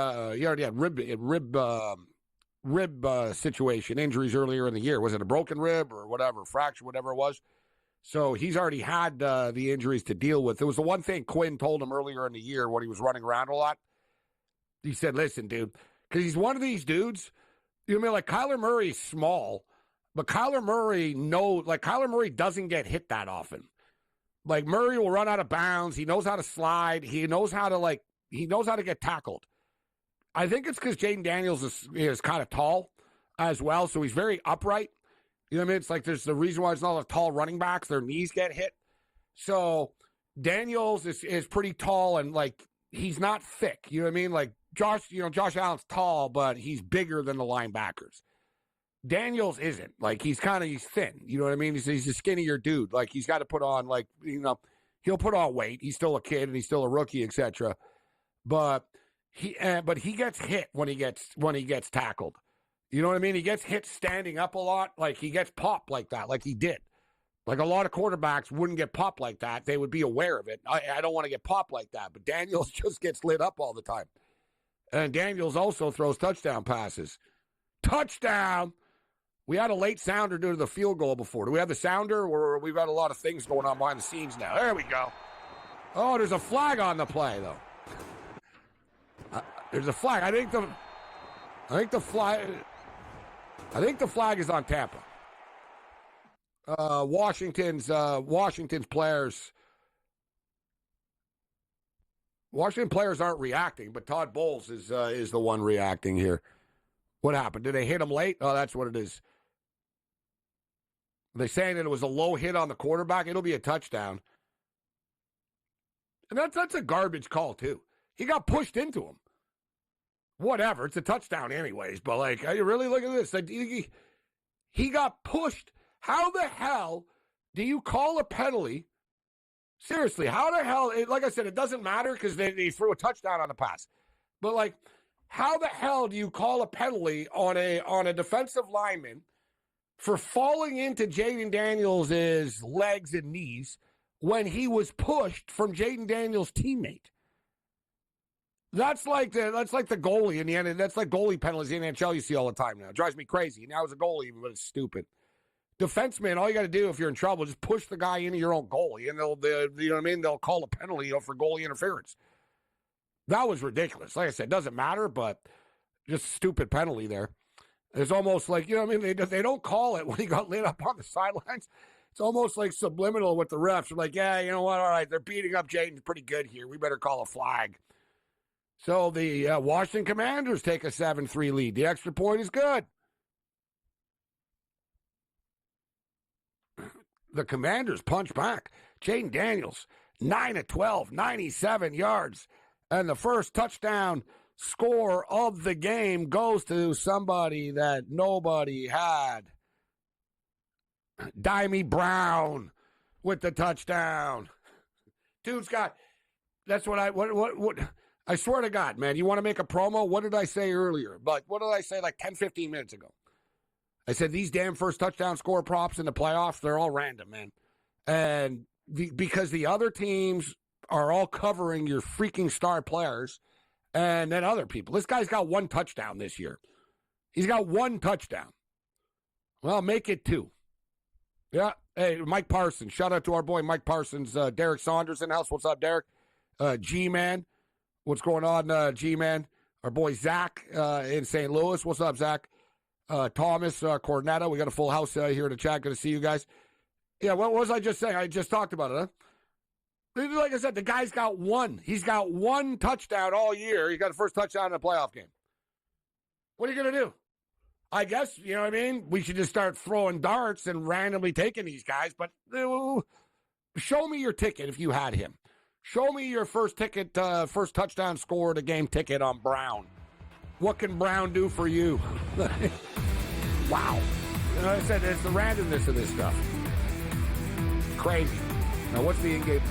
[SPEAKER 13] rib situation, injuries earlier in the year. Was it a broken rib or whatever, fracture, whatever it was? So he's already had the injuries to deal with. It was the one thing Quinn told him earlier in the year when he was running around a lot. He said, listen, dude. Because he's one of these dudes, like Kyler Murray's small, but Kyler Murray doesn't get hit that often. Like Murray will run out of bounds. He knows how to slide. He knows how to get tackled. I think it's because Jaden Daniels is kind of tall as well, so he's very upright. You know what I mean? It's like there's the reason why there's not a lot of tall running backs. Their knees get hit. So Daniels is pretty tall and like he's not thick. You know what I mean? Like Josh Allen's tall, but he's bigger than the linebackers. Daniels isn't. Like he's thin. You know what I mean? He's a skinnier dude. Like he's got to put on he'll put on weight. He's still a kid and he's still a rookie, etc. But he gets hit when he gets tackled. You know what I mean? He gets hit standing up a lot. Like he gets popped like that, like he did. Like a lot of quarterbacks wouldn't get popped like that. They would be aware of it. I don't want to get popped like that. But Daniels just gets lit up all the time. And Daniels also throws touchdown passes. Touchdown! We had a late sounder due to the field goal before. Do we have the sounder, or we've got a lot of things going on behind the scenes now? There we go. Oh, there's a flag on the play, though. There's a flag. I think the flag is on Tampa. Washington's players. Washington players aren't reacting, but Todd Bowles is the one reacting here. What happened? Did they hit him late? Oh, that's what it is. They're saying that it was a low hit on the quarterback. It'll be a touchdown. And that's a garbage call, too. He got pushed into him. Whatever. It's a touchdown anyways. But, like, you really look at this. He got pushed. How the hell do you call a penalty Seriously, how the hell, like I said, it doesn't matter because they threw a touchdown on the pass. But, like, how the hell do you call a penalty on a defensive lineman for falling into Jaden Daniels' legs and knees when he was pushed from Jaden Daniels' teammate? That's like the goalie in the end. That's like goalie penalties in the NHL you see all the time now. It drives me crazy. Now as a goalie, but it's stupid. Defenseman, all you got to do if you're in trouble is just push the guy into your own goalie, and they'll call a penalty for goalie interference. That was ridiculous. Like I said, it doesn't matter, but just a stupid penalty there. It's almost like, they don't call it when he got lit up on the sidelines. It's almost like subliminal with the refs. They're like, yeah, you know what? All right, they're beating up Jaden pretty good here. We better call a flag. So the Washington Commanders take a 7-3 lead. The extra point is good. The Commanders punch back. Jaden Daniels, 9 of 12, 97 yards. And the first touchdown score of the game goes to somebody that nobody had. Dimey Brown with the touchdown. Dude's got, that's what I swear to God, man, you want to make a promo? What did I say earlier? But what did I say like 10, 15 minutes ago? I said these damn first touchdown score props in the playoffs, they're all random, man. And because the other teams are all covering your freaking star players and then other people. This guy's got 1 touchdown this year. He's got 1 touchdown. Well, make it 2. Yeah. Hey, Mike Parsons. Shout out to our boy Mike Parsons. Derek Saunders in the house. What's up, Derek? G-Man. What's going on, G-Man? Our boy Zach in St. Louis. What's up, Zach? Thomas Cornetta. We got a full house here in the chat. Good to see you guys. Yeah, what was I just saying? I just talked about it, huh? Like I said, the guy's got 1. He's got 1 touchdown all year. He got the first touchdown in a playoff game. What are you going to do? I guess, you know what I mean? We should just start throwing darts and randomly taking these guys. But show me your ticket if you had him. Show me your first touchdown score to game ticket on Brown. What can Brown do for you? Wow. Like I said, it's the randomness of this stuff. Crazy. Now, what's the in-game